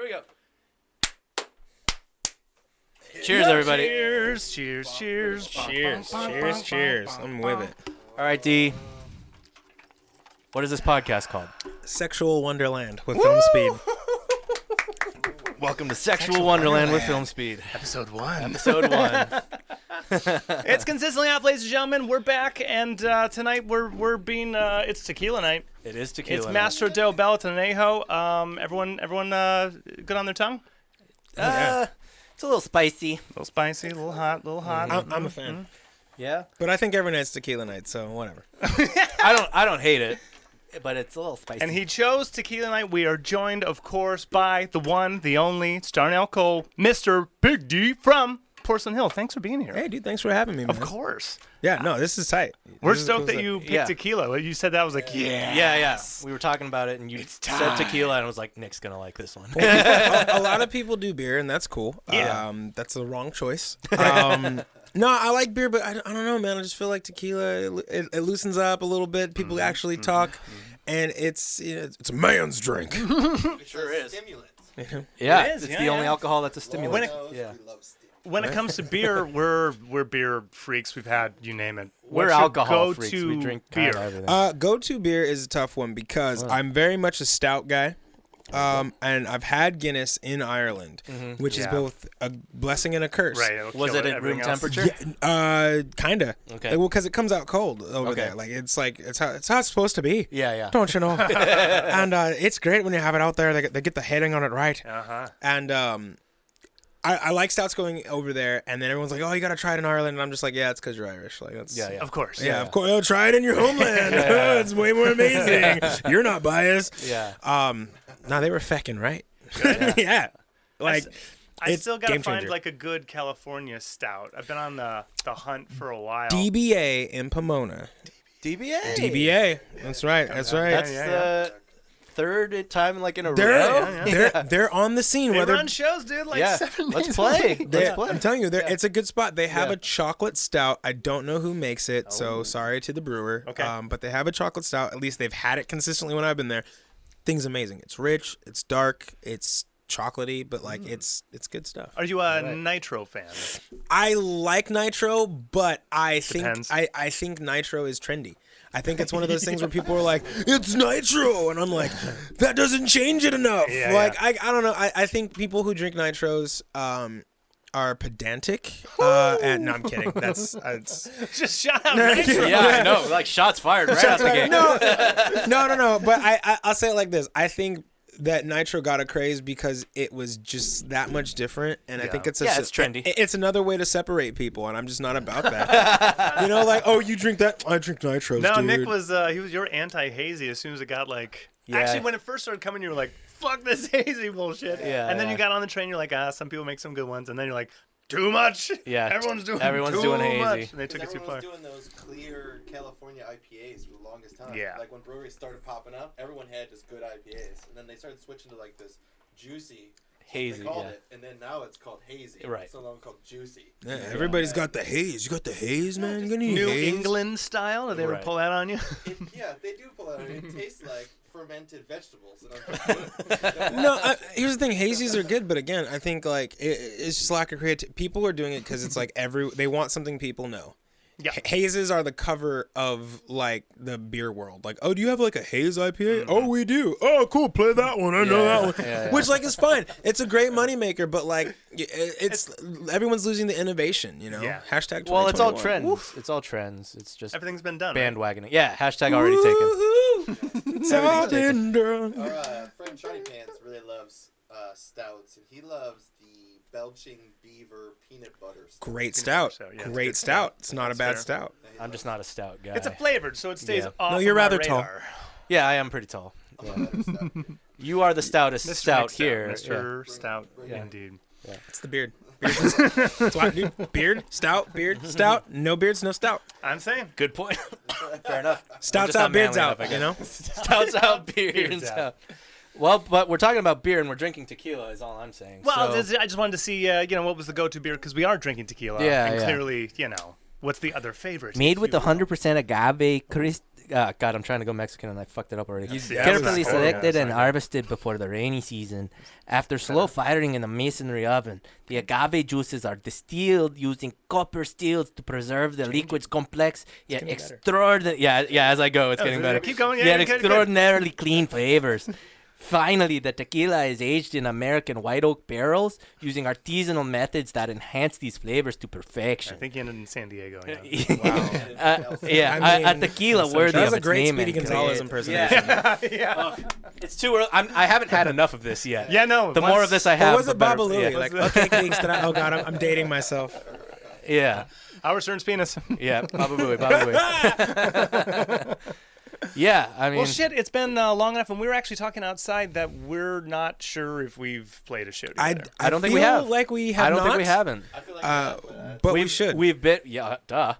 we go. Cheers, everybody. Cheers, cheers, cheers. Cheers, cheers, cheers. I'm with it. All right, D. What is this podcast called? Sexual Wonderland with Film Speed. Welcome to Sexual Wonderland with Film Speed. Episode 1. Episode 1. It's consistently off, ladies and gentlemen. We're back, and tonight we're being it's tequila night. It is tequila. It's Maestro, Dobel, Tenejo. Everyone good on their tongue? It's a little spicy. A little spicy, a little hot, I'm a fan. Yeah. But I think every night's tequila night, so whatever. I don't hate it, but it's a little spicy. And he chose tequila night. We are joined, of course, by the one, the only, Darnell Cole, Mr. Big D from Porcelain Hill. Thanks for being here. Hey, dude, thanks for having me, man. Of course. Yeah, no, this is tight. We're This is stoked cool that stuff. you picked Yeah. tequila. You said that, I was like, yeah. Yeah. We were talking about it, and you said tequila, and I was like, Nick's gonna like this one. a lot of people do beer, and that's cool. Yeah. That's the wrong choice. No, I like beer, but I don't know, man. I just feel like tequila, it loosens up a little bit. People actually talk, and it's a man's drink. It sure is. Stimulant. Yeah, It is, it's yeah, the only yeah. alcohol that's a stimulant. When it- yeah. We love stimulant. When it comes to beer, we're beer freaks. We've had, you name it. We're What's your alcohol freaks. go-to We drink kind beer. of everything. Go-to beer is a tough one because I'm very much a stout guy. And I've had Guinness in Ireland, which is Yeah. both a blessing and a curse. Right. it'll Was kill it at room everything else. temperature? Kinda. Okay. Well, because it comes out cold over Okay. there. Like it's how it's supposed to be. Yeah. Don't you know? And it's great when you have it out there. They get the heading on it right. Uh-huh. And I like stouts going over there, and then everyone's like, "Oh, you gotta try it in Ireland," and I'm just like, "Yeah, it's because you're Irish." Like that's Yeah. Of course. Yeah, of course. Oh, try it in your homeland. It's way more amazing. You're not biased. Yeah. No, they were fecking right. Yeah. Like I it's still gotta game find changer. like a good California stout. I've been on the hunt for a while. DBA in Pomona. DBA. DBA. That's right. That's right. That's Yeah. the third time like in a They're row. they're on the scene. They Whether run shows, dude. Like Yeah. 7 Let's days play. a week. Let's play. I'm telling you, it's a good spot. They have Yeah. a chocolate stout. I don't know who makes it, so sorry to the brewer. Okay. But they have a chocolate stout. At least they've had it consistently when I've been there. Thing's amazing. It's rich. It's dark. It's chocolatey, but like it's good stuff. Are you a Nitro fan? I like Nitro, but I think Depends. I think Nitro is trendy. I think it's one of those things where people are like, "It's Nitro," and I'm like, "That doesn't change it enough." Yeah, like yeah. I don't know. I think people who drink Nitros are pedantic. And no, I'm kidding. That's Just shout out Nitro. Yeah, I know. Like shots fired right out the gate. no. But I'll say it like this. I think that Nitro got a craze because it was just that much different, and I think it's it's trendy. It's another way to separate people, and I'm just not about that. You know, like, oh, you drink that? I drink Nitros. No, dude. Nick was your anti-hazy as soon as it got like. Yeah. Actually, when it first started coming, you were like, "Fuck this hazy bullshit." Yeah, And then yeah. you got on the train, you're like, some people make some good ones, and then you're like, too much. Yeah, Everyone's doing everyone's too doing hazy. much. And they took it too Everyone far. was doing those clear California IPAs for the longest time. Yeah. Like when breweries started popping up, everyone had just good IPAs, and then they started switching to like this juicy. Hazy, They called yeah. it, and then now it's called hazy. Right. It's no longer called juicy. Yeah, everybody's got the haze. You got the haze, man. You got any New haze? England style? Did they ever Right. pull that on you? Yeah, they do pull out. It tastes like fermented vegetables. And I'm No, here's the thing. Hazies are good, but again, I think like it's just lack of creativity. People are doing it because it's like they want something people know. Yeah. Hazes are the cover of like the beer world. Like, oh, do you have like a haze IPA? Oh, we do. Oh, cool. Play that one. I know that one. Yeah. Which like is fine. It's a great moneymaker, but like it's everyone's losing the innovation. You know. Yeah. Hashtag. Well, it's all 2021. trends. It's all trends. It's just Everything's been done. Right? bandwagoning. Yeah, hashtag already taken. Woohoo! Out in the- Our friend Johnny Pants really loves stouts, and he loves the Belching Beaver peanut butter stout. Great stout. stout, yeah, it's Great good stout. stout. It's not a That's bad fair. stout. I'm just not a stout guy. It's a flavored, so it stays Yeah. off. No, you're of my rather tall. radar. Yeah, I am pretty tall. I'm a better stout. You are the stoutest Mr. stout Nick here. Mr. Stout, Yeah. indeed. It's the beard. That's why, dude. Beard, stout, stout. No beards, no stout. I'm saying. Good point. Fair enough. Stouts just out, not beards manly out. enough, I You know. Stouts out, beer Beer's and out. stout. Well, but we're talking about beer and we're drinking tequila is all I'm saying. Well, so, I just wanted to see, what was the go-to beer because we are drinking tequila. Yeah, and yeah. clearly, what's the other favorite? Made with if you will. 100% agave God, I'm trying to go Mexican and I fucked it up already. Yeah, Carefully that's cool. selected Yeah, and harvested before the rainy season. After slow firing in a masonry oven, the agave juices are distilled using copper steels to preserve the liquid's complex yet extraordinary. Yeah, as I go, it's getting better. Keep going. Yet Good. extraordinarily clean flavors. Finally, the tequila is aged in American white oak barrels using artisanal methods that enhance these flavors to I perfection. think you ended in San Diego. Yeah. A tequila worthy That was of a its great name Speedy and Gonzalez grade. impersonation. Yeah. It's too early. I haven't had enough of this yet. Yeah, no. The more of this I Or have, was the it better. Baba Louie? Yeah. Like, okay, oh God, I'm dating myself. Yeah. Howard Stern's penis. Yeah. Baba Booey. Yeah, I mean, Well, shit, it's been long enough, and we were actually talking outside that we're not sure if we've played a show together. I don't think we feel have. like we have I don't not, think we haven't. I feel like but we should. We've been, but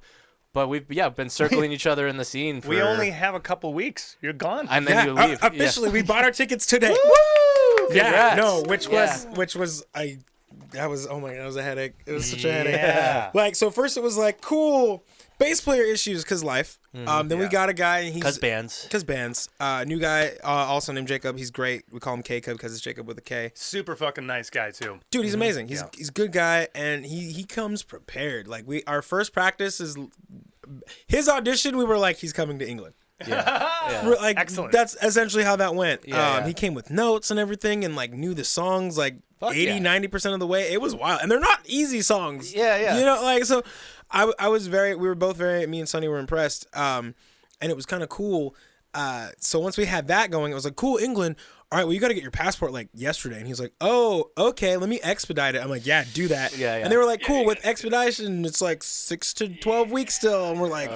we've been circling each other in the scene. For, We only have a couple weeks. You're gone. and then you leave. officially, we bought our tickets today. Woo! Yeah, Congrats. no, Yeah. which was that was oh my God, it was a headache. It was such a headache. Yeah. Like, so first it was like cool bass player issues because life. Then we got a guy and he's Because bands. new guy also named Jacob. He's great. We call him K-Cub because it's Jacob with a K. Super fucking nice guy, too. Dude, he's amazing. He's Yeah. he's a good guy, and he comes prepared. Like our first practice is his audition. We were like, he's coming to England. We're like, Excellent. That's essentially how that went. Yeah. He came with notes and everything, and like knew the songs like Fuck 90% of the way. It was wild, and they're not easy songs. Yeah. You know, like so. I was very. We were both very. Me and Sonny were impressed. And it was kind of cool. So once we had that going, it was like, cool, England. All right, well, you got to get your passport like yesterday. And he's like, oh, okay, let me expedite it. I'm like, yeah, do that. Yeah. And they were like, cool, with expedition, it's like 6 to 12 weeks still. And we're like,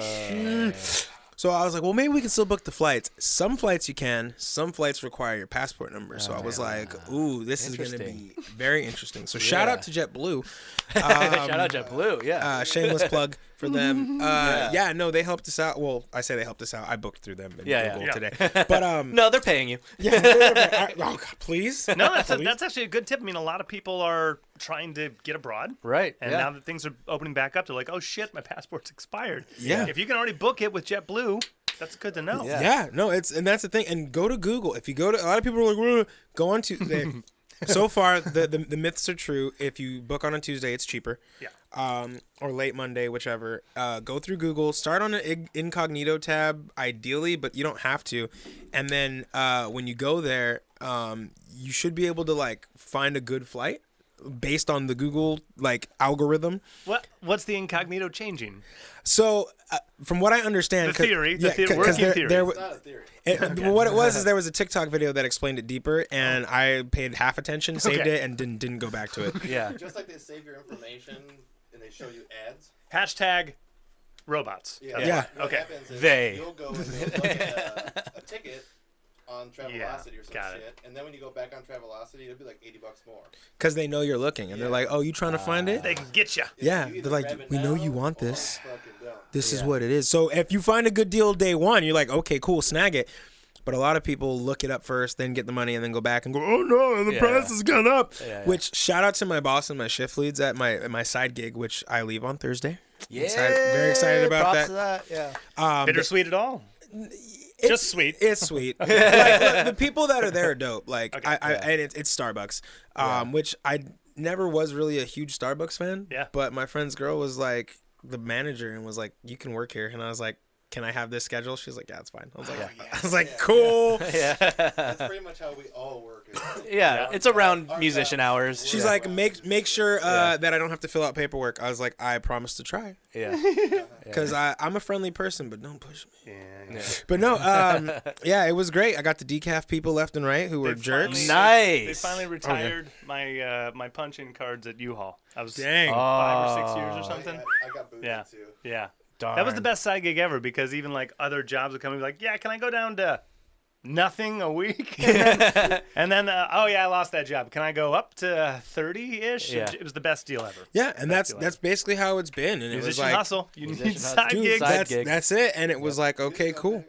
So I was like, well, maybe we can still book the flights. Some flights you can. Some flights require your passport number. So I was like, ooh, this is going to be very interesting. So shout out to JetBlue. Shout out JetBlue. Yeah. Shameless plug for them. Yeah, no, they helped us out. Well, I say they helped us out. I booked through them in Google today. But No, they're paying you. oh God, please. No, that's actually a good tip. I mean, a lot of people are trying to get abroad. Right. And now that things are opening back up, they're like, oh, shit, my passport's expired. Yeah. If you can already book it with JetBlue, that's good to know. Yeah, no, and that's the thing. And go to Google. If you go to, a lot of people are like, "Whoa," go on Tuesday. So far, the myths are true. If you book on a Tuesday, it's cheaper. Yeah. Or late Monday, whichever. Go through Google. Start on an incognito tab, ideally, but you don't have to. And then when you go there, you should be able to like find a good flight based on the Google like algorithm. What's the incognito changing? So, from what I understand, The theory, working theory. it's not a theory. What it was is there was a TikTok video that explained it deeper, and I paid half attention, saved it, and didn't go back to it. Yeah. Just like they save your information and they show you ads. Hashtag robots. Yeah. What Okay. happens is They. You'll go and they'll look at a ticket on Travelocity or some got shit, and then when you go back on Travelocity, it'll be like $80 more. Because they know you're looking, and they're like, "Oh, you trying to find it?" They can get you. Yeah, You either they're like, grab it "We know now you want or this. fucking don't." This is what it is." So if you find a good deal day one, you're like, "Okay, cool, snag it." But a lot of people look it up first, then get the money, and then go back and go, "Oh no, the price has gone up." Yeah. Which shout out to my boss and my shift leads at my side gig, which I leave on Thursday. Yeah. Very excited about props that. to Yeah. Bittersweet at all? Just sweet. It's sweet. Like, look, the people that are there are dope. Like and it's Starbucks, which I never was really a huge Starbucks fan. Yeah. But my friend's girl was like the manager and was like, "You can work here," and I was like, "Can I have this schedule?" She's like, "Yeah, it's fine." I was like, "Cool." That's pretty much how we all work. Yeah. It's around musician hours. She's like, make sure that I don't have to fill out paperwork. I was like, I promise to try, Yeah. because I'm a friendly person, but don't push me. Yeah. But no, yeah, it was great. I got to decaf people left and right who were jerks. Nice. They finally retired my punch-in cards at U-Haul. I was Dang. 5 or 6 years or something. I got booted Yeah. too. Yeah. Darn. That was the best side gig ever because even like other jobs would come and be like, yeah, can I go down to nothing a week? and then oh yeah, I lost that job. Can I go up to 30-ish? Yeah. It was the best deal ever. Yeah, and that's basically how it's been. And it was Musician like, hustle. You Musician need hustle. side dude, gigs. Side gig. that's it. And it was like, okay, cool.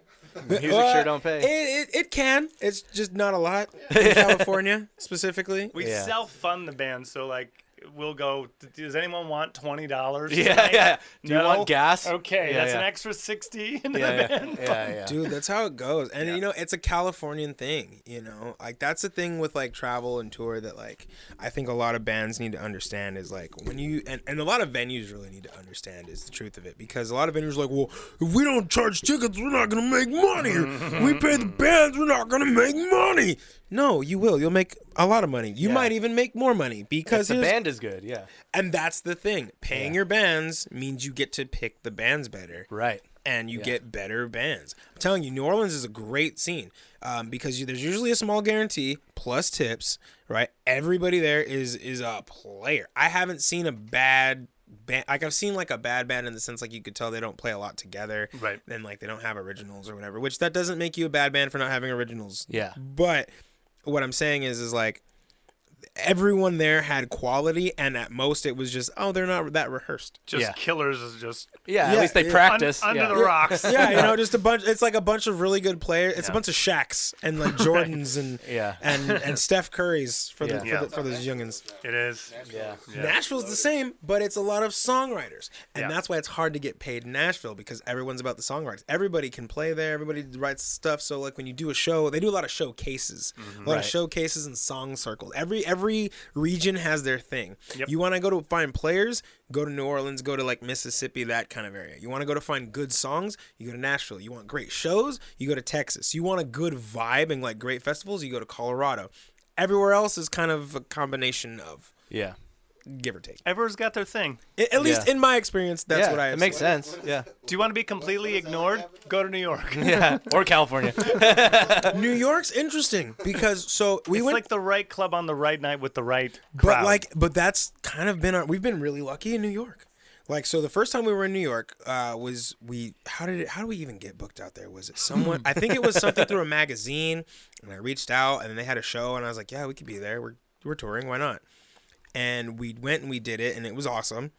Music sure don't pay. It can. It's just not a lot in California specifically. We Yeah. self-fund the band, so like we'll go. Does anyone want $20? Yeah. Do you No? want gas? Okay, Yeah, that's yeah. an extra 60 into the Yeah, band. yeah. Dude, that's how it goes. And Yeah. you know, it's a Californian thing, you know? Like that's the thing with like travel and tour that like I think a lot of bands need to understand is like when you and a lot of venues really need to understand is the truth of it, because a lot of venues are like, well, if we don't charge tickets, we're not gonna make money. We pay the bands, we're not gonna make money. No, you will. You'll make a lot of money. You Yeah. might even make more money because The band is good, yeah. and that's the thing. Paying your bands means you get to pick the bands better. Right. And you get better bands. I'm telling you, New Orleans is a great scene because there's usually a small guarantee plus tips, right? Everybody there is a player. I haven't seen a bad band. Like I've seen like a bad band in the sense like you could tell they don't play a lot together. Right. Then like they don't have originals or whatever, which that doesn't make you a bad band for not having originals. Yeah. But what I'm saying is like everyone there had quality, and at most it was just, oh, they're not that rehearsed. Just Killers is just At least they yeah. practice. under the rocks. Yeah, you know, just a bunch. It's like a bunch of really good players. It's a Yeah. bunch of Shaqs and like Jordans and Yeah. and Steph Currys for the, Yeah. for those youngins. It is. Yeah. Nashville's the same, but it's a lot of songwriters, and Yeah. that's why it's hard to get paid in Nashville because everyone's about the songwriters. Everybody can play there. Everybody writes stuff. So like when you do a show, they do a lot of showcases, a lot of showcases and song circles. Every region has their thing. Yep. You want to go to find players, go to New Orleans, go to like Mississippi, that kind of area. You want to go to find good songs, you go to Nashville. You want great shows, you go to Texas. You want a good vibe and like great festivals, you go to Colorado. Everywhere else is kind of a combination of Yeah. give or take. Everyone's got their thing. At least in my experience, that's what I have It makes seen. sense. Yeah. Do you want to be completely ignored? Go to New York. Yeah. Or California. New York's interesting because we It's went like the right club on the right night with the right crowd. but that's kind of been we've been really lucky in New York. Like so the first time we were in New York how did we even get booked out there? Was it someone I think it was something through a magazine, and I reached out and then they had a show and I was like, yeah, we could be there. We're touring, why not? And we went and we did it and it was awesome.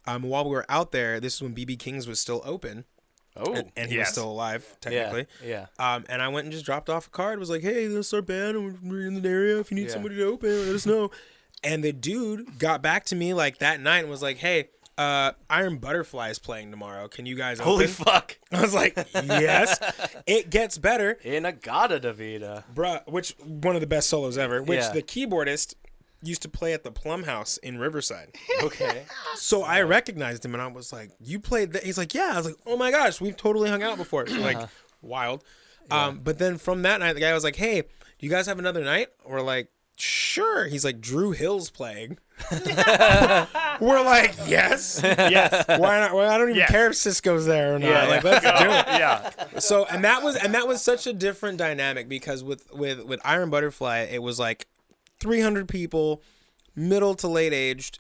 While we were out there, this is when BB King's was still open. Oh. And he was still alive, technically. Yeah. And I went and just dropped off a card. Was like, hey, this is our band, and we're in the area. If you need somebody to open, let us know. And the dude got back to me like that night and was like, hey, Iron Butterfly is playing tomorrow. Can you guys open? Holy fuck. I was like, yes. It gets better. Inagata Davida. Bruh, which one of the best solos ever, which Yeah. the keyboardist used to play at the Plum House in Riverside. Okay. So I recognized him and I was like, you played that? He's like, yeah. I was like, oh my gosh, we've totally hung out before. Like, wild. But then from that night, the guy was like, hey, do you guys have another night? We're like, sure. He's like, Drew Hill's playing. We're like, yes. yes. Why not? Well, I don't even Yes. care if Cisco's there or not. Yeah, Like, let's do it. Yeah. So and that was such a different dynamic because with Iron Butterfly, it was like 300 people, middle to late aged,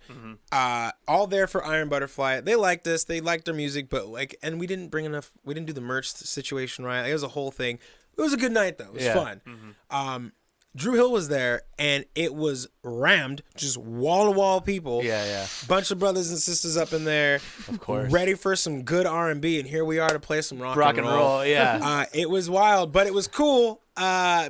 all there for Iron Butterfly. They liked us, they liked our music, but like, and we didn't do the merch situation right. It was a whole thing. It was a good night though. It was fun. Drew Hill was there, and it was rammed, just wall to wall people. Yeah. Bunch of brothers and sisters up in there, Of course. ready for some good R&B, and here we are to play some rock and roll. Yeah. It was wild, but it was cool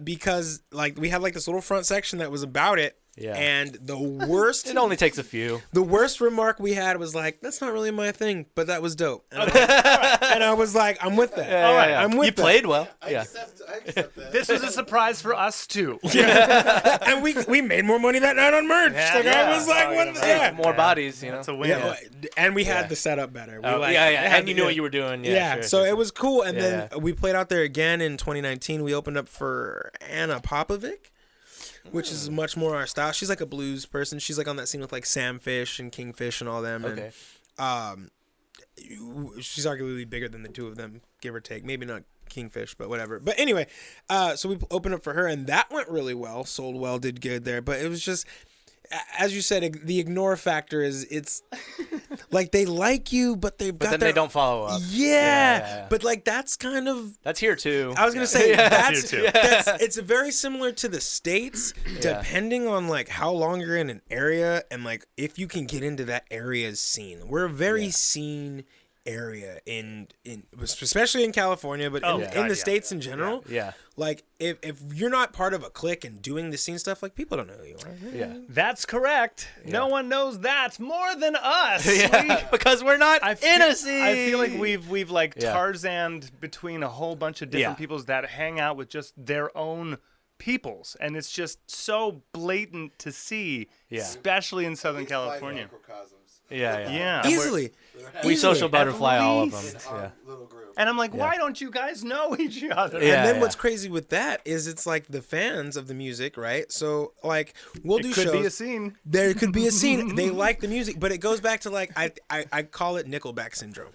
because like we had like this little front section that was about it. Yeah. And the worst It only takes a few. the worst remark we had was like, that's not really my thing, but that was dope. And I was like, I'm with that. All right. I'm with You that. played well. I Yeah. accept that. This was a surprise for us too. And we made more money that night on merch. Yeah, Like yeah. I was like, Oh, what? yeah. Yeah. More bodies, you know. It's a win. Yeah, and we had Yeah. the setup better. We Oh, like- yeah. had And you the- knew what you were doing. Yeah. Yeah, sure, so sure. it was cool. And Yeah. then we played out there again in 2019. We opened up for Anna Popovic, which is much more our style. She's like a blues person. She's like on that scene with like Sam Fish and Kingfish and all them. Okay. And she's arguably bigger than the two of them, give or take. Maybe not Kingfish, but whatever. But anyway, so we opened up for her, and that went really well. Sold well, did good there. But it was just, as you said, the ignore factor is it's like they like you, but they've But got then their, they don't follow up. Yeah, but like that's kind of. That's here too. I was gonna say that's, Here too. it's very similar to the States, depending on like how long you're in an area and like if you can get into that area's scene. We're very scene area in especially in California, but in the States in general. Yeah. Like if you're not part of a clique and doing the scene stuff, like people don't know who you are. Yeah. That's correct. No one knows that more than us. Yeah. Because we're not innocent. I feel like we've like Tarzaned between a whole bunch of different Yeah. peoples that hang out with just their own peoples, and it's just so blatant to see, especially in Southern California. Yeah. Easily. We social butterfly all of least. them. Yeah. Little group. And I'm like, why don't you guys know each other? Yeah. And then what's crazy with that is it's like the fans of the music, right? So like we'll do It could shows. be a scene. There could be a scene. They like the music, but it goes back to like I call it Nickelback syndrome.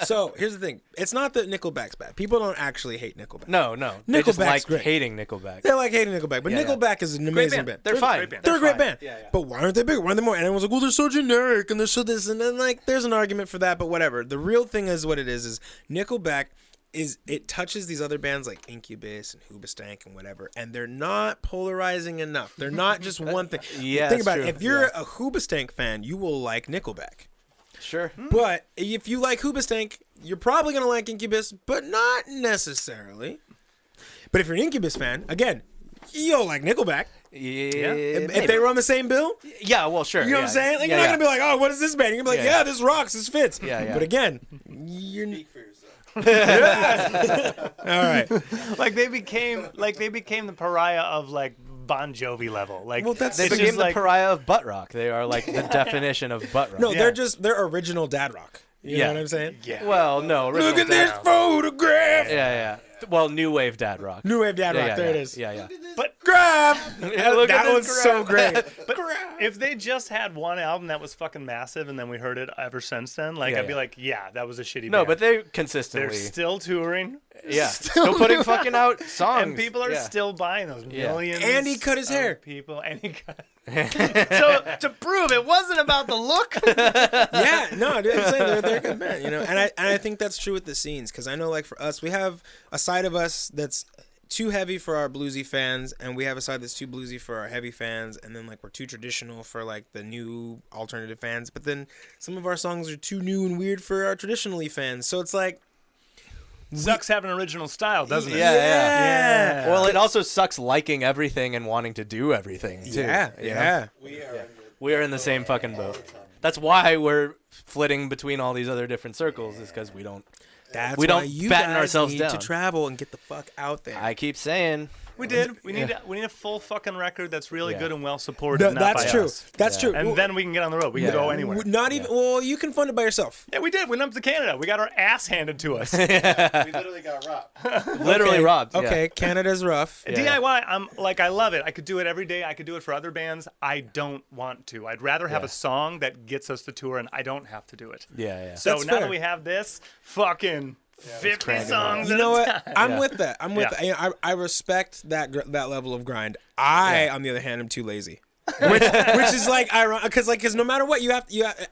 So here's the thing: it's not that Nickelback's bad. People don't actually hate Nickelback. No. They just Nickelback's like great. hating Nickelback. They like hating Nickelback, but Yeah, Nickelback is an amazing band. They're fine. They're a great band. Yeah. But why aren't they bigger? Why aren't they more? And everyone's like, well, they're so generic and they're so this, and then like there's an argument for that, but whatever. The real thing is what it is Nickelback it touches these other bands like Incubus and Hoobastank and whatever, and they're not polarizing enough. They're not just one thing. Yeah, think about true. it. If you're a Hoobastank fan, you will like Nickelback. Sure. But if you like Hoobastank, you're probably gonna like Incubus, but not necessarily. But if you're an Incubus fan, again, you'll like Nickelback. Yeah. If they were on the same bill, Yeah, well, sure. you know what I'm saying? Like, you're not gonna be like, oh, what is this band? You're gonna be like, Yeah. this rocks, this fits. Yeah. But again, you're. Speak for yourself. All right. Like they became the pariah of like Bon Jovi level. Like Well, that's They it's became just the like pariah of butt rock. They are like the definition of butt rock. no, Yeah. they're original dad rock. You know what I'm saying? Yeah. Well, no. Look original at this dad- photograph. Yeah. Well, new wave dad rock. New wave dad rock. There it is. Yeah. But Graph. Look that at this one's so great. But if they just had one album that was fucking massive and then we heard it ever since then, like Yeah, I'd be yeah. like, yeah, that was a shitty No, band. but they They're consistently. still touring. Still putting fucking out songs. And people are Yeah. still buying those millions. And he cut his of hair. People and he cut. So to prove it wasn't about the look. Yeah, no, dude, I'm saying they're a good band, you know, and I think that's true with the scenes because I know like for us, we have a side of us that's too heavy for our bluesy fans, and we have a side that's too bluesy for our heavy fans, and then like we're too traditional for like the new alternative fans, but then some of our songs are too new and weird for our traditionally fans, so it's like. Sucks having original style, doesn't it? Yeah. Well, it also sucks liking everything and wanting to do everything too. Yeah, you know? yeah. We are in the same fucking boat. That's why we're flitting between all these other different circles, is because we don't. That's We don't why you batten guys ourselves need down. to travel and get the fuck out there. I keep saying. We did. We need a full fucking record that's really good and well supported. No, not that's by true. us. That's Yeah. true. And Well, then we can get on the road. We can go anywhere. not even. Well, you can fund it by yourself. Yeah, we did. We went up to Canada. We got our ass handed to us. We literally got robbed. Literally Okay, robbed. Yeah. Okay, Canada's rough. DIY, I'm like, I love it. I could do it every day. I could do it for other bands. I don't want to. I'd rather have a song that gets us to tour, and I don't have to do it. Yeah. So That's now fair. that we have this, fucking 50 crank 'em songs You at know a what? time. I'm with that. I'm with Yeah. that. You know, I respect that level of grind. On the other hand, am too lazy. which is like ironic because no matter what you have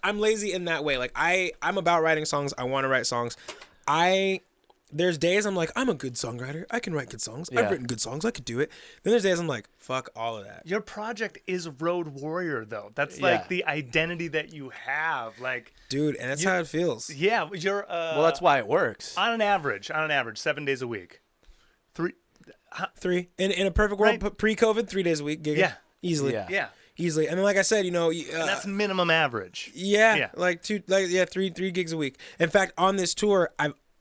I'm lazy in that way. Like I'm about writing songs. I want to write songs. There's days I'm like, I'm a good songwriter. I can write good songs. Yeah. I've written good songs. I could do it. Then there's days I'm like, fuck all of that. Your project is Road Warrior, though. That's Yeah. like the identity that you have. Like, Dude, and that's how it feels. yeah, you're Well, that's why it works. on an average, 7 days a week. 3 in a perfect world, Right. pre-COVID, 3 days a week, gigging. Yeah. Easily, Yeah. Yeah. easily. And then, like I said, you know, And that's minimum average. yeah, Yeah. three gigs a week. In fact, on this tour,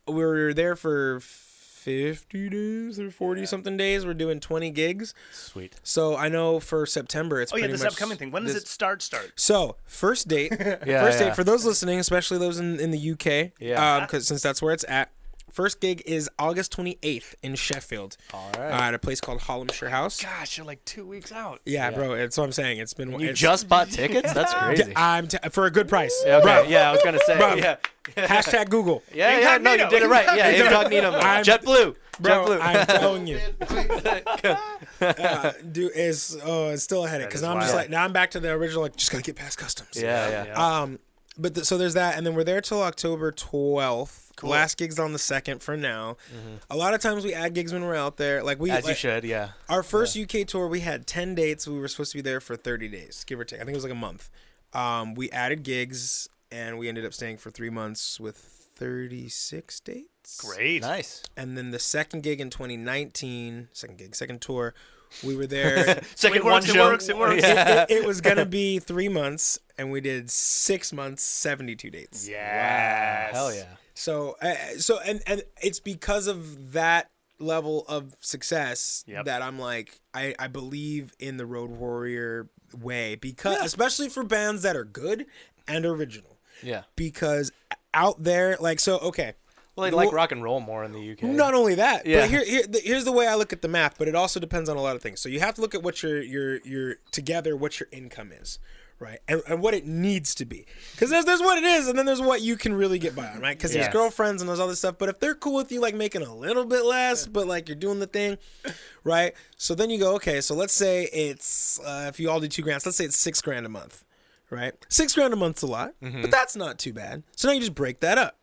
we were there for 50 days or 40 something days. We're doing 20 gigs. Sweet. So I know for September it's Oh, yeah, pretty this much upcoming thing. When does this- it start? So first date, Yeah. date for those listening, especially those in the UK, Yeah. because since that's where it's at. First gig is August 28th in Sheffield. All right. At a place called Hollamshire House. Gosh, you're like 2 weeks out. Yeah, bro. That's what I'm saying. It's been. You it's- just bought tickets? That's crazy. for a good price. Yeah, okay. Bro, Yeah, I was gonna say. Bro. Yeah. Hashtag Google. Yeah. No, you did it right. Yeah, incognito. I'm- JetBlue. Bro, JetBlue. I'm telling you. Dude, it's still a headache because now I'm just wild. like, now I'm back to the original, like, just gotta get past customs. Yeah. But so there's that, and then we're there till October 12th. Last gig's on the 2nd for now. A lot of times we add gigs when we're out there. Like we, As you like, should. Yeah. our first UK tour, we had 10 dates. We were supposed to be there for 30 days, give or take. I think it was like a month. We added gigs. and we ended up staying for 3 months with 36 dates. Great. Nice. And then the second gig in 2019, second tour, we were there. Second It one works, it show. works, it works. Yeah. It was gonna be 3 months, and we did 6 months, 72 dates. Yes. Hell yeah. So and it's because of that level of success Yep. that I'm like, I believe in the Road Warrior way, because especially for bands that are good and original. Yeah. Because out there, like, so okay. Well, they like rock and roll more in the UK. Not only that, Yeah. but here's the way I look at the math, but it also depends on a lot of things. So you have to look at what your together, what your income is, right? And what it needs to be. Because there's what it is, and then there's what you can really get by on, right? Because Yes. there's girlfriends and there's other stuff. But if they're cool with you, like, making a little bit less, but, like, you're doing the thing, right? So then you go, okay, so let's say it's, if you all do $2,000, let's say it's $6,000 a month, right? $6,000 a month's a lot, but that's not too bad. So now you just break that up.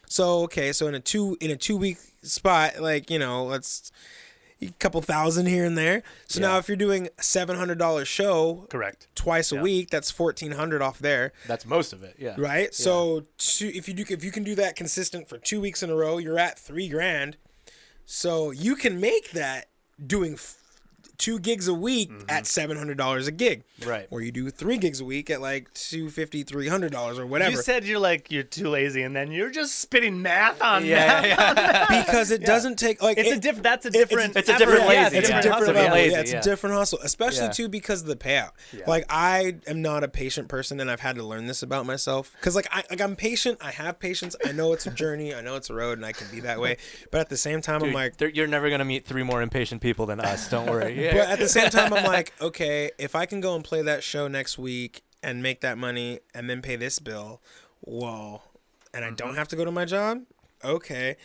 So okay, so in a 2 week spot, like, you know, let's a couple thousand here and there. So now if you're doing a $700 show, Correct. twice a week, that's $1,400 off there, That's most of it. Yeah. right? So if you can do that consistent for 2 weeks in a row, you're at $3,000. So you can make that doing 2 gigs a week at $700 a gig, Right. or you do 3 gigs a week at like $250, $300 or whatever. You said you're too lazy, and then you're just spitting math on Yeah. math. Yeah. Because it doesn't take like It's it's a different It's a different yeah, lazy. It's Yeah. a different Hustle. level. Lazy, Yeah, it's yeah. a different hustle, especially Yeah. too because of the payout. Yeah. Like, I am not a patient person, and I've had to learn this about myself. Because I'm patient. I have patience. I know it's a journey. I know it's a road, and I can be that way. But at the same time, I'm Dude, like, you're never gonna meet 3 more impatient people than us. Don't worry. Yeah. but at the same time, I'm like, okay, if I can go and play that show next week and make that money and then pay this bill, well, and I don't have to go to my job, okay.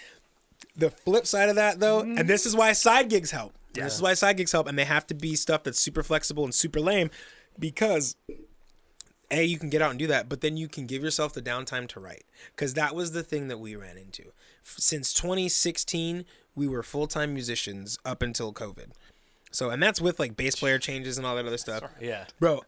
The flip side of that, though, and this is why side gigs help. Yeah. This is why side gigs help, and they have to be stuff that's super flexible and super lame, because A, you can get out and do that, but then you can give yourself the downtime to write, because that was the thing that we ran into. Since 2016, we were full-time musicians up until COVID. So, and that's with like bass player changes and all that other stuff. Yeah. Bro,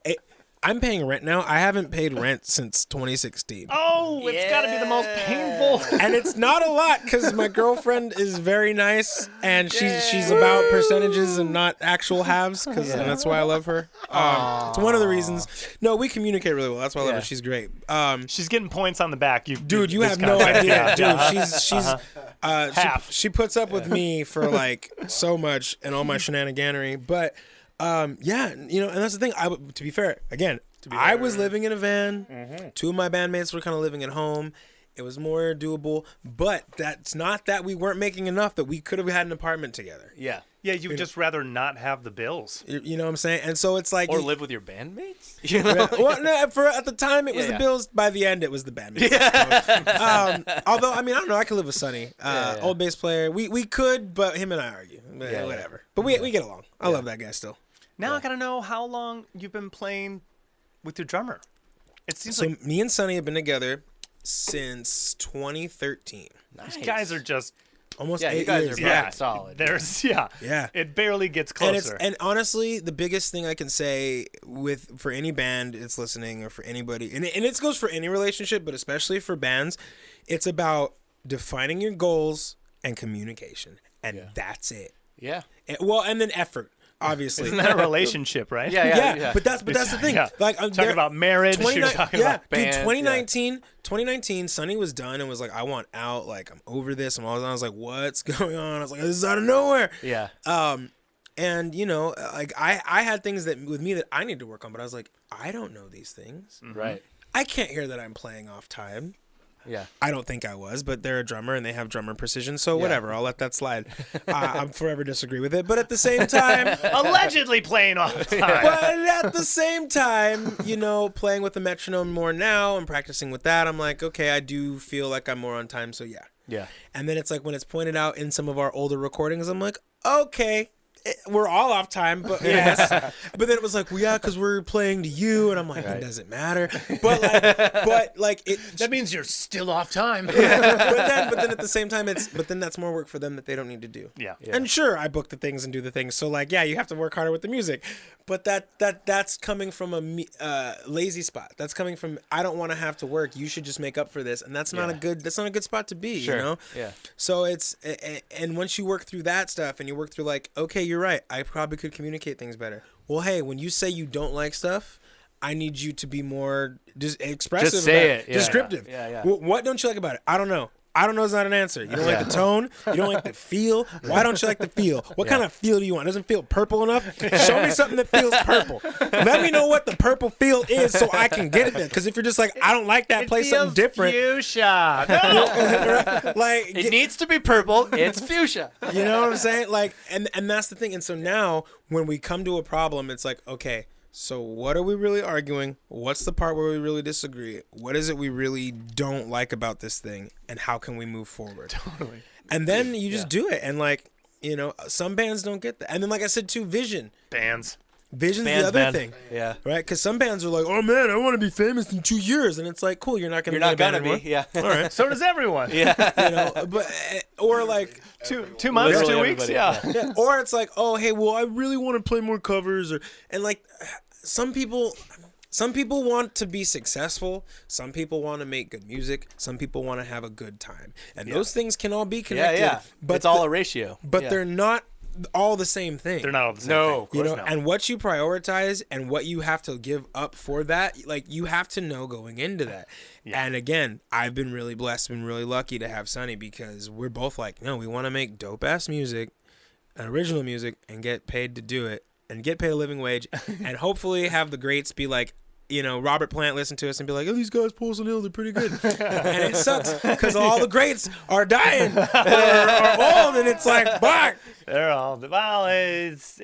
I'm paying rent now. I haven't paid rent since 2016. Oh, it's got to be the most painful. And it's not a lot because my girlfriend is very nice, and she's about percentages and not actual halves, and that's why I love her. It's one of the reasons. No, we communicate really well. That's why I love her. She's great. She's getting points on the back. Dude, you this have no concept. idea. Yeah. Dude, she's Half. she puts up with me for like so much and all my shenaniganery. But yeah, you know, and that's the thing. To be fair, again, I was living in a van. 2 of my bandmates were kind of living at home. It was more doable, but that's not that we weren't making enough that we could have had an apartment together. Yeah. Yeah, you'd just rather not have the bills. You know what I'm saying? And so it's like, Or live with your bandmates. You know. well, no, at the time it was Yeah, the yeah. Bills. By the end, it was the bandmates. Although I mean, I don't know. I could live with Sonny, old bass player. We could, but him and I argue. Whatever. But we get along. I love that guy still. Now I got to know how long you've been playing with your drummer. It seems So like me and Sonny have been together since 2013. Nice. these guys are just Almost Yeah, 8 you guys years. are Yeah. rock solid. there's Yeah. It barely gets And closer. and honestly, the biggest thing I can say for any band that's listening, or for anybody, and it goes for any relationship, but especially for bands, it's about defining your goals and communication, and that's it. Yeah. And then effort, obviously. Isn't that a relationship, right? Yeah, but that's the thing. Yeah. Like, I'm Talking about marriage, you're talking about band, Dude, 2019, Sonny was done and was like, I want out. Like, I'm over this. And I was like, what's going on? I was like, this is out of nowhere. Yeah. And you know, like I had things that with me that I need to work on, but I was like, I don't know these things. Right. I can't hear that I'm playing off time. Yeah. I don't think I was, but they're a drummer and they have drummer precision, so whatever. I'll let that slide. I'm forever disagree with it, but at the same time, allegedly playing off time. but at the same time, you know, playing with the metronome more now and practicing with that, I'm like, okay, I do feel like I'm more on time, so yeah. Yeah. And then it's like when it's pointed out in some of our older recordings, I'm like, okay, we're all off time, but yes. But then it was like, well, yeah, because we're playing to you, and I'm like, it doesn't matter. But it. That means you're still off time. But then at the same time, then that's more work for them that they don't need to do. Yeah. And sure, I book the things and do the things. So like, yeah, you have to work harder with the music, but that's coming from a lazy spot. That's coming from I don't want to have to work. You should just make up for this, and that's not a good spot to be. Sure. You know. Yeah. So and once you work through that stuff and you work through like, okay, you're right. I probably could communicate things better. Well, hey, when you say you don't like stuff, I need you to be more expressive. Just say about it. Yeah. Descriptive. Yeah. What don't you like about it? I don't know. I don't know is not an answer. You don't like the tone. You don't like the feel. Why don't you like the feel? What kind of feel do you want? Doesn't feel purple enough? Show me something that feels purple. Let me know what the purple feel is so I can get it there. Because if you're just like, I don't like that, play something different. Fuchsia. No. Like It needs to be purple. It's fuchsia. you know what I'm saying? Like, and that's the thing. And so now when we come to a problem, it's like, okay, so what are we really arguing? What's the part where we really disagree? What is it we really don't like about this thing? And how can we move forward? Totally. And then you just do it. And like, you know, some bands don't get that. And then like I said too, vision. Bands. Vision's the other thing. Yeah. Right? Because some bands are like, oh man, I want to be famous in 2 years. And it's like, cool, you're not going to You're be not a band gonna anymore. be. Yeah. All right. So does everyone. Yeah. You know, but, or like, 2 months, Literally 2 weeks. everybody, Yeah. yeah, or it's like, oh, hey, well, I really want to play more covers, and like, some people want to be successful. Some people want to make good music. Some people want to have a good time, and those things can all be connected. Yeah. But it's all a ratio. But they're not all the same thing. They're not all the same No, thing. of You know, course and what you prioritize and what you have to give up for that, like you have to know going into that. Yeah. And again, I've been really blessed, been really lucky to have Sonny because we're both like, no, we want to make dope ass music, original music, and get paid to do it, and get paid a living wage, and hopefully have the greats be like, you know, Robert Plant listen to us and be like, oh, these guys, Porcelain, they're pretty good. And it sucks because all the greats are dying or are old, and it's like, fuck. They're all well. It's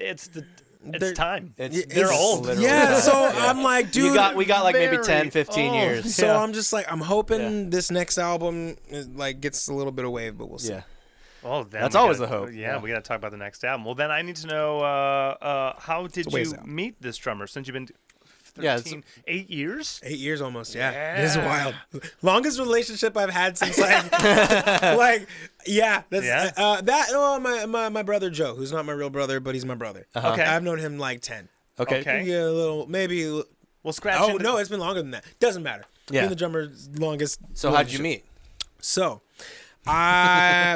time. They're old. Literally. Yeah, so I'm like, dude. we got like maybe very 10, 15 old. years. So Yeah. I'm just like, I'm hoping this next album like gets a little bit of wave, but we'll see. Yeah. Well, then That's we always gotta- the hope. Yeah, Yeah. we got to talk about the next album. Well, then I need to know how did ways you out. meet this drummer since you've been 13, Yeah, it's- 8 years? 8 years almost, yeah. Yeah. It is wild. Longest relationship I've had since like, yeah. That's my brother Joe, who's not my real brother, but he's my brother. Okay. I've known him like 10. Okay. Okay. Yeah, a little, maybe. We'll scratch. Oh into- no, it's been longer than that. Doesn't matter. Yeah. Being the drummer's longest. So how'd you relationship. meet? So,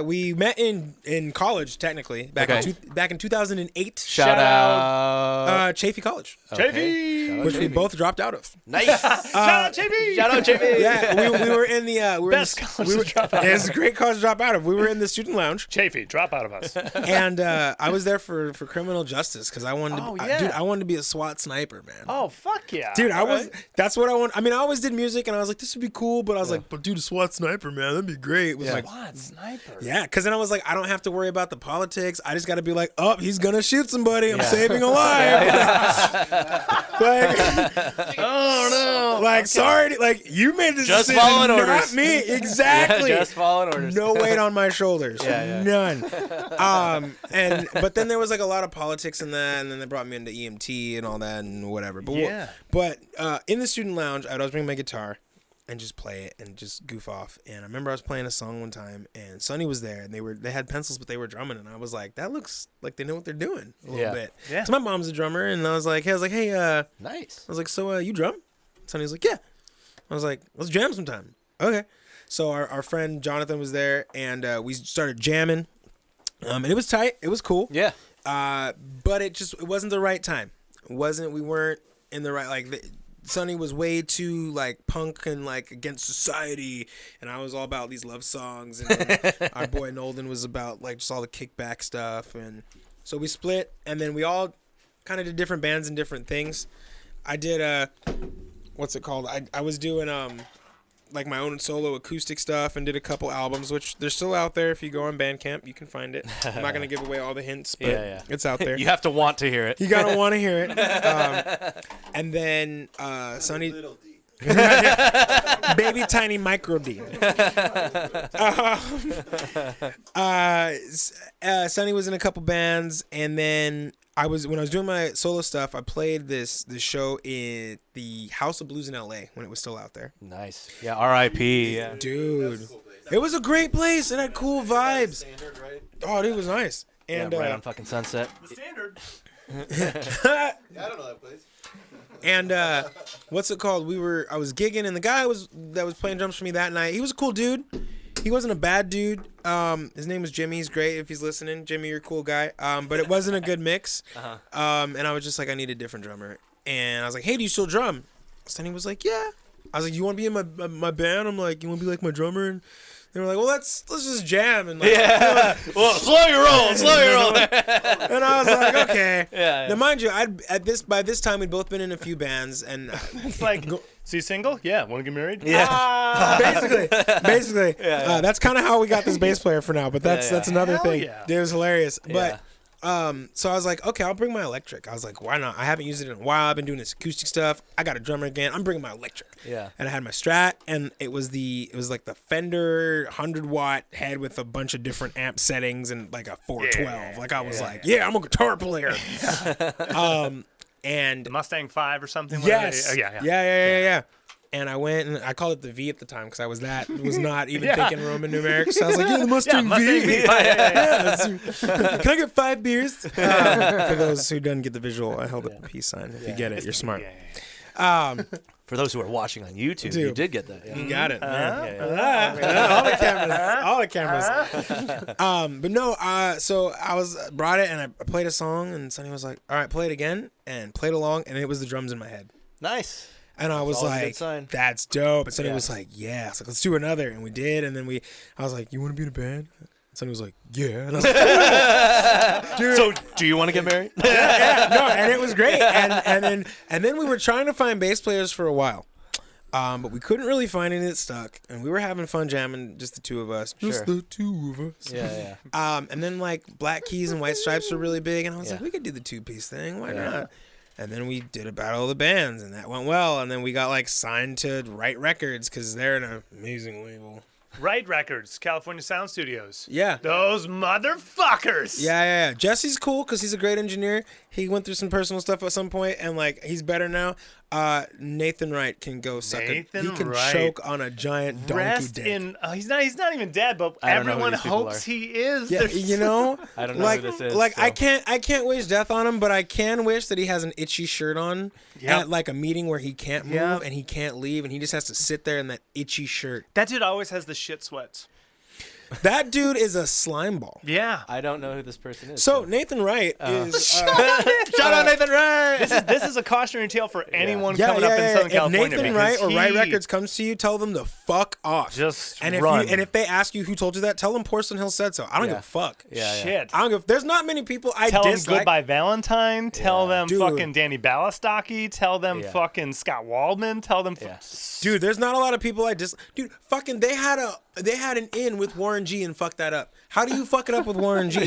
we met in college technically back Okay. in 2008. Shout out. Chafee College, JV. Shout out which we JV. both dropped out of. Nice. Shout out JV. Shout out JV. Yeah, we were in the we were Best in the, college we were, to drop out yeah, it's a great college to drop out of. We were in the student lounge, Chafee, drop out of us. and I was there for criminal justice because I wanted to. Oh, dude, yeah. I wanted to be a SWAT sniper, man. Oh fuck yeah, Dude, I All was. right. That's what I want. I mean, I always did music, and I was like, this would be cool. But I was like, but dude, a SWAT sniper, man, that'd be great. It was like, What sniper? yeah, because then I was like, I don't have to worry about the politics. I just got to be like, oh, he's gonna shoot somebody. I'm saving a life. Like, Oh no. like sorry, like you made this Just decision, following not orders. me. Exactly. Yeah, just following orders. No weight on my shoulders. Yeah. None. But then there was like a lot of politics in that, and then they brought me into EMT and all that and whatever. But Yeah. But in the student lounge, I'd always bring my guitar and just play it and just goof off. And I remember I was playing a song one time, and Sonny was there, and they had pencils, but they were drumming, and I was like, that looks like they know what they're doing a little Yeah. bit. Yeah. So my mom's a drummer, and I was like, hey, Nice. I was like, so you drum? Sonny was like, yeah. I was like, let's jam sometime. Okay. So our friend Jonathan was there, and we started jamming. And it was tight. It was cool. Yeah. But it wasn't the right time. We weren't in the right, Sonny was way too like punk and like against society, and I was all about these love songs, and then our boy Nolden was about like just all the kickback stuff, and so we split, and then we all kind of did different bands and different things. I did what's it called? I was doing like my own solo acoustic stuff and did a couple albums, which they're still out there. If you go on Bandcamp, you can find it. I'm not gonna give away all the hints, but Yeah. it's out there. You have to want to hear it. You gotta want to hear it. And then Sonny, Little D. Baby tiny micro D. Sonny was in a couple bands, and then when I was doing my solo stuff, I played this show in the House of Blues in LA when it was still out there. Nice. Yeah, R.I.P. Yeah. Dude, it was a great place. It had cool vibes. Oh, dude, it was nice. And right on fucking Sunset. The Standard. Yeah, I don't know that place. And what's it called? I was gigging, and the guy that was playing drums for me that night, he was a cool dude. He wasn't a bad dude. His name was Jimmy. He's great if he's listening. Jimmy, you're a cool guy. But it wasn't a good mix. And I was just like, I need a different drummer. And I was like, hey, do you still drum? Sonny was like, yeah. I was like, you want to be in my band? I'm like, you want to be like my drummer? And they were like, well, let's just jam. And like, Well, slow your roll. And I was like, okay. Yeah. Now, mind you, by this time we'd both been in a few bands, and It's like, so you single? Yeah. Want to get married? Yeah. basically, that's kind of how we got this bass player for now. But that's another Hell thing. yeah. It was hilarious. Yeah. But so I was like, okay, I'll bring my electric. I was like, why not? I haven't used it in a while. I've been doing this acoustic stuff. I got a drummer again. I'm bringing my electric. Yeah. And I had my Strat, and it was like the Fender 100-watt head with a bunch of different amp settings and like a 412. Like I was like, I'm a guitar player. And The Mustang 5 or something? yes, Yeah. And I went and I called it the V at the time because I was not even thinking Roman numerics. So I was like, the Mustang Mustang V. V. Yeah. Can I get 5 beers? For those who didn't get the visual, I held up a peace sign. If you get it, you're smart. For those who are watching on YouTube, you Dude. did get that. Yeah. You got it, man. All the cameras. But no, so I brought it and I played a song, and Sonny was like, all right, play it again, and played along, and it was the drums in my head. Nice. And I was always a good like, sign. that's dope. And Sonny was like, yeah. I was like, let's do another. And we did. And then I was like, you want to be in a band? And Sonny was like, yeah. And I was like, dude. So, do you want to get married? No, and it was great. And then we were trying to find bass players for a while. But we couldn't really find any that stuck. And we were having fun jamming, just the two of us. Just the two of us. Yeah. And then like Black Keys and White Stripes were really big. And I was like, we could do the 2-piece thing. Why not? And then we did a battle of the bands, and that went well. And then we got like signed to Right Records because they're an amazing label. Right Records, California Sound Studios. Yeah. Those motherfuckers. Yeah. Jesse's cool because he's a great engineer. He went through some personal stuff at some point, and like he's better now. Nathan Wright can go suck it. He can choke on a giant donkey Rest dick. in. He's not even dead, but I don't know who everyone these people hopes are. he is. Yeah, you know, I don't know like, who this is. Like so. I can't wish death on him, but I can wish that he has an itchy shirt on Yep. at like a meeting where he can't move Yep. and he can't leave, and he just has to sit there in that itchy shirt. That dude always has the shit sweats. That dude is a slime ball. Yeah. I don't know who this person is. So Nathan Wright is. Shout out Nathan Wright. This is a cautionary tale for anyone coming up in Southern If California. Nathan because Wright or Right he- Records comes to you, tell them to fuck off. Just and run. if they ask you who told you that, tell them Porcelain Hill said so. I don't give a fuck. Yeah. Shit. I don't give. There's not many people I Tell them dislike. Goodbye Valentine. Tell them Dude. fucking Danny Balastocki. Tell them Yeah. fucking Scott Waldman. Tell them. Dude, there's not a lot of people I dislike. Dude, fucking they had an in with Warren G and fucked that up. How do you fuck it up with Warren G?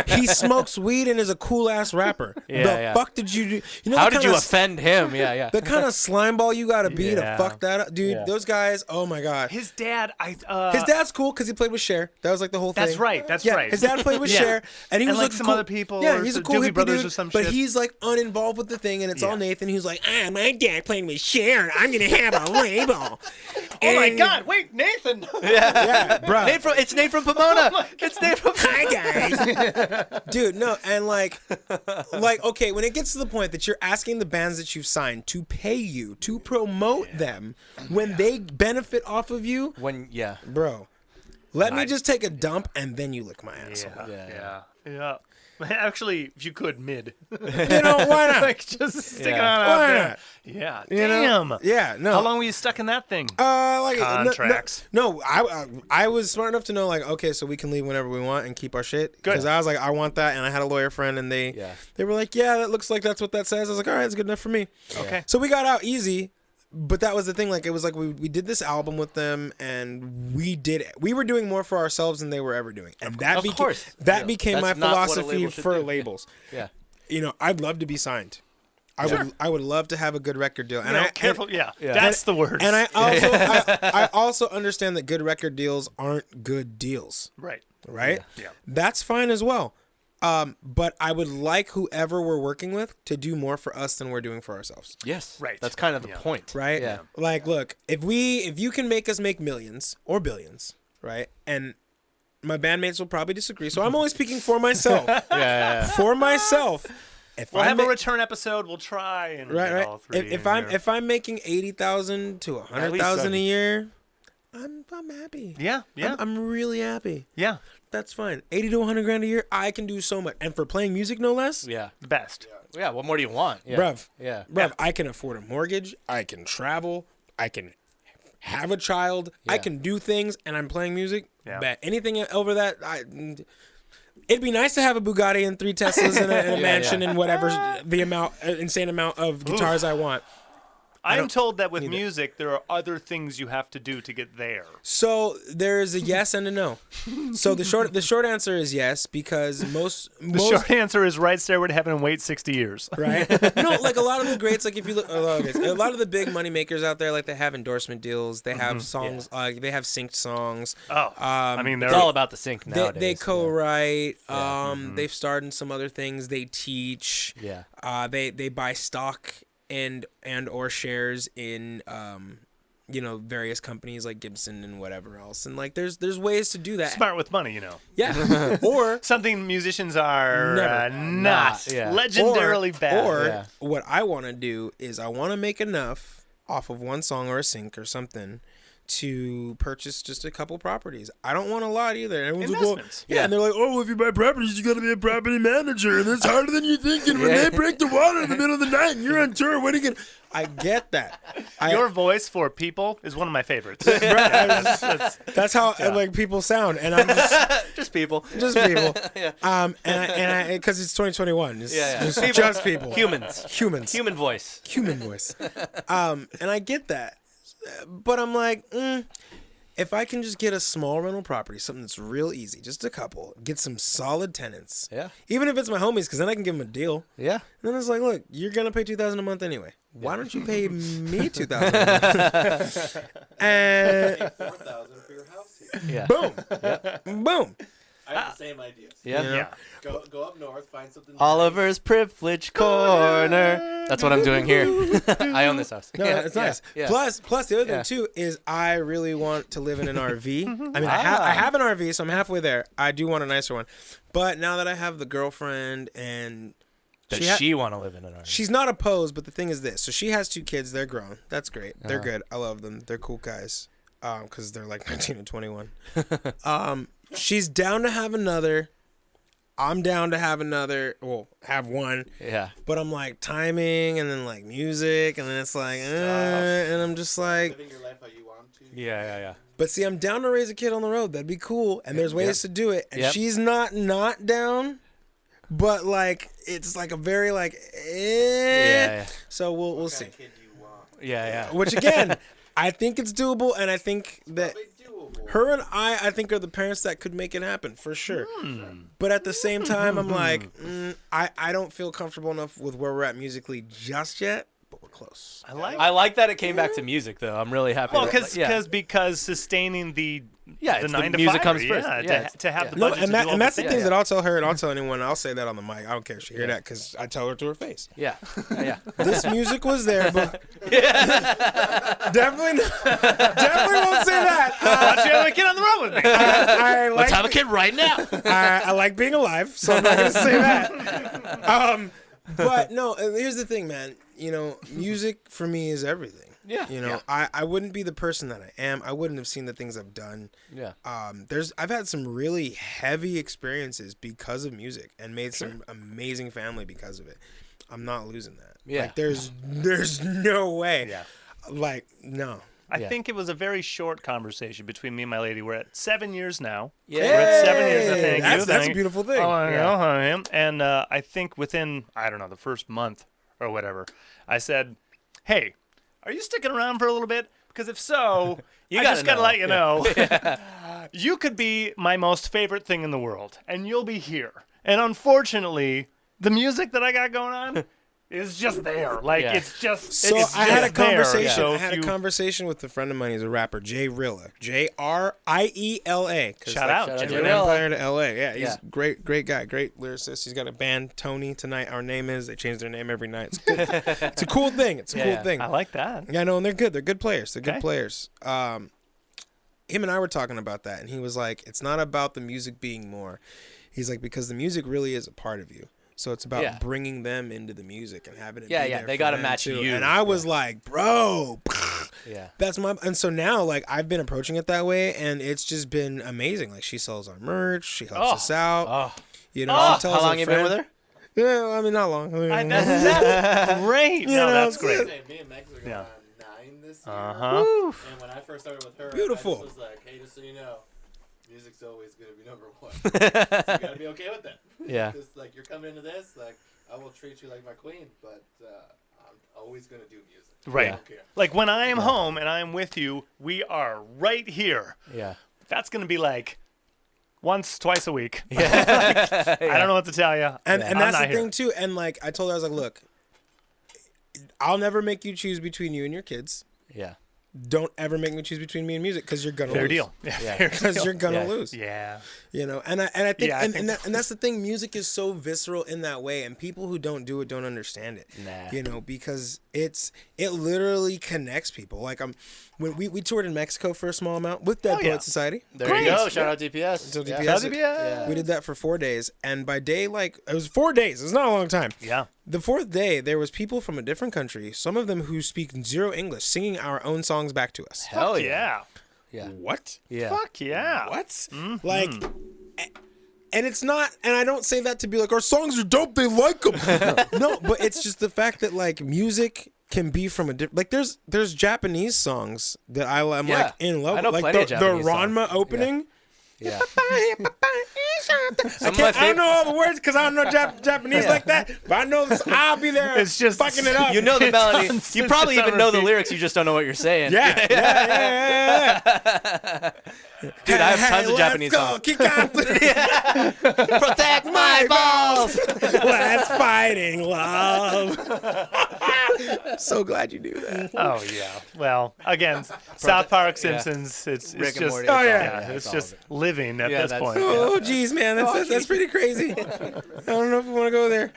He smokes weed and is a cool ass rapper. Yeah. Fuck did you do? You know How the did kinda you offend him? Yeah. The kind of slime ball you gotta be to Yeah. fuck that up, dude. Yeah. Those guys, oh my god. His dad. His dad's cool because he played with Cher. That was like the whole thing. That's right. That's yeah, right. His dad played with Yeah. Cher, and he And was like like some cool, other people, Yeah, or he's a the cool Doobie hippie Brothers dude, or some but shit. he's like uninvolved with the thing, and it's all Yeah. Nathan. He's like, my dad playing with Cher, and I'm gonna have a label. Oh my And- God! Wait, Nathan. Yeah, bro. It's Nate from Pomona. It's Nate from. Hi guys, dude. No, and like, okay, when it gets to the point that you're asking the bands that you've signed to pay you to promote them when they benefit off of you, bro. Let me just take a dump and then you lick my asshole. Yeah. Actually, if you could, mid. You know why not? Like just stick it on Why out there. not? Yeah. You know? Damn. Yeah. No. How long were you stuck in that thing? Like Contracts. No, I was smart enough to know like, okay, so we can leave whenever we want and keep our shit. Good. Because I was like, I want that, and I had a lawyer friend, and they were like, yeah, that looks like that's what that says. I was like, all right, it's good enough for me. Okay. So we got out easy, but that was the thing. Like, it was like we did this album with them, and we were doing more for ourselves than they were ever doing, and that became my That's not what a philosophy label should for do. labels. Yeah. You know, I'd love to be signed. I would love to have a good record deal. And careful. That's the word. And I also understand that good record deals aren't good deals. Right. Yeah. That's fine as well. But I would like whoever we're working with to do more for us than we're doing for ourselves. Yes. Right. That's kind of the point. Right? Yeah. Like, look, if you can make us make millions or billions, right? And my bandmates will probably disagree, so I'm only speaking for myself. For myself. If We'll have a return episode. We'll try and get all three. If I'm making 80,000 to 100,000 a year, I'm happy. Yeah. I'm really happy. Yeah. That's fine. 80 to 100 grand a year, I can do so much. And for playing music, no less. Yeah. The best. Yeah. What more do you want? Yeah. Bruv. Yeah. Bruv, I can afford a mortgage. I can travel. I can have a child. I can do things, and I'm playing music. Yeah. Bet anything over that, it'd be nice to have a Bugatti and 3 Teslas and a mansion and whatever the insane amount of guitars I want. I'm told that with music, there are other things you have to do to get there. So there is a yes and a no. So the short answer is yes, because most short answer is write Stairway to Heaven and wait 60 years. Right? No, like a lot of the greats, like if you look, a lot of the big money makers out there, like they have endorsement deals, they have songs, they have synced songs. Oh, I mean, it's all about the sync nowadays. They co-write. They've starred in some other things. They teach. Yeah. They buy stock and or shares in various companies like Gibson and whatever else, and like there's ways to do that. Smart with money, Yeah. Or something musicians are not Yeah. legendarily bad. Or what I want to do is I want to make enough off of one song or a sync or something to purchase just a couple properties. I don't want a lot either. Everyone's like, Investments. and they're like, oh, well, if you buy properties, you got to be a property manager, and it's harder than you think. And when they break the water in the middle of the night and you're on tour, what are you going to... I get that. Your voice for people is one of my favorites. That's how like people sound, and I'm just people. Just people. And I because it's 2021. It's just people. Humans. Human voice. And I get that. But I'm like, if I can just get a small rental property, something that's real easy, just a couple, get some solid tenants. Yeah. Even if it's my homies, because then I can give them a deal. Yeah. And then it's like, look, you're going to pay $2,000 a month anyway. Why don't you pay me $2,000 a month? And $4,000 for your house here. Yeah. boom. Boom. I have the same ideas. Yeah. Go up north, find something. Oliver's Privilege Corner. That's what I'm doing here. I own this house. No, it's nice. Yeah. Plus the other thing too is I really want to live in an RV. I mean, I have an RV, so I'm halfway there. I do want a nicer one, but now that I have the girlfriend and Does she want to live in an RV? she's not opposed, but the thing is this: so she has 2 kids. They're grown. That's great. They're good. I love them. They're cool guys. Because they're like 19 and 21. She's down to have another. I'm down to have another. Well, have one. Yeah. But I'm like timing and then like music and then it's like, and I'm just like. Living your life how you want to. Yeah. But see, I'm down to raise a kid on the road. That'd be cool. And there's ways to do it. And she's not down. But like, it's like a very like, Yeah. So we'll What see. kind of kid do you want? Yeah. Which again, I think it's doable, and I think that Doable. her and I think are the parents that could make it happen for sure. But at the same time, I'm like, I don't feel comfortable enough with where we're at musically just yet. But we're close. I like that it came back to music though. I'm really happy. Well, that- because sustaining the it's the 9 to music 5, comes first. to have the No, budget and, to do all and that's the the thing things. that I'll tell her and I'll tell anyone. I'll say that on the mic. I don't care if she hear that because I tell her to her face. Yeah. This music was there, but definitely won't say that. Why don't you have a kid on the road with me? I like Let's have a kid right now. I like being alive, so I'm not gonna say that. But no, here's the thing, man. You know, music for me is everything. Yeah. You know, I wouldn't be the person that I am. I wouldn't have seen the things I've done. Yeah. I've had some really heavy experiences because of music and made some amazing family because of it. I'm not losing that. Yeah. Like there's no way. Yeah. Like no. I think it was a very short conversation between me and my lady. We're at 7 years now. Yeah. We're at 7 years. Thank you. That's a beautiful thing. Oh, I know I am. And I think within, I don't know, the first month or whatever, I said, hey, are you sticking around for a little bit? Because if so, I just got to let you know, you could be my most favorite thing in the world, and you'll be here. And unfortunately, the music that I got going on, is just there. Like it's just. So it's I had a just there. conversation. So I had a conversation with a friend of mine. He's a rapper, Riela, Riela. Shout out, Shout out Jay Riela. Riela. Empire to L.A. Yeah, he's Yeah. great guy, great lyricist. He's got a band, Tony. Tonight, our name is. They change their name every night. It's good. It's a cool thing. It's a cool thing. I like that. Yeah, no, and they're good. They're good players. They're good Okay. players. Him and I were talking about that, and he was like, "It's not about the music being more." He's like, because the music really is a part of you. So it's about bringing them into the music and having it. Yeah, be yeah, there they for gotta them match too. you. And I was like, bro, Yeah. that's my. And so now, like, I've been approaching it that way, and it's just been amazing. Like, she sells our merch, she helps us out. Oh. You know, she tells How long her you been with friend- her? Yeah, I mean, not long. That's great. You No, know, that's it's great. it. Me and Megs are going on 9 this year. Uh-huh. And when I first started with her, Beautiful. I just was like, hey, just so you know, music's always going to be number one. So you got to be okay with that. Yeah. Just like, you're coming into this, like, I will treat you like my queen, but I'm always going to do music. Right. I don't care. Like when I am home and I am with you, we are right here. Yeah. That's going to be like once, twice a week. Yeah. I don't know what to tell you. And I'm that's not the here. thing too. And like, I told her, I was like, look, I'll never make you choose between you and your kids. Yeah. Don't ever make me choose between me and music, because you're gonna Fair lose. deal. Yeah, Yeah. fair Because deal. you're gonna Yeah. lose. Yeah. You know, and I think, Yeah, I and, think and that's the thing. Music is so visceral in that way, and people who don't do it don't understand it. Nah. You know, because it literally connects people. Like when we toured in Mexico for a small amount with Dead Oh, yeah. Poet Society. There Great. you go. Shout out DPS. So Yeah. DPS. Shout out to DPS. Yeah. We did that for 4 days, and by day, like, it was 4 days. It's not a long time. Yeah. The fourth day, there was people from a different country, some of them who speak zero English, singing our own songs back to us. Hell Fuck yeah. yeah. Yeah. What? Yeah. Fuck yeah. What? Mm-hmm. Like, and it's not, and I don't say that to be like, our songs are dope, they like them. No, but it's just the fact that, like, music can be from a different, like, there's Japanese songs that I'm Yeah. like in love I know with. Like plenty of the Japanese Ranma songs. opening. Yeah. I don't know all the words because I don't know Japanese like that, but I know this. I'll be there. It's just- fucking it up. You know the It melody. sounds- You it's probably just even on know the repeat. lyrics. You just don't know what you're saying. Yeah. Dude, I have tons of let's Japanese go. songs. Kick off. Protect my balls. Let's fighting love. So glad you do that. Oh yeah. Well, again, South Park, Simpsons. It's Rick and just Morty, Oh, it's all- yeah. it's all just of it. living at Yeah, this that's- point. Oh, geez, man, that's pretty crazy. I don't know if we want to go there.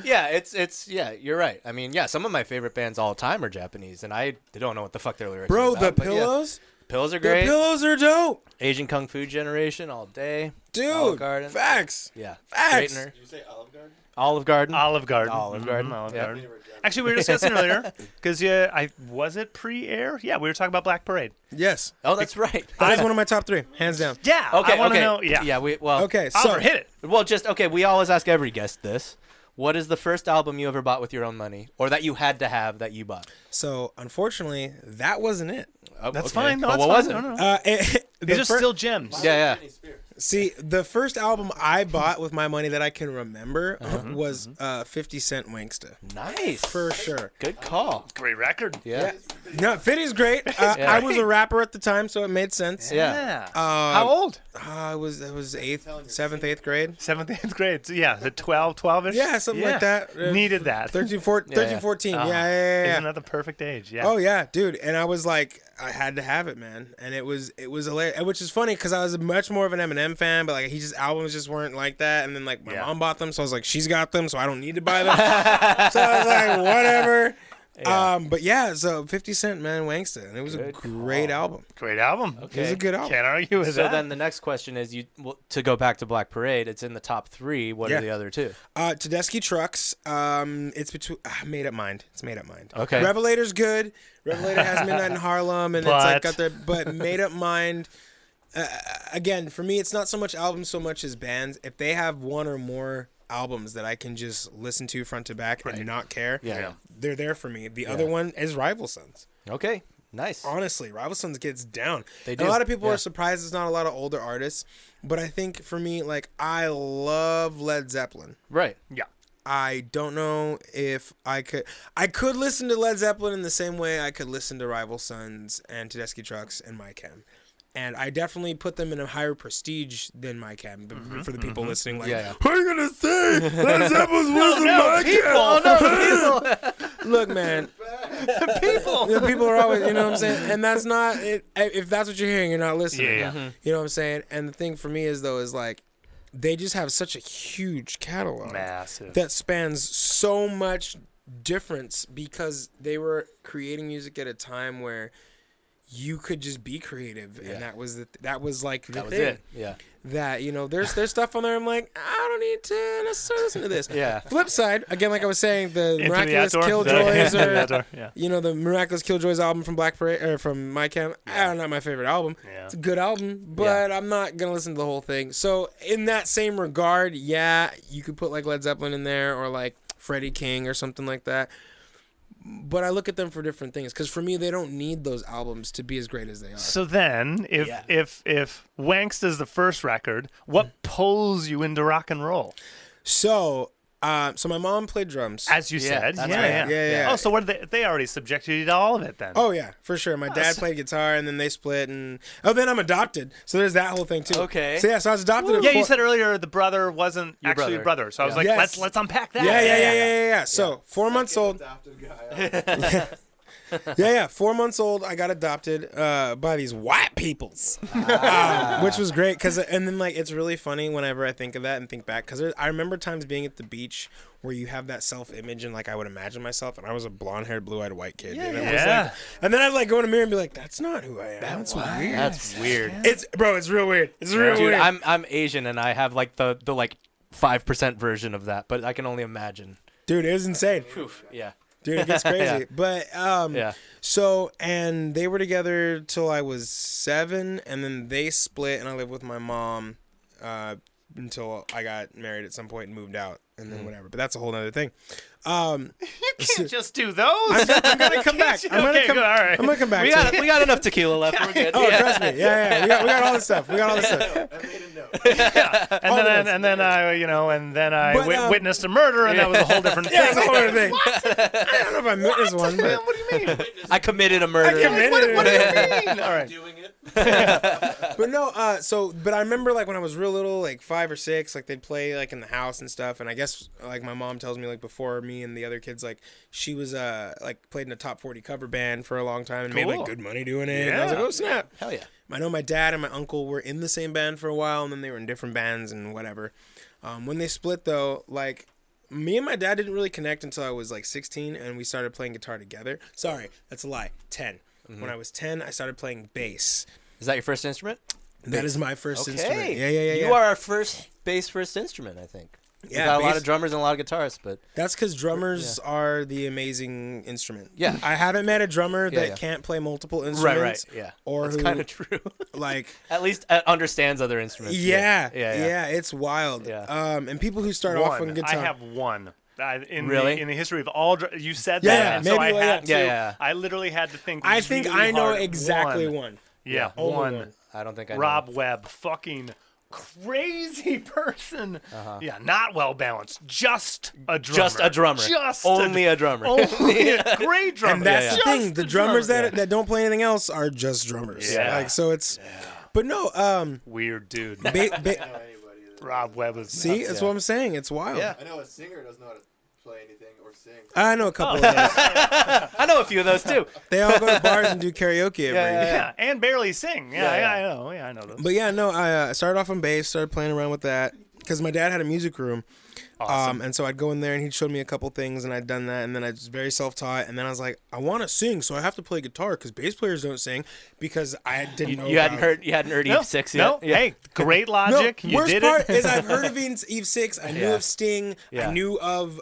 Yeah, it's yeah, you're right. I mean, yeah, some of my favorite bands all time are Japanese, and I don't know what the fuck their lyrics Bro, are about. the but yeah. pillows. Pillows are The great. pillows are dope, Asian Kung Fu generation all day. Olive dude. Garden. Facts. Yeah. Facts. Straightener. Did you say Olive Garden? Olive Garden. Olive Garden. Olive Garden. Olive Yeah. Garden. Actually, we were discussing earlier because was it pre-air? Yeah, we were talking about Black Parade. Yes. Oh, that's right. That is one of my top 3, hands down. Yeah. Okay. I want to okay. know. Yeah. Yeah. Well. Okay, so Oliver, hit it. Well, just okay. We always ask every guest this. What is the first album you ever bought with your own money, or that you had to have that you bought? So unfortunately, that wasn't it. Oh, That's okay. fine. No, But that's what fine. was it? No, no. These are the fir- still gems. Yeah, Britney Spears. See, the first album I bought with my money that I can remember Uh-huh. was 50 Cent Wanksta. Nice. For sure. Good call. Great record. Yeah. No, 50's great. Yeah. I was a rapper at the time, so it made sense. Yeah. How old? I was 7th, 8th grade. 7th, 8th grade. So, yeah, the 12-ish? Yeah, something like that. Needed that. 13, 14. Ah, Yeah. Isn't that the perfect age? Yeah. Oh yeah, dude. And I was like, I had to have it, man. And it was hilarious. Which is funny because I was much more of an Eminem fan, but like albums just weren't like that. And then like my mom bought them, so I was like, she's got them, so I don't need to buy them. So I was like, whatever. Yeah. But yeah, so 50 Cent, man, Wanksta, and it was a great album. Great album. It was a good album. Can't argue with So that. then the next question is, to go back to Black Parade, it's in the top 3. What Yeah. are the other 2? Tedeschi Trucks. It's between Made Up Mind. It's Made Up Mind. Okay. Revelator's good. Revelator has Midnight in Harlem, and it's like But- got their. But Made Up Mind. Again, for me, it's not so much albums, so much as bands. If they have one or more albums that I can just listen to front to back and not care, Yeah. they're there for me. The other one is Rival Sons. Okay. Nice. Honestly, Rival Sons gets down. They And do, a lot of people yeah. are surprised there's not a lot of older artists, but I think for me, like, I love Led Zeppelin. Right. yeah. I don't know if I could listen to Led Zeppelin in the same way I could listen to Rival Sons and Tedeschi Trucks and My Chem. And I definitely put them in a higher prestige than my cam. For the people listening, like, Yeah. what are you gonna say? Led Zeppelin's worse than my cam. Oh no, Look, man, the people are always, you know what I'm saying? And that's not it. If that's what you're hearing, you're not listening. Yeah. You know what I'm saying? And the thing for me is like, they just have such a huge catalog Massive. that spans so much difference because they were creating music at a time where you could just be creative, and that was like the that was thing. it. Yeah. That, you know, there's stuff on there. I'm like, I don't need to necessarily listen to this. Yeah. Flip side, again, like I was saying, the Into Miraculous the Outdoor. Killjoys, The or Outdoor, yeah. you know, the Miraculous Killjoys album from Black Parade or from My Cam. Not my favorite album. Yeah. It's a good album, but I'm not gonna listen to the whole thing. So in that same regard, yeah, you could put like Led Zeppelin in there or like Freddie King or something like that. But I look at them for different things because for me, they don't need those albums to be as great as they are. So then, if Wanks does the first record, what pulls you into rock and roll? So my mom played drums. As you said, that's yeah. right. Yeah. Oh, so what did they already subjected you to all of it then? Oh yeah, for sure. My dad played guitar, and then they split, and then I'm adopted. So there's that whole thing too. Okay. So I was adopted. at Yeah, you four- said earlier the brother wasn't actually your brother. So I was like, Yes. let's unpack that. Yeah. So 4 months old. Adopted guy. 4 months old. I got adopted by these white peoples, which was great. And then like it's really funny whenever I think of that and think back because I remember times being at the beach where you have that self-image and like I would imagine myself and I was a blonde-haired, blue-eyed white kid. And it was like, and then I'd like go in the mirror and be like, that's not who I am. That's weird. That's weird. It's real weird. It's real Dude, weird. I'm Asian and I have like the like 5% version of that, but I can only imagine. Dude, it was insane. Yeah. Dude, it gets crazy. Yeah. But Yeah. so and they were together till I was 7, and then they split, and I lived with my mom until I got married at some point and moved out, and then whatever. But that's a whole other thing. You can't just do those. I'm gonna come back. I'm gonna come. All right. I'm gonna come back. We got enough tequila left. We're good. Oh, trust me. Yeah. We got all this stuff. I made a note. And then I But, witnessed a murder, and that was a whole different thing. Yeah, it's a whole other thing. I don't know if I witnessed one, but What do you mean? I committed a murder. What do you mean? All right. Doing it. but no. But I remember like when I was real little, like 5 or 6, like they'd play like in the house and stuff, and I guess like my mom tells me like before me and the other kids, like she was like played in a top 40 cover band for a long time and made like Cool. good money doing it. And I was like, Yeah. oh snap. Hell yeah. I know my dad and my uncle were in the same band for a while, and then they were in different bands and whatever. When they split, though, like, me and my dad didn't really connect until I was, like, 16, and we started playing guitar together. Sorry, that's a lie. 10. When I was 10, I started playing bass. Is that your first instrument? That is my first Okay. instrument. Yeah. You are our first instrument, I think. We've got a lot bass. of drummers and a lot of guitarists, but That's because drummers are the amazing instrument. Yeah. I haven't met a drummer that yeah. can't play multiple right, instruments. yeah. Or That's who, kind of true. like... At least understands other instruments. Yeah, yeah. it's wild. Yeah. And people who start off on guitar... I have one. Really? In the history of all, you said Yeah, that, and so maybe I had to. yeah. I literally had to think. I think really I know hard. exactly one. Yeah, Only one. one. I don't think I know. Rob Webb, fucking crazy person. Yeah, not well balanced. Just a drummer. Just a drummer. Just Only a drummer. Only a great drummer. And that's Yeah, the Just thing. The a drummers drummer. that don't play anything else are just drummers. Yeah. Like so it's but no, Weird dude. ba- I know anybody that Rob Webb is see, nuts. that's what I'm saying. It's wild. Yeah. I know a singer doesn't know how to play anything or sing. I know a couple of those. I know a few of those too. They all go to bars and do karaoke every Yeah, and barely sing. Yeah, Yeah. I know. Yeah, I know those. But yeah, no, I started off on bass, started playing around with that because my dad had a music room. Awesome. And so I'd go in there and he'd showed me a couple things and I'd done that, and then I was very self-taught, and then I was like, I want to sing, so I have to play guitar because bass players don't sing because I didn't know. You hadn't about- heard No, Eve 6 yet? no. Yeah. Hey, great No, logic. You worst did part it. is I've heard of Eve 6. I knew Yeah. of Sting. Yeah. I knew of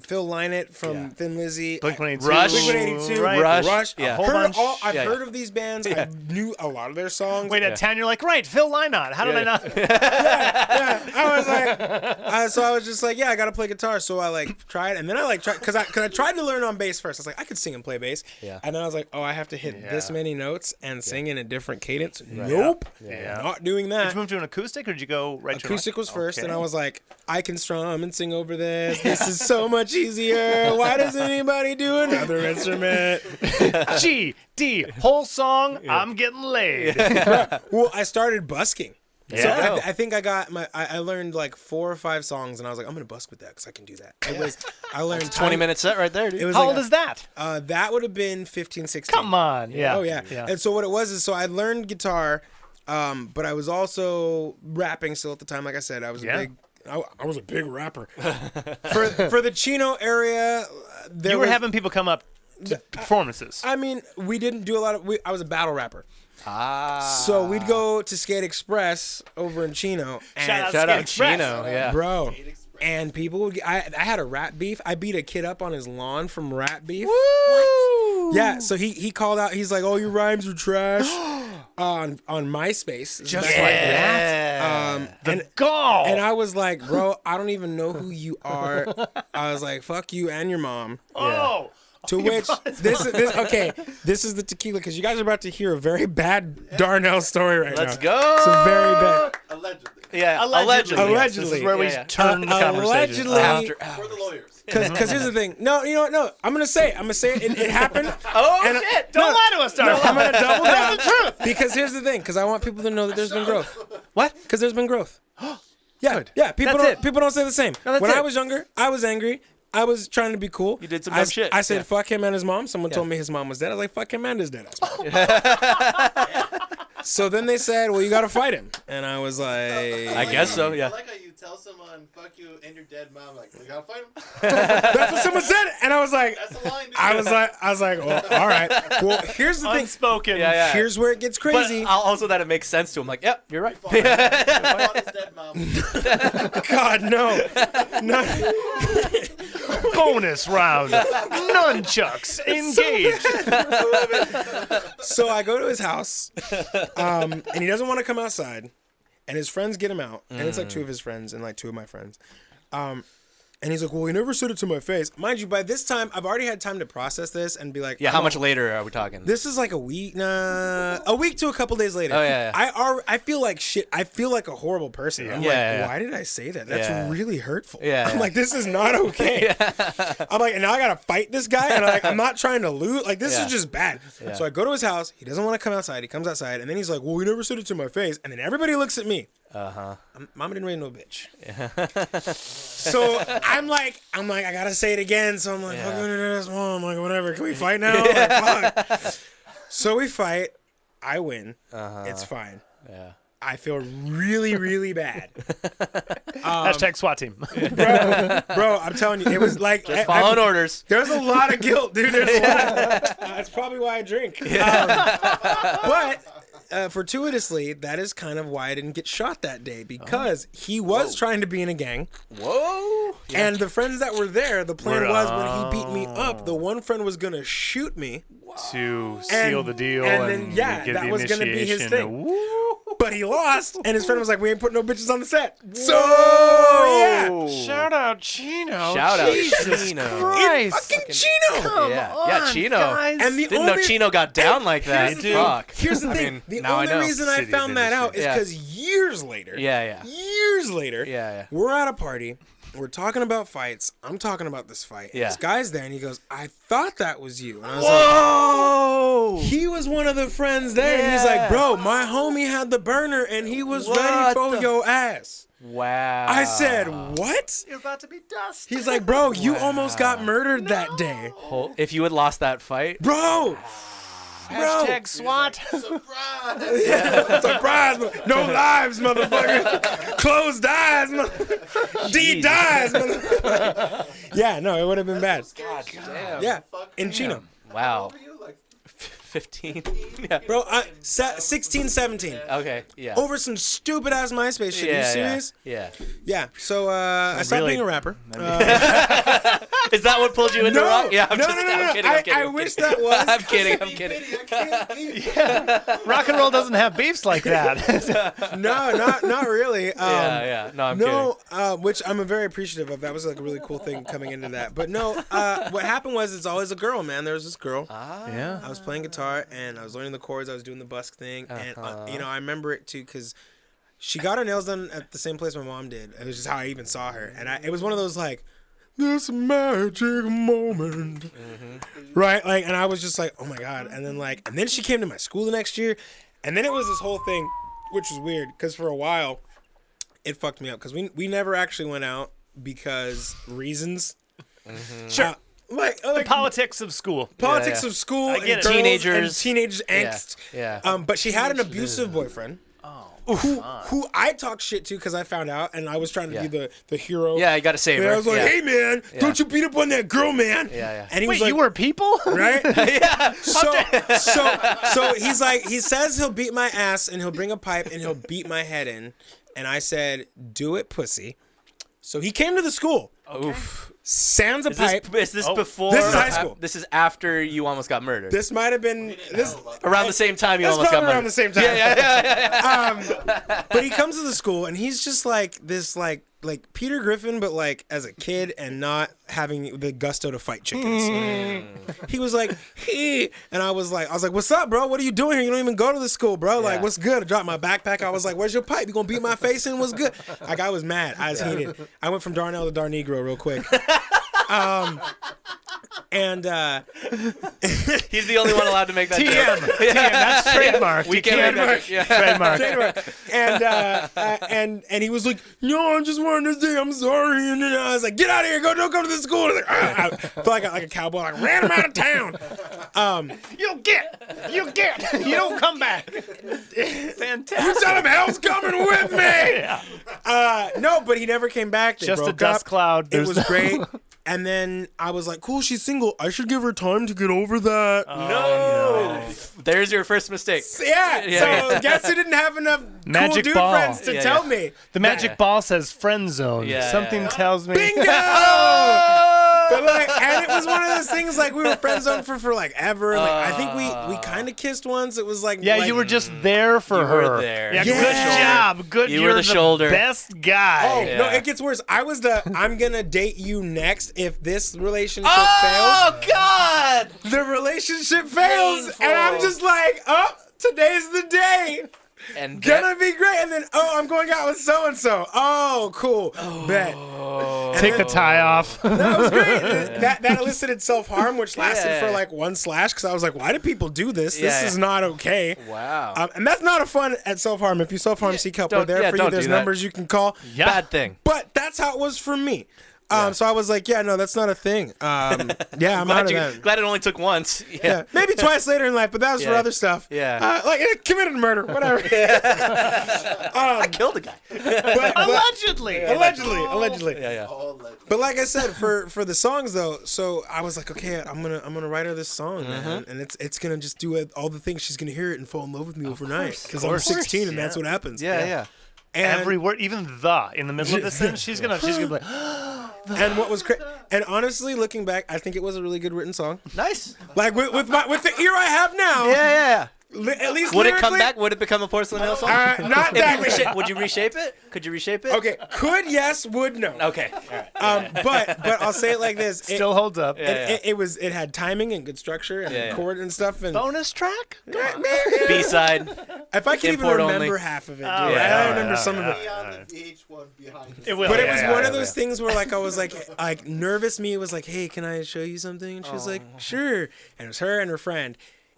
Phil Lynott from Yeah. Thin Lizzy. Blink-182. Rush. Blink-182. Right. Rush. Yeah. I've whole heard, bunch. I've Yeah, heard yeah. of these bands. Yeah. I knew a lot of their songs. Wait, at 10, you're like, right, Phil Lynott. How did I not? I was like, so I was just like, yeah, I gotta play guitar. So I like tried, and then I like tried because I tried to learn on bass first. I was like, I could sing and play bass. Yeah. And then I was like, oh, I have to hit this many notes and sing in a different cadence. Right. Nope. Yeah. Not doing Did that. you move to an acoustic, or did you go right to Acoustic was first, and I Okay. was like, I can strum and sing over this. This is so much easier. Why doesn't anybody do another instrument? G, D, whole song, I'm getting laid. Well, I started busking. So Yeah. I think I got I learned like 4 or 5 songs, and I was like, I'm gonna busk with that because I can do that. I learned 20-minute set right there, dude. It was How like old is that? that would have been 15, 16. Come on. Yeah. Oh yeah. And so what it was is, so I learned guitar, but I was also rapping still at the time. Like I said, I was I was a big rapper. for the Chino area, You were having people come up to performances. I mean, we didn't do a lot of. I was a battle rapper. Ah. So we'd go to Skate Express over in Chino. And Shout out Express. Chino, yeah. Bro. And people would I had a rap beef. I beat a kid up on his lawn from rap beef. Woo! Yeah, so he called out, he's like, oh, your rhymes are trash on MySpace. Just Yeah. like that. And Gall. I was like, bro, I don't even know who you are. I was like, fuck you and your mom. Oh. To which this is the tequila, because you guys are about to hear a very bad Darnell story right Let's now. go. It's a very bad. Allegedly. Yeah, Allegedly. Allegedly. This is where we Yeah. turn the conversation. Allegedly. After For the lawyers. Because here's the thing. No, you know what? No, I'm gonna say it. It happened. Oh, And- shit. Don't lie to us, Darnell. I'm gonna double down. Because here's the thing. Because I want people to know that there's been growth. What? Because there's been growth. Yeah, Good. yeah. People That's don't. it. People don't say the same. No, that's When it. I was younger, I was angry. I was trying to be cool. You did some I, dumb shit. I said, Yeah. fuck him and his mom. Someone told me his mom was dead. I was like, fuck him and his dead ass mom. So then they said, well, you got to fight him. And I was like, I guess so, yeah. I like how you tell someone, fuck you and your dead mom, like, we gotta fight him? that's what someone said. And I was like, That's the line, dude. I was like, well, all right. Well, here's the thing. Unspoken. Yeah, yeah. Here's where it gets But crazy. also that it makes sense to him. Like, yep, you're right. Fought his dead mom. God, no. Bonus round. Nunchucks engaged. So I go to his house, and he doesn't want to come outside, and his friends get him out, and it's like 2 of his friends and like 2 of my friends. And he's like, well, he never said it to my face. Mind you, by this time, I've already had time to process this and be like, Yeah, how much later are we talking? This is like a week to a couple days later. Oh, yeah, yeah. I feel like shit. I feel like a horrible person. I'm Yeah, like, yeah. why did I say that? That's Yeah. really hurtful. Yeah, I'm yeah. like, this is not okay. I'm like, and now I gotta fight this guy, and I'm not trying to lose. Like, this Yeah. is just bad. Yeah. So I go to his house. He doesn't want to come outside. He comes outside, and then he's like, well, he never said it to my face. And then everybody looks at me. Mama didn't raise no bitch. So I'm like, I gotta say it again. So I'm like, Yeah. fuck this mom. I'm like, whatever. Can we fight now? Like, fuck. So we fight. I win. It's fine. Yeah. I feel really, really bad. Hashtag SWAT team. Bro, I'm telling you, it was like Just following orders. There's a lot of guilt, dude. There's a lot. That's probably why I drink. But fortuitously, that is kind of why I didn't get shot that day, because he was trying to be in a gang. Whoa. And the friends that were there, the plan was when he beat me up, the one friend was gonna shoot me. To seal the deal. and then, yeah, give that the was gonna be his initiation. thing. Woo. But he lost, and his friend was like, "We ain't putting no bitches on the set." So yeah, Shout out Chino. Shout out Jesus Chino. Christ. fucking Chino. Yeah, Chino. Guys. And the Didn't know only Chino got down like that. here's the thing. Fuck. Here's the I thing. mean, The now I only know. reason I City of found that out is industry. because years later. Yeah. Years later. Yeah. We're at a party. We're talking about fights. I'm talking about this fight. And Yeah. This guy's there, and he goes, "I thought that was you." And I was Whoa. like, he was one of the friends there, and he's Yeah. like, "Bro, my homie had the burner, and he was ready What for the- your ass." Wow. I said, "What?" You're about to be dust. He's like, "Bro, you almost got murdered that day, If you had lost that fight, bro." Hashtag SWAT. Surprise! Surprise! No lives, motherfucker. Closed eyes, D Jeez. dies, motherfucker. Yeah, no, it would have been bad. God damn. Yeah, Fuck in him. Chino. Wow. Were you like 15. Yeah. Bro, 16, 17. Okay. Yeah. Over some stupid ass MySpace shit. Are you serious? Yeah. Yeah. So I stopped really- being a rapper. Is that what pulled you into No, rock? Yeah, I'm no, just, no, no, I'm no. kidding. I'm kidding. I wish that was. I'm kidding. I'm kidding. Rock and roll doesn't have beefs like that. No, not really. Yeah. No, I'm kidding. Which I'm very appreciative of. That was like a really cool thing coming into that. But no, what happened was it's always a girl, man. There was this girl. Yeah. I was playing guitar and I was learning the chords. I was doing the busk thing, and I remember it too because she got her nails done at the same place my mom did. It was just how I even saw her, and it was one of those like, this magic moment, right? Like, and I was just like, oh my god. And then she came to my school the next year, and then it was this whole thing, which was weird because for a while, it fucked me up because we never actually went out because reasons. Sure. Like The politics of school. Politics of school, I get and it. girls and teenagers angst. Yeah. But she had an abusive boyfriend. Who I talked shit to because I found out, and I was trying to be the hero. Yeah, you got to save her. And I was like, yeah. "Hey, man, don't you beat up on that girl, man." Yeah. And he Wait, was like, you were people? right? Yeah. So he's like, he says he'll beat my ass and he'll bring a pipe and he'll beat my head in, and I said, "Do it, pussy." So he came to the school. Oof. Sands a pipe. Is this before? This is high school. This is after you almost got murdered. This might have been this. Around the same time you That's almost got probably murdered. around the same time. Yeah. But he comes to the school and he's just like this, like Peter Griffin, but like as a kid and not having the gusto to fight chickens. He was like, hey, and I was like, what's up, bro? What are you doing here? You don't even go to the school, bro. Like, what's good? I dropped my backpack. I was like, where's your pipe? You gonna beat my face in? What's good? Like, I was mad. I was heated. I went from Darnell to Darnegro real quick. And He's the only one allowed to make that joke. TM, that's trademark. We can't make that. Trademark. And he was like, no, I just wanted to say I'm sorry. And then I was like, get out of here, don't come to the school. And I felt like a cowboy, like ran him out of town. You don't come back. Fantastic. You tell him hell's coming with me. No, but he never came back. They Just a broke dust up. cloud. It was great. And then I was like, cool, she's single. I should give her time to get over that. No. There's your first mistake. Yeah. So guess who didn't have enough Magic cool dude ball. friends to tell me? The magic ball says friend zone. Yeah, Something tells me. Bingo! But like, and it was one of those things like we were friend zoned for like ever. Like I think we kind of kissed once. It was like You were just there for her. were there. Yeah, Yeah. good job. Good. You were You're the shoulder. Best guy. Oh Yeah. no, it gets worse. I was I'm gonna date you next if this relationship Oh God! fails. The relationship fails, Painful. and I'm just like, oh, today's the day. And Gonna be great. And then, I'm going out with so and so. Oh, cool. Bet. Take the tie off. That was great. That elicited self-harm, which lasted Yeah. for like one slash, because I was like, why do people do this? This Yeah. is not okay. Wow. And that's not a fun at self-harm. If you self-harm, seek help. We're don't- there yeah, for you. don't There's do that. numbers you can call. Yeah. Bad thing. But that's how it was for me. So I was like, yeah, no, that's not a thing. I'm out of that. Glad it only took once. Yeah, maybe twice later in life, but that was for Yeah. other stuff. Yeah. Like committed murder, whatever. I killed a guy. But- Allegedly. allegedly. Yeah. All legend. But like I said, for the songs though, so I was like, okay, I'm gonna write her this song, man, and it's gonna just do all the things. She's gonna hear it and fall in love with me overnight because I'm 16 and that's what happens. Yeah. And, Every word, even the in the middle of the sentence, she's gonna be like, and what was and honestly, looking back, I think it was a really good written song. Nice. Like with the ear I have now, Yeah. at least Would it come lyrically, back? Would it become a Porcelain Hill song? Not that. Would you reshape it? Could you reshape it? Okay, could, yes, would, no. Okay. All right. But I'll say it like this: still holds up. it had timing and good structure and chord and stuff. And Bonus track? B-side. if I could even Import remember only. half of it, dude, yeah, I remember some of it. Be on the VH1 behind. It will. But it was one of those things where like I was like nervous. Me was like, hey, can I show you something? And she was like, sure. And it was her and her friend.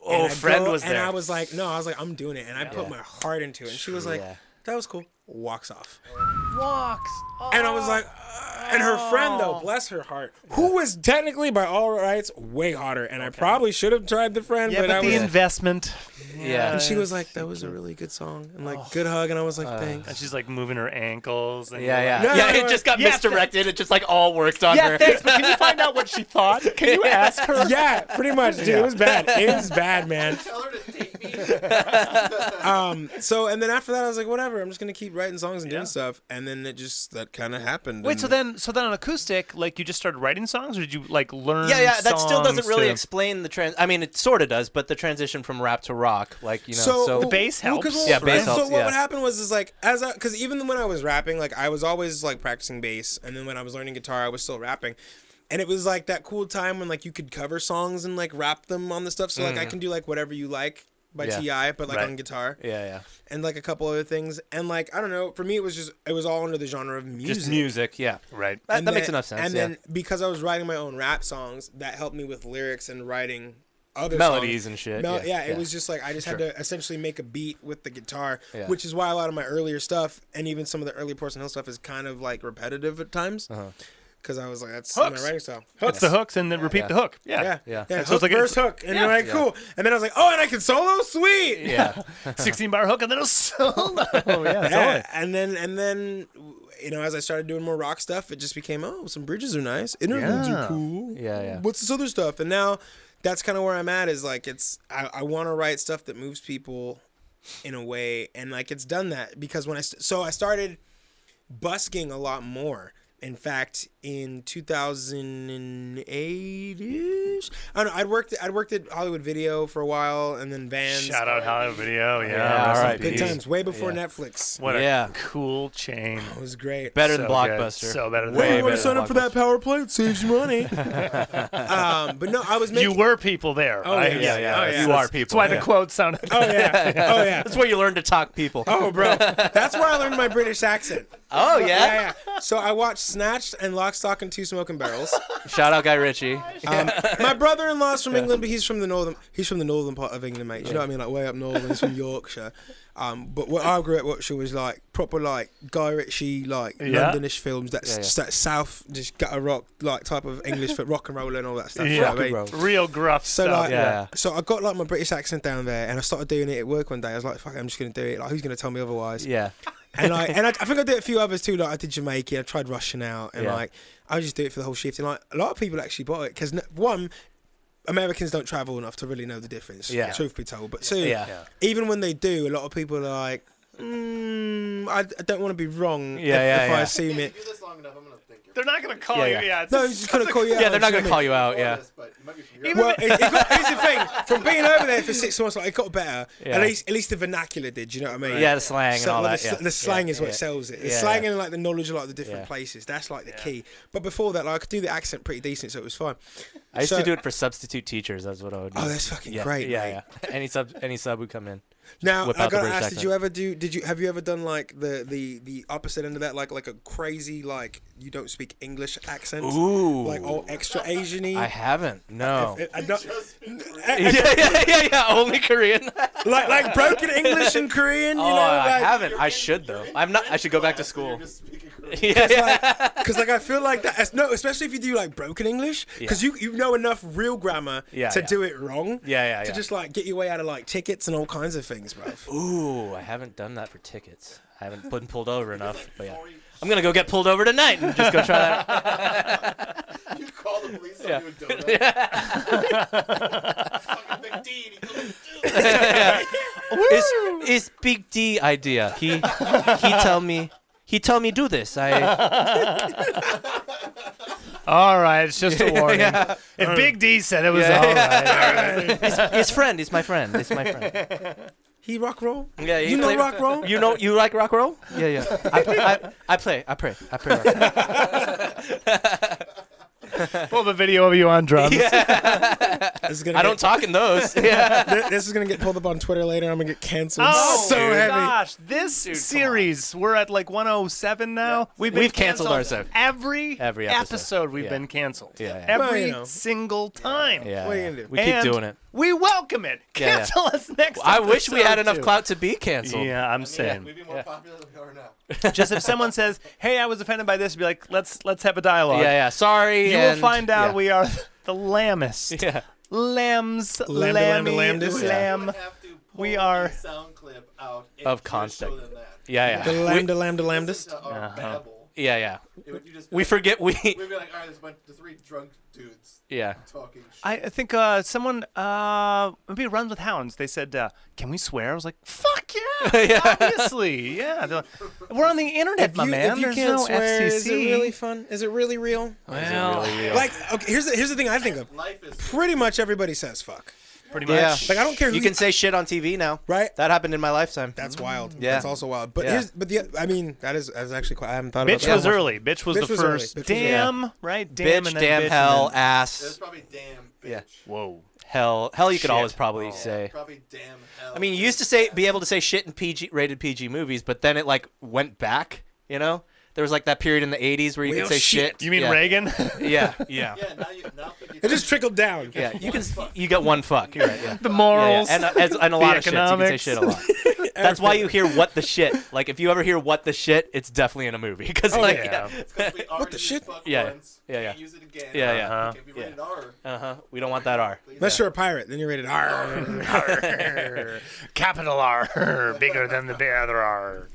And I friend was and there. I was like, no, I was like, I'm doing it, and I put my heart into it. And she was like, Yeah. that was cool. Walks off. Walks. And I was like, and her friend though, bless her heart, who was technically by all rights way hotter, and I probably should have tried the friend, Yeah, but but I the was. investment. Yeah. And she was like, that was a really good song, and like good hug, and I was like, thanks. And she's like moving her ankles. And Yeah. No, Yeah, no, it just got yeah, misdirected. It just like all worked on Yeah, her. thanks. But can you find out what she thought? Can you ask her? Yeah, pretty much, dude. It was bad. It was bad, man. Tell her to take me So and then after that, I was like, whatever. I'm just gonna keep writing songs and doing stuff. And then that kind of happened. Wait, so then on acoustic, like you just started writing songs, or did you like learn? Yeah. That still doesn't songs really to- explain the I mean, it sort of does, but the transition from rap to rock, like So the bass helps. Yeah, bass So helps, what yeah. would happen was like because even when I was rapping, like I was always like practicing bass, and then when I was learning guitar, I was still rapping. And it was like that cool time when like you could cover songs and like rap them on the stuff. So like I can do like Whatever You Like by T.I., but like Right. on guitar. Yeah. And like a couple other things. And like I don't know, for me it was all under the genre of music. Just music, yeah. Right. That makes enough sense. And yeah. then because I was writing my own rap songs, that helped me with lyrics and writing other melodies songs. and shit. It was just like I just had to essentially make a beat with the guitar, Yeah. which is why a lot of my earlier stuff and even some of the early Porcelain Hill stuff is kind of like repetitive at times. Because I was like, that's Hooks. my writing style. Hooks the hooks and then repeat the hook. Yeah. Yeah. So it's hook, like verse, hook, and you're like, cool. And then I was like, oh, and I can solo, sweet. Yeah. 16-bar hook and then a solo. Yeah. And then as I started doing more rock stuff, it just became, some bridges are nice, interludes are cool. Yeah. What's this other stuff? And now that's kind of where I'm at. Is like I want to write stuff that moves people in a way, and like it's done that because when I started busking a lot more. In fact, in 2008-ish, I don't know. I'd worked at Hollywood Video for a while, and then Vans. Shout out Hollywood Video. Yeah, Yeah. all right. Good Peace. times, way before Netflix. What a Yeah. cool chain. It was great. Better So than good. Blockbuster. So better than Way Way you want better to sign than up for that power play? It saves you money. But no, I was making. You were people there. Oh, right? yeah. Yeah. Oh, yeah. You are people. That's why yeah. the quote sounded. Oh yeah. Oh yeah. That's where you learn to talk people. Oh, bro. That's where I learned my British accent. Oh, yeah? Yeah. So I watched Snatched and Lock, Stock, and Two Smoking Barrels. Shout out Guy Ritchie. My brother-in-law's from England, but he's from the northern part of England, mate. Do you know what I mean? Like way up north, and he's from Yorkshire. But what I grew up watching was like proper like Guy Ritchie, like Londonish films. That's just that south, just gutter rock like type of English for rock and roll and all that stuff. You know what I mean? Real gruff So stuff. like, Yeah. so I got like my British accent down there, and I started doing it at work one day. I was like, "Fuck, I'm just gonna do it. Like, who's gonna tell me otherwise?" Yeah. And I think I did a few others too. Like I did Jamaican, I tried Russian out, and Yeah. like I would just do it for the whole shift. And like a lot of people actually bought it because one, Americans don't travel enough to really know the difference. Yeah. Truth be told, but two, Yeah. even when they do, a lot of people are like, I don't want to be wrong if I assume it. If you do this long enough, I'm gonna think you're They're not going to call Yeah, you. yeah. It's No, he's just gonna call you out. Yeah, they're not do you going know to what I call you out, yeah. this, but you might be from mean? Europe. Well, here's the thing: from being over there for 6 months, like it got better. Yeah. At least the vernacular did. You know what I mean? Yeah, the slang and all well, that. Yeah. The slang is what Yeah. sells it. The Yeah, slang yeah. and like the knowledge of like the different Yeah. places. That's like the key. But before that, like I could do the accent pretty decent, so it was fine. I used So- to do it for substitute teachers. That's what I would do. Oh, that's fucking yeah. great, Yeah, mate. yeah. Any sub would come in. Now Whip I out the gotta British ask: accent. Did you ever do? Have you ever done like the opposite end of that, like a crazy like you don't speak English accent, Ooh. like all extra Asian-y? I haven't. No. Yeah. Only Korean. like broken English and Korean. You Oh, know, I like, haven't. I should though. I'm not. I should go back to school. Just speaking Yeah. Because like I feel like that. No, especially if you do like broken English, because you know enough real grammar to do it wrong. Yeah. To just like get your way out of like tickets and all kinds of things, bro. Ooh, I haven't done that for tickets. I haven't been pulled over enough. But yeah, I'm gonna go get pulled over tonight and just go try that. You call the police on Yeah. you and donut. Fucking Big D, and he goes, It's Big D idea. He tell me do this. All right, it's just a warning. Yeah. If Big D said it was all right. His friend is my friend. It's my friend. He rock roll. Yeah, You know rock roll. You know you like rock roll? Yeah. I pray. Rock. Pull the video of you on drums. This is gonna I get- don't talk in those. Yeah. This is gonna get pulled up on Twitter later. I'm gonna get canceled. Oh, so heavy. gosh. This series, we're at like 107 now. We've canceled ourselves. Every Every episode. we've Yeah. been canceled. Yeah. Every Well, you know. single time. Yeah. What are you gonna do? We keep And doing it. We welcome it. Yeah, yeah. Cancel us next I wish we had episode, enough too. clout to be canceled. Yeah, I'm saying. we'd be more popular than we are now. Just if someone says, "Hey, I was offended by this," be like, "Let's have a dialogue." Yeah. Sorry. You will find out yeah. we are the lambest. Yeah. Lambs, Lambda, lammy, lambda, lambda. lamb. I would have to pull We are- a sound clip out Of and constant. show them that. The Yeah. lambda Listen lambdas. to our babble. Yeah. It would, you just We forget we. We'd be like, all right, there's a bunch of 3 drunk dudes Yeah. talking shit. I think someone maybe Runs with Hounds. They said, "Can we swear?" I was like, "Fuck yeah, Yeah. obviously, yeah." They're like, we're on the internet, my man. If you There's can't no swear, FCC. is it really fun? Is it really real? Well, Like, okay, here's the thing I think of. Life is Pretty much everybody says fuck, pretty Yeah. much. like I don't care who You can say shit on TV now. right. That happened in my lifetime. That's wild. Yeah. That's also wild. But Yeah. I mean, that's actually quite. I haven't thought about Bitch that. was early. Bitch was Bitch the was early. first. Bitch was Damn, right? Damn, Bitch, and then damn, bitch, hell, and then- ass. There's probably damn bitch. Yeah. Whoa. Hell you could Shit. always probably say. Probably damn hell. I mean, you used to be able to say shit in rated PG movies, but then it like went back. You know, there was like that period in the '80s where you Well, could say shit. You mean yeah. Reagan? Yeah. Yeah, now It just trickled down. Yeah. You get one fuck. You're right. Yeah. The morals. Yeah. And a lot of shit. You can say economics. shit a lot. That's why you hear what the shit. Like if you ever hear what the shit, it's definitely in a movie. Because like yeah. What the shit? Yeah. Yeah. Can't use it again. Yeah. Can't be rated R. We don't want that R. Please. Unless you're a pirate, then you're rated R. Capital R, bigger than the other R.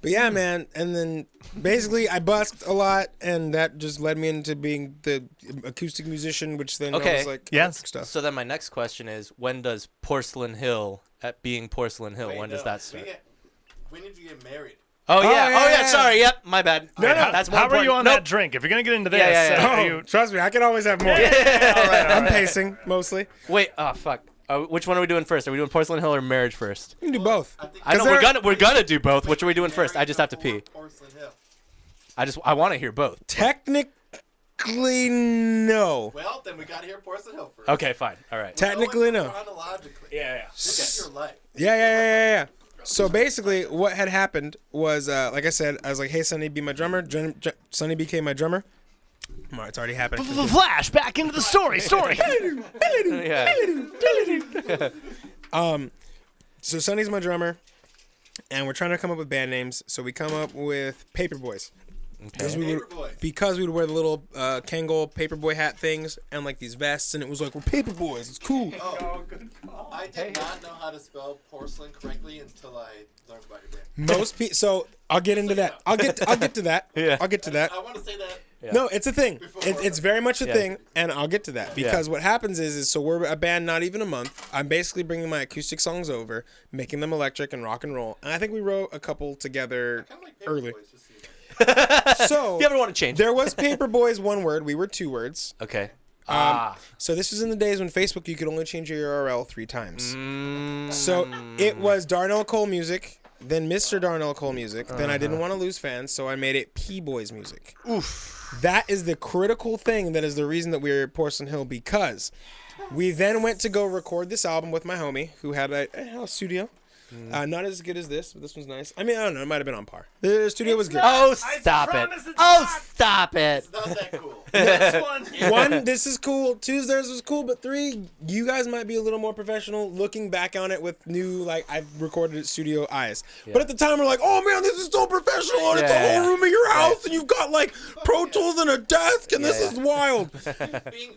But yeah, man. And then basically I busked a lot, and that just led me into being the acoustic musician, which then I Okay. was like Yes. electric stuff. So then my next question is, when does Porcelain Hill, at being Porcelain Hill, Wait, when does no. that start? When did you get married? Oh yeah. yeah. Sorry. Yep. My bad. No, That's more how are you important. on Nope. that drink? If you're gonna get into this, Yeah. are Oh, you? trust me, I can always have more. All right, I'm pacing mostly. Wait. Oh fuck. Which one are we doing first? Are we doing Porcelain Hill or marriage first? You can do both. I think I know there- we're gonna do both. Which are we doing first? I just have to pee. Porcelain Hill. I want to hear both. Technically, no. Well, then we got to hear Porcelain Hill first. Okay. Fine. All right. Technically, We're no. chronologically. Yeah. This is your life. Yeah. So basically, what had happened was, like I said, I was like, "Hey, Sonny, be my drummer." Sonny became my drummer. Oh, it's already happened. Flash back into the story. Yeah. So Sonny's my drummer, and we're trying to come up with band names. So we come up with Paperboys. Paperboy. Because we would wear the little Kangol Paperboy hat things and like these vests, and it was like, we're Paperboys. It's cool. Oh, good call. I did not know how to spell porcelain correctly until I learned about your band. Most people. So I'll get into that. I'll get to that. Yeah. I'll get to that. I want to say that. No, it's a thing. It's very much a thing, and I'll get to that because what happens is so we're a band not even a month. I'm basically bringing my acoustic songs over, making them electric and rock and roll, and I think we wrote a couple together Kind of like early. Paperboys, just so you know. So If you ever want to change. there was Paperboys one word. We were 2 words. Okay. So this was in the days when Facebook you could only change your URL 3 times. So it was Darnell Cole Music, then Mr. Darnell Cole Music. Then I didn't want to lose fans, so I made it P Boys Music. Oof. That is the critical thing. That is the reason that we're at Porcelain Hill, because we then went to go record this album with my homie who had a house studio. Not as good as this, but this one's nice. I mean, I don't know. It might have been on par. The studio was good. Oh, stop it. promise it's Oh, not. stop it. Not that cool. This one. 1, this is cool. 2, theirs was cool. But 3, you guys might be a little more professional looking back on it with new, like, I've recorded at studio eyes. But at the time, we're like, oh man, this is so professional. And it's a whole room of your house. And you've got, like, Pro Tools and a desk. And this is wild. being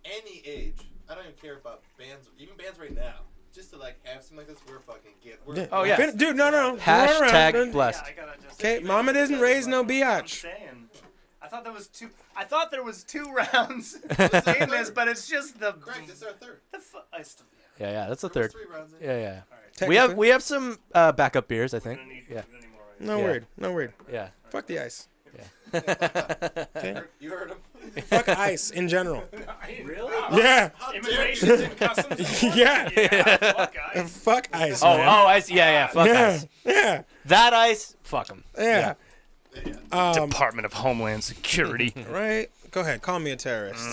any age, I don't even care about bands, even bands right now. Just to like have something like this, we're Oh, yeah. Dude, no. Hashtag blessed. Okay, mama didn't raise no biatch. I thought there was 2 rounds in this, but it's just the. Correct, this is our third. Yeah. That's the There's third. 3 rounds in. Yeah. Technically. We have some backup beers, I think. Yeah. No Yeah. word. Yeah. Fuck the ice. You heard him. Fuck ice in general. Really? Yeah. Immigration and customs. Yeah. Fuck, guys. Fuck ice, Oh, man. ice. Yeah. Fuck Yeah. ice. Yeah. That ice. Fuck them. Yeah. Department of Homeland Security. Right? Go ahead. Call me a terrorist.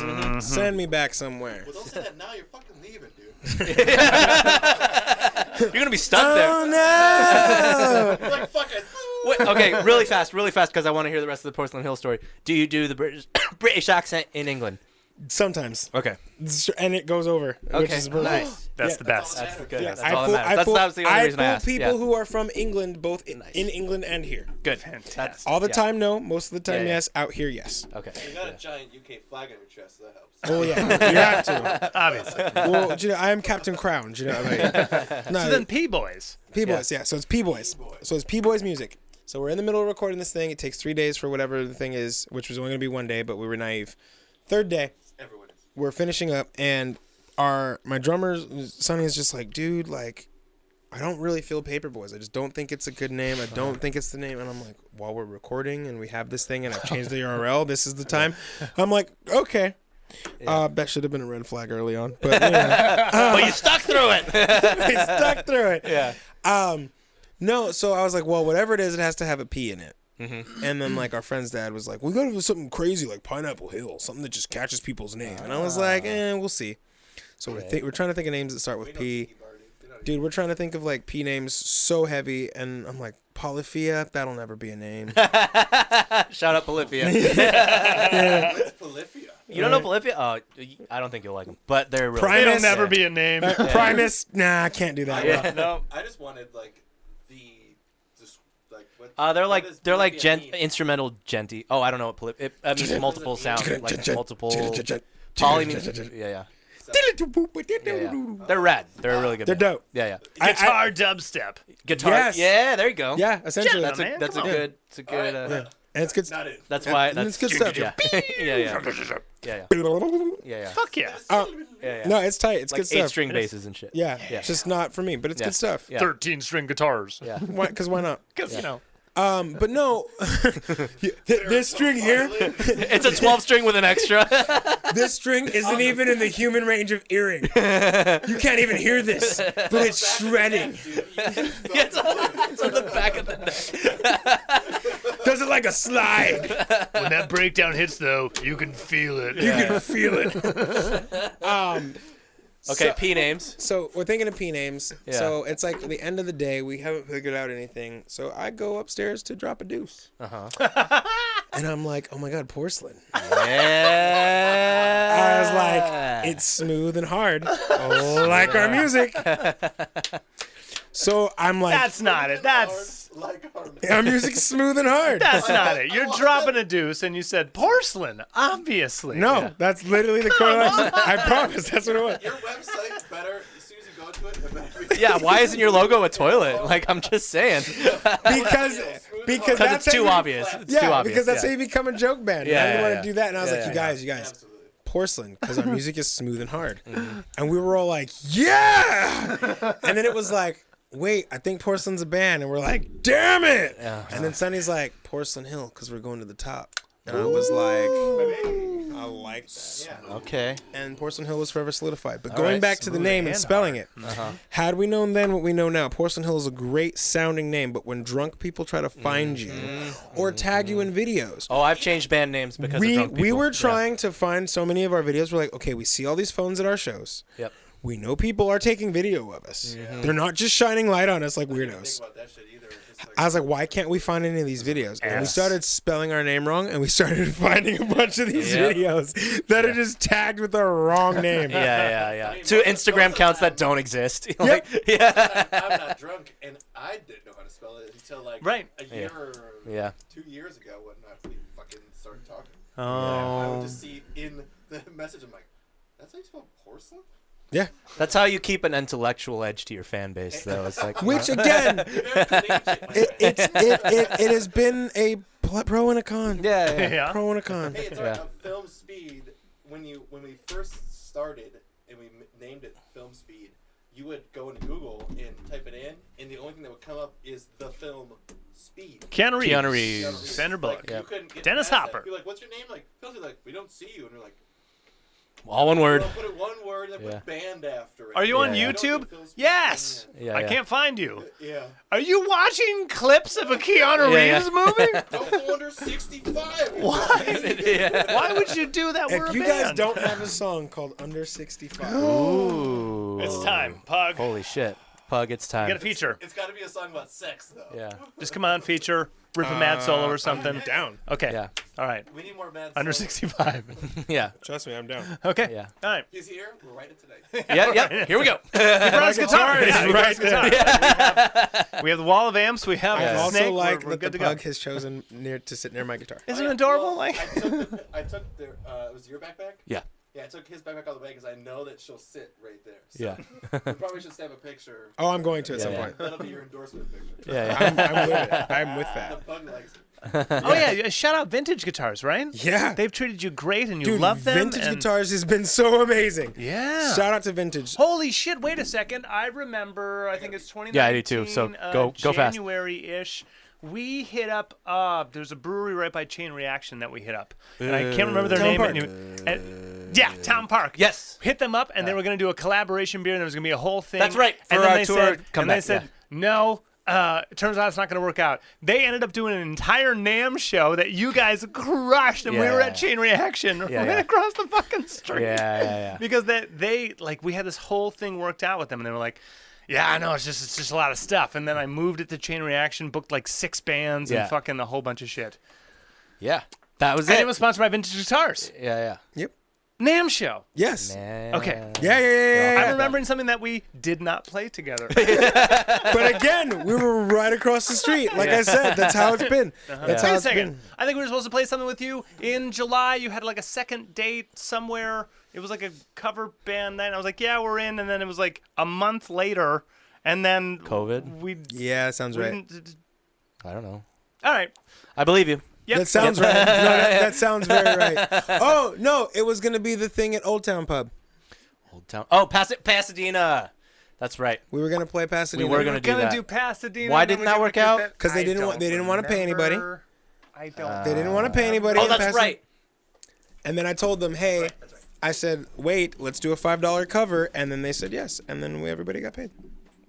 Send me back somewhere. Well, don't say that now. You're fucking leaving, dude. You're gonna be stuck there. Oh, no. You're like, fuck it. Wait, okay, really fast, because I want to hear the rest of the Porcelain Hill story. Do you do the British accent in England? Sometimes. Okay. And it goes over. Which Okay. is brilliant. Nice. That's the best. That's the good. Yeah, That's all that matters. That was the only reason I asked. people Yeah. who are from England, both in England and here. Good. Fantastic. All the Yeah. time, no. Most of the time, Yeah. yes. Out here, yes. Okay. You got a giant UK flag on your chest, so that helps. Oh yeah, you have to. Obviously. Well, do you know, I am Captain Crown. Do you know? Like, no, So then P-Boys. P Boys. Yeah. So it's P Boys. So it's P Boys music. So we're in the middle of recording this thing. It takes 3 days for whatever the thing is, which was only going to be 1 day, but we were naive. Third day, Everyone is. we're finishing up, and my drummer, Sonny, is just like, dude, like, I don't really feel Paperboys. I just don't think it's a good name. I don't think it's the name. And I'm like, while we're recording and we have this thing and I've changed the URL, this is the time. I'm like, okay. That should have been a red flag early on. But, But you stuck through it. we stuck through it. Yeah. No, so I was like, well, whatever it is, it has to have a P in it. Mm-hmm. And then, like, our friend's dad was like, we got to do something crazy like Pineapple Hill, something that just catches people's name. And I was like, we'll see. So we're trying to think of names that start with P. Dude, we're trying to think of, like, P names so heavy. And I'm like, Polyphia? That'll never be a name. Shout out Polyphia. What's Polyphia? You don't know Polyphia? Oh, I don't think you'll like them. But they're really Primus? It'll never be a name. Primus? Nah, I can't do that. No. I just wanted like what. They're what like does they're Polyphia mean? instrumental genty. Oh, I don't know what Polyphia. It means multiple sounds, like multiple. Poly means yeah. They're rad. They're really good. They're band. dope. Yeah. Guitar dubstep. Guitar. Yes. Yeah, there you go. Yeah, essentially. Yeah, That's man, a that's a come on. good. It's a good. And it's good. Not it. That's why. And That's it's good stuff. Yeah. Yeah. Yeah. Fuck yeah. Yeah. No, it's tight. It's Like good stuff. 8-string basses and shit. Yeah, it's just not for me, but it's good stuff. Yeah. 13-string guitars. Yeah. Because why not? Because, you know. But no, this string here, It's a 12-string with an extra. this string isn't even in the human range of earring. You can't even hear this, but it's shredding. It's on the back of the neck. Does it like a slide. When that breakdown hits, though, you can feel it. You can feel it. Okay, P names. So we're thinking of P names. Yeah. So it's like the end of the day. We haven't figured out anything. So I go upstairs to drop a deuce. And I'm like, oh my God, Porcelain. Yeah. I was like, it's smooth and hard, like our music. So I'm like, That's not it. That's our music's smooth and hard. not it. You're dropping a deuce, and you said porcelain, obviously. No, that's literally the correlation. I promise, that's what it was. Your website's better as soon as you go to it. It better be- Yeah, why isn't your logo a toilet? Like, I'm just saying. Because Because that's it's how too you- obvious. It's Yeah, too obvious. because that's yeah. how you become a joke band. Yeah, I didn't yeah, want yeah. to do that, and I was Yeah, like, yeah, you guys, Absolutely. Porcelain, because our music is smooth and hard. And we were all like, yeah! And then it was like, wait, I think Porcelain's a band. And we're like, damn it! And then Sonny's like, Porcelain Hill, because we're going to the top. And I was like, I like that. Yeah. Okay. And Porcelain Hill was forever solidified. But All going right, back to the smooth name and and spelling it, Uh-huh. had we known then what we know now, Porcelain Hill is a great sounding name, but when drunk people try to find you or tag you in videos, Oh, I've changed band names because of drunk people. we were Yeah. trying to find so many of our videos. We're like, okay, we see all these phones at our shows. Yep. We know people are taking video of us. They're not just shining light on us like Think weirdos. about that shit either. It's just like, I was like, why can't we find any of these videos? And we Yes. started spelling our name wrong, and we started finding a bunch of these Yep. videos that are just tagged with our wrong name. Yeah. Two Instagram accounts that don't exist. Yep. Like, yeah. I'm not drunk, and I didn't know how to spell it until like Right. a year or Yeah. 2 years ago when we fucking started talking. Oh. I would just see in the message, I'm like, that's how you spell porcelain? Yeah. That's how you keep an intellectual edge to your fan base, though. It's like, Which again, it has been a pro and a con. yeah. Yeah. Pro and a con. Hey, it's Yeah. a film speed. When we first started and we named it Film Speed, you would go into Google and type it in, and the only thing that would come up is the film Speed. Keanu Reeves. Keanu Reeves. Sandra Bullock. Like, you couldn't get Dennis past Hopper. that. You're like, what's your name? Like, Phil's like, we don't see you, and we're like, All one word. well, put it one word and then Yeah. put band after it. Are you on Yeah. YouTube? Phil Speed. Yes. Yeah, I yeah. can't find you. Yeah. Are you watching clips of a Keanu Yeah, Reeves movie? Don't go under 65. Yeah. Why would you do that? We're If a you guys band. don't have a song called Under 65, Ooh. It's time, Pug. Holy shit. Pug, it's time. Get a feature. It's got to be a song about sex, though. Yeah. Just come on, feature. Rip a mad solo or something. I'm down. Okay. Yeah. All right. We need more mad Under songs. 65. Yeah. Trust me, I'm down. Okay. Yeah. All right. He's here. We're writing today. Yeah. Here we go. Bronze guitar is Yeah, right right there. We have the wall of amps. We have I the also snake. like we're that good the to go. pug has chosen to sit near my guitar. Isn't it adorable? Well, Like I took the, was it your backpack? Yeah. Yeah, I took his backpack all the way because I know that she'll sit right there. So Yeah. we probably should snap a picture. Oh, I'm going to at some Yeah. point. That'll be your endorsement picture. Yeah. I'm with it. I'm with The that. pug likes it. Oh yeah, shout out Vintage Guitars, right? Yeah. They've treated you great and you Dude, love them. Vintage and- Guitars has been so amazing. Yeah. Shout out to Vintage. Holy shit! Wait a second. I remember. I think it's 2019. Yeah, I do too, so go fast. January-ish. We hit up. There's a brewery right by Chain Reaction that we hit up, and I can't remember their Town name. Park. Yeah, Town Park. Yes. Hit them up, and they were going to do a collaboration beer, and there was going to be a whole thing. That's right, And for then our they tour, said, come and back, they said yeah. no. It turns out it's not going to work out. They ended up doing an entire NAMM show that you guys crushed, and we were Yeah. at Chain Reaction right yeah. across the fucking street. Yeah. Because they like we had this whole thing worked out with them, and they were like, "Yeah, I know, it's just a lot of stuff." And then I moved it to Chain Reaction, booked like 6 bands Yeah. and fucking a whole bunch of shit. Yeah. That was And it. it was sponsored by Vintage Guitars. Yeah. Yep. NAMM show. Yes. Okay. Yeah. I'm remembering something that we did not play together. But again, we were right across the street. Like I said, that's how it's been. That's Wait how a it's second. been. I think we were supposed to play something with you in July. You had like a second date somewhere. It was like a cover band night. I was like, yeah, we're in. And then it was like a month later. And then COVID? We Yeah, sounds right. I don't know. All right. I believe you. Yep. That sounds right. No, that sounds very right. Oh, no, it was going to be the thing at Old Town Pub. Old Town. Oh, Pasadena. That's right. We were going to play Pasadena. We were gonna do gonna that. do Pasadena. Why and then didn't we that did work Wicked out? Fit. 'Cause they I didn't don't they didn't wanna pay anybody. remember. I don't. They didn't want to pay anybody. Oh, in that's Pasadena. right. And then I told them, hey, I said, wait, let's do a $5 cover. And then they said yes. And then everybody got paid.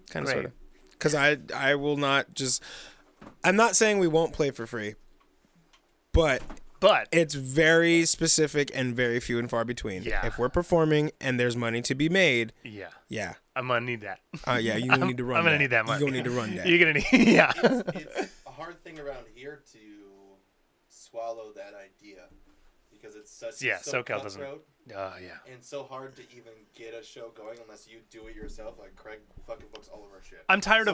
Kind of, Great. sort of. Because I will not just... I'm not saying we won't play for free. But it's very specific and very few and far between. Yeah. If we're performing and there's money to be made, Yeah. I'm gonna need that. yeah, you're gonna need to run. I'm gonna need that money. You're gonna need to run that. You're gonna need. Yeah. It's a hard thing around here to swallow that idea because it's such so SoCal doesn't. cutthroat Yeah. and so hard to even get a show going unless you do it yourself. Like Craig fucking books all of our shit. I'm tired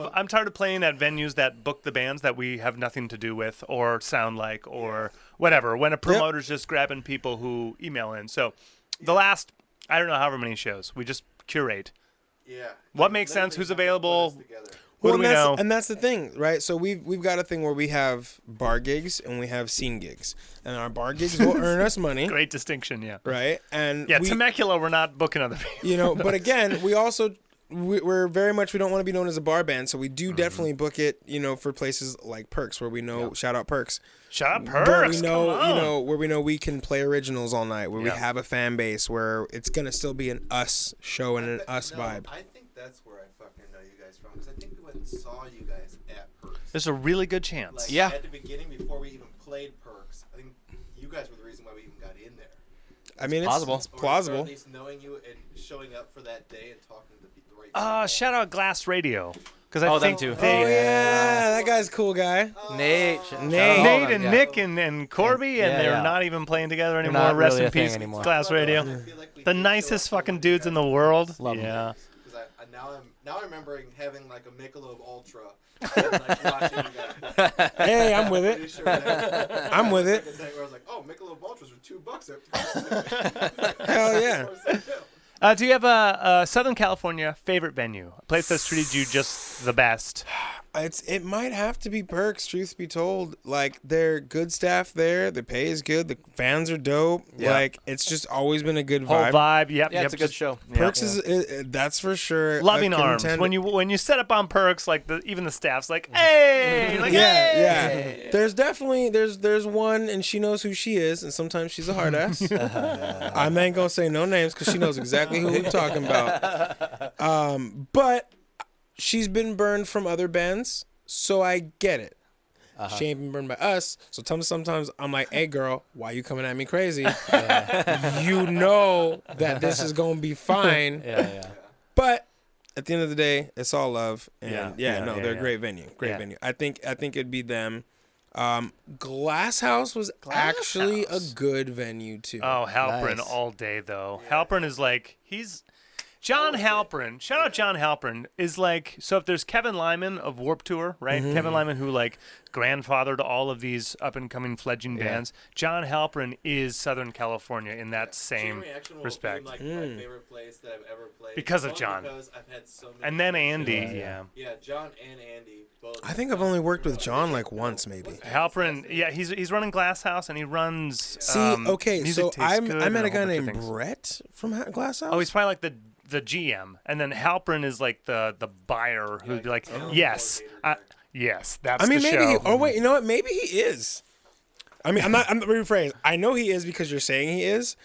of playing at venues that book the bands that we have nothing to do with or sound like or whatever. When a promoter's just grabbing people who email in. So the last I don't know however many shows we just curate. Yeah. What makes sense? Who's available? Well, What do we know? And that's the thing, right? So we've got a thing where we have bar gigs and we have scene gigs, and our bar gigs will earn us money, Great distinction, yeah. right? And Yeah, we, Temecula, we're not booking other people. you know, but again, we also we're very much we don't want to be known as a bar band, so we do definitely book it, you know, for places like Perks where we know shout out Perks. Shut up, Perks. Where we know, come on. you know, where we know we can play originals all night, where we Yeah. have a fan base, where it's gonna still be an us show and an us vibe. I think that's where I fucking know you guys from because I think we went and saw you guys at Perks. There's a really good chance. Like, Yeah. At the beginning, before we even played Perks, I think you guys were the reason why we even got in there. I mean, plausible. It's Or plausible. at least knowing you and showing up for that day and talking to the right people. Shout out Glass Radio. Because I Oh, them think too. Oh they, yeah, that guy's a cool guy. Nate. Nate. Nate and Nick and Corby, and Yeah, they're yeah. not even playing together They're anymore. not Rest really in a thing peace, anymore. Glass Radio. I feel like we The did show nicest up fucking when dudes you in the guys- world. Love 'em. Yeah. Because now I'm remembering having like a Michelob Ultra. And, like, watching you guys play. Hey, I'm with Pretty it. sure that- I'm with it. Second day where I was like, oh, Michelob Ultras are $2 at Hell yeah. Do you have a Southern California favorite venue? A place that's treated you just the best? It might have to be Perks, truth be told. Like, they're good staff there. The pay is good. The fans are dope. Yeah. Like, it's just always been a good Whole vibe. vibe. Yep. Yeah, yep. it's a good show. Perks is that's for sure. a Loving arms. contender. When you set up on Perks, like even the staff's like, hey, like, Yeah, hey. yeah. There's definitely there's one, and she knows who she is, and sometimes she's a hard ass. I ain't gonna say no names because she knows exactly who we're talking about. But she's been burned from other bands, so I get it. She ain't been burned by us, so sometimes I'm like, hey girl, why you coming at me crazy? You know that this is gonna be fine. Yeah. But at the end of the day, it's all love, and Yeah. they're a great venue, venue. I think it'd be them. Glass House was actually a good venue too. Oh, Halperin Nice. all day though. Halperin is like John Halpern, shout out John Halpern, is like, so if there's Kevin Lyman of Warped Tour, right? Kevin Lyman, who like grandfathered all of these up and coming fledgling bands. John Halpern is Southern California in that same respect. Like my favorite place that I've ever played. Because of John. Because I've had so many. And then Andy, Yeah, John and Andy both. I think I've only worked with John like once, maybe. Halpern, he's running Glass House and he runs. See, okay, Music so Tastes I Good met and a guy whole bunch of named things. Brett from Glass House. Oh, he's probably like the GM, and then Halpern is like the buyer who'd be like, yes, that's I mean, the maybe. show. Oh wait, you know what? Maybe he is. I mean, I'm not rephrase. I know he is because you're saying he is,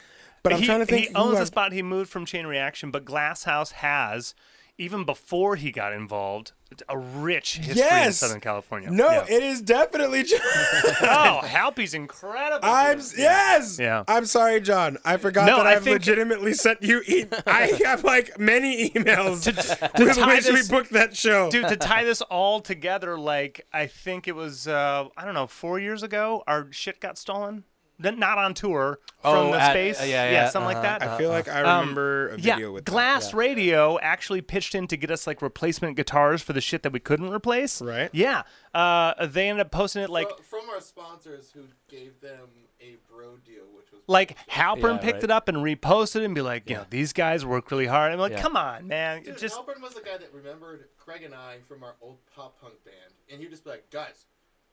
but I'm trying to think. He owns the spot. He moved from Chain Reaction, but Glass House has, even before he got involved, a rich history in Southern California. No, it is definitely John. Oh, Halpy's incredible. Yes. Yeah. I'm sorry, John. I forgot that I've legitimately sent you. I have like many emails with which we booked that show. Dude, to tie this all together, like I think it was I don't know, 4 years ago, our shit got stolen. Not on tour from the space, something like that. I feel like I remember a video with Glass Radio actually pitched in to get us like replacement guitars for the shit that we couldn't replace. Right. Yeah. They ended up posting it like from our sponsors who gave them a bro deal, which was like Halpern picked it up and reposted it and be like, you know, these guys work really hard. I'm like, come on, man. Dude, Halpern was the guy that remembered Craig and I from our old pop punk band, and he'd just be like, guys,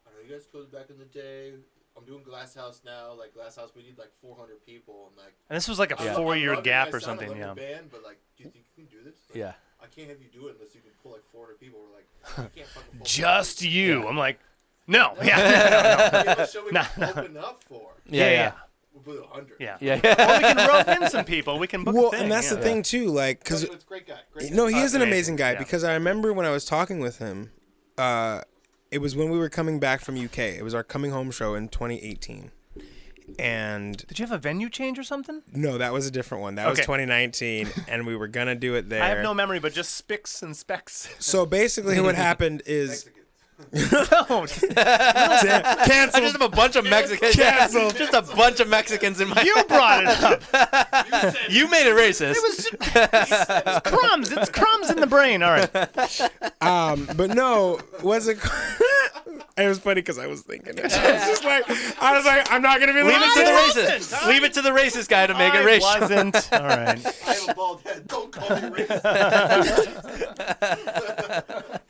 I know you guys toured back in the day. I'm doing Glass House now. Like Glass House, we need like 400 people, and like. And this was like a 4-year gap or something, the band, but like, do you think you can do this? Like, I can't have you do it unless you can pull like 400 people. We're like, I can't fucking pull. Just you. Yeah. I'm like, no. No. What show we can open up for? Yeah. We'll put 100. Yeah. Well, we can rope in some people. We can book a thing. And that's the thing too, like, because it's a great guy. No, he is an amazing guy because I remember when I was talking with him. It was when we were coming back from UK. It was our coming home show in 2018. And did you have a venue change or something? No, that was a different one. That was 2019, and we were gonna do it there. I have no memory, but just spics and specs. So basically, what happened is. Canceled. I just have a bunch of Mexicans. Canceled. Just a bunch of Mexicans in my. You brought it up. You made it racist. It was crumbs. It's crumbs in the brain. All right. But no, was it? It was funny because I was thinking. I was like, I'm not gonna be. Leave it to the racist. Leave it to the racist guy to make it racist. Wasn't. All right. I have a bald head. Don't call me racist.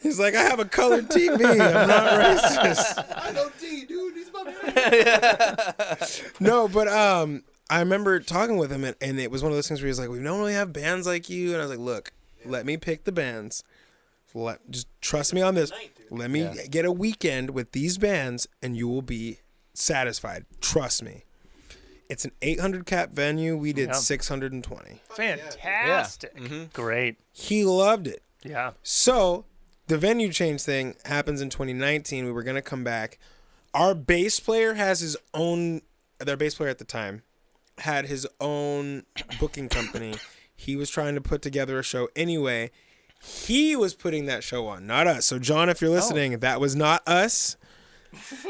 He's like, I have a colored TV. I'm not racist. I know D, dude. He's my friend. No, but I remember talking with him, and it was one of those things where he was like, we don't really have bands like you. And I was like, look, let me pick the bands. Just trust me on this. Let me get a weekend with these bands, and you will be satisfied. Trust me. It's an 800 cap venue. We did 620. Fantastic. Great. He loved it. Yeah. So the venue change thing happens in 2019. We were going to come back. Our bass player has his own, their bass player at the time, had his own booking company. He was trying to put together a show anyway. He was putting that show on, not us. So, John, if you're listening, that was not us.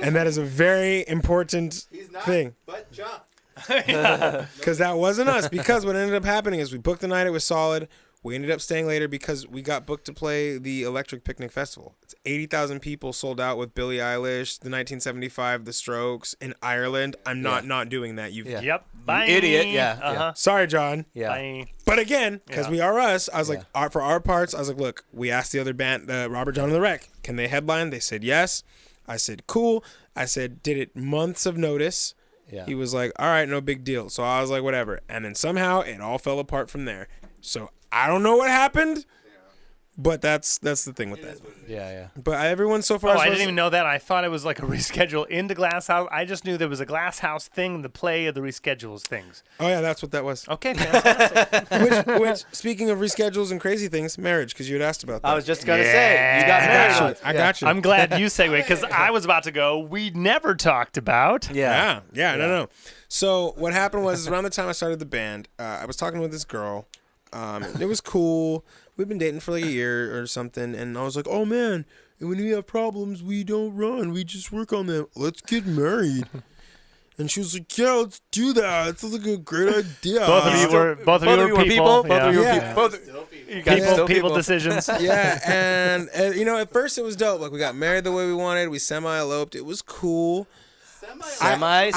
And that is a very important thing. But John. Because that wasn't us. Because what ended up happening is we booked the night. It was solid. We ended up staying later because we got booked to play the Electric Picnic Festival. It's 80,000 people sold out with Billie Eilish, the 1975, The Strokes, in Ireland. I'm not doing that. Yep. Bye. You idiot. Sorry, John. Bye. But again, because we are us, I was like, for our parts, I was like, look, we asked the other band, Robert John and the Wreck, can they headline? They said yes. I said, cool. I said, did it months of notice. Yeah. He was like, all right, no big deal. So I was like, whatever. And then somehow it all fell apart from there. So I don't know what happened, but that's the thing with that. Yeah. But everyone so far. Oh, I didn't even know that. I thought it was like a reschedule into Glass House. I just knew there was a Glass House thing, the play of the reschedules things. Oh yeah, that's what that was. Okay, fantastic. which speaking of reschedules and crazy things, marriage, because you had asked about that. I was just gonna say you got married. I got you. I'm glad you segued because I was about to go. We never talked about. Yeah. No. So what happened was around the time I started the band, I was talking with this girl. It was cool. We've been dating for like a year or something, and I was like, oh man, when we have problems, we don't run. We just work on them. Let's get married. And she was like, yeah, let's do that. It sounds like a great idea. Both of you were people. Both of you were Yeah. people. People decisions. Yeah, and at first it was dope. Like, we got married the way we wanted. We semi-eloped. It was cool. Semi?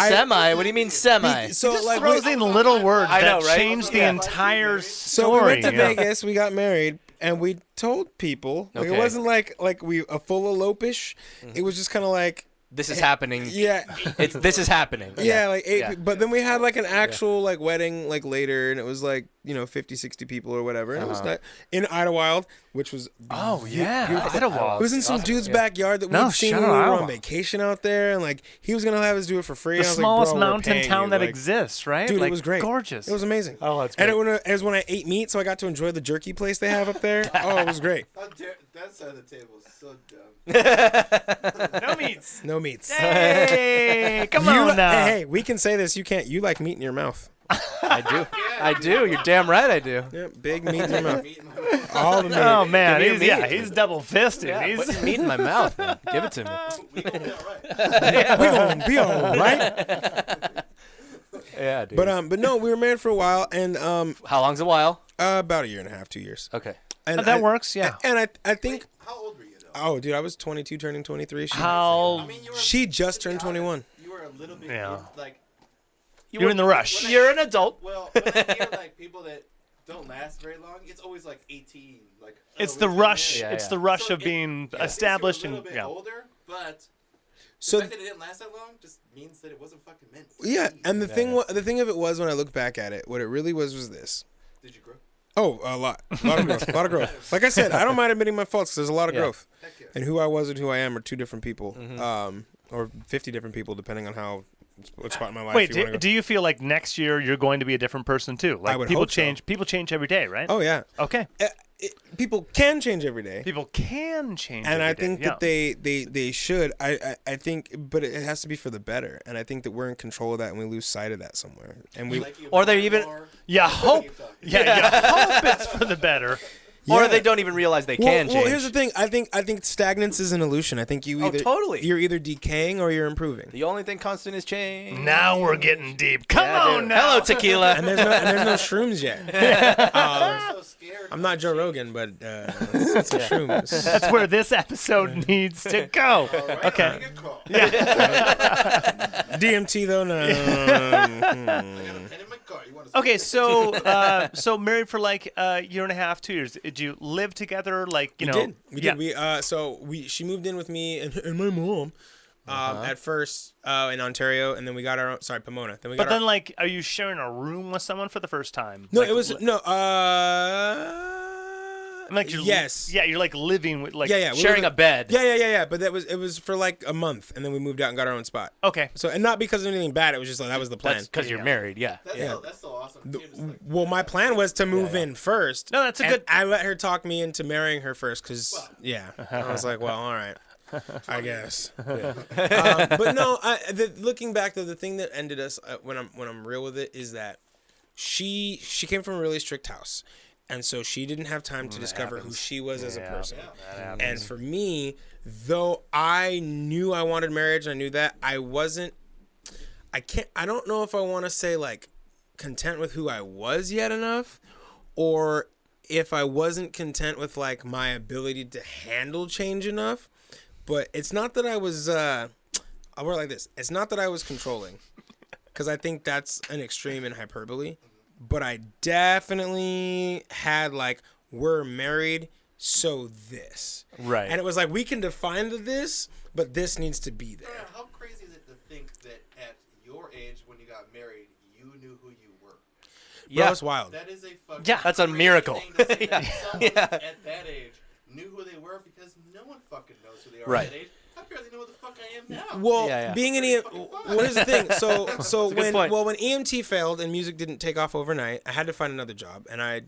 What do you mean semi? So, Just like, throws in little words I know, that right? change the entire so story. we went to yeah. Vegas. We got married, and we told people. Like, Okay. it wasn't like we a full elope-ish. It was just kind of like, This is happening. yeah. This is happening. Yeah, like 8 Yeah. but then we had like an actual like wedding like later, and it was like 50, 60 people or whatever, and it was not in Idlewild, which was beautiful. Idlewild. It was in some dude's backyard that No, we'd seen shout when we out were on Idlewild. vacation out there, and like he was gonna have us do it for free. The and I was smallest like, bro, we're mountain paying town you. that Like, exists, right? dude, like, it was great. Gorgeous. It was amazing. Oh, that's And great. it was when I ate meat, so I got to enjoy the jerky place they have up there. Oh, it was great. That side of the table is so dumb. No meats. No meats. Hey, come You on li- now. Hey, we can say this. You can't. You like meat in your mouth. I do. I do. You're damn right I do. Yeah, big meat in your mouth. Meat in my mouth. All the meat. Oh man, Give me your meat. he's double fisted. Yeah, he's put meat in my mouth, man. Give it to me. We gonna be all right. We gonna be all right. Yeah, dude. But no, we were married for a while, and How long's a while? about a year and a half, 2 years. Okay. And that works, yeah. And I think, How old were you though? oh, dude, I was 22, turning 23. How I mean, you were. She just to be turned 21. You were a little bit Yeah. like. you're in the rush. You're an adult. Well, when I hear like people that don't last very long, it's always like 18. Like It's we the just rush. Yeah, It's yeah. the rush So of it- being Yeah, established since you're a and little bit older, but So the fact that it didn't last that long just means that it wasn't fucking meant. to yeah, be. and the thing of it was, when I look back at it, what it really was this. Did you grow? Oh, a lot of growth, a lot of growth. Like I said, I don't mind admitting my faults. 'Cause there's a lot of Yeah. growth, Heck yeah. and who I was and who I am are two different people, or 50 different people, depending on what spot in my life Wait, you want to go. do you feel like next year you're going to be a different person too? Like would people hope so. change. People change every day, right? Oh yeah, Okay. people can change every day. People can change. And every I day, think yeah. that they should. I think, but it has to be for the better. And I think that we're in control of that, and we lose sight of that somewhere. And we, Like you Or they're more even- and more, Yeah, the more hope. you talk. Yeah, you hope it's for the better. Or Yeah. they don't even realize they well, can change. well, here's the thing. I think stagnance is an illusion. I think Oh, totally. you're either decaying or you're improving. The only thing constant is change. Now we're getting deep. Come Yeah, on dude. now. Hello, Tequila. And there's no shrooms yet. I'm so scared. I'm not Joe Rogan, but it's some shrooms. That's where this episode needs to go. All right, Okay. make a call. DMT though, no. I got a pen in my car. You want to Okay, so married for like a year and a half, 2 years. Did you live together? Like We did. She moved in with me and my mom at first in Ontario, and then we got our own. Sorry, Pomona. Then we got But then, like, are you sharing a room with someone for the first time? no, Like, it was no. Like you're, yes. Yeah, you're like living with like. Yeah. we Sharing were- a bed. Yeah. But it was for like a month, and then we moved out and got our own spot. Okay. So, and not because of anything bad. It was just like that was the plan. That's because you're married. Yeah. That's so awesome. too, just like- Well, my plan was to move in first. No, that's a and good- I let her talk me into marrying her first, because I was like, well, all right, I guess. But no, looking back though, the thing that ended us when I'm real with it is that she came from a really strict house, and so she didn't have time to discover who she was as a person. And for me, though I knew I wanted marriage, and I knew that, I don't know if I want to say like content with who I was yet enough, or if I wasn't content with like my ability to handle change enough. But it's not that I was I'll word it like this. It's not that I was controlling, because I think that's an extreme in hyperbole. But I definitely had like, we're married, so this. Right. And it was like, we can define the this, but this needs to be there. How crazy is it to think that at your age, when you got married, you knew who you were? Bro, it's wild. That is a fucking Yeah, that's a crazy miracle. thing to say that someone at that age knew who they were, because no one fucking knows who they are Right. at that age. I barely know who the fuck I am now. Well, Yeah. being an well, here's the thing. So good point. when EMT failed and music didn't take off overnight, I had to find another job. And I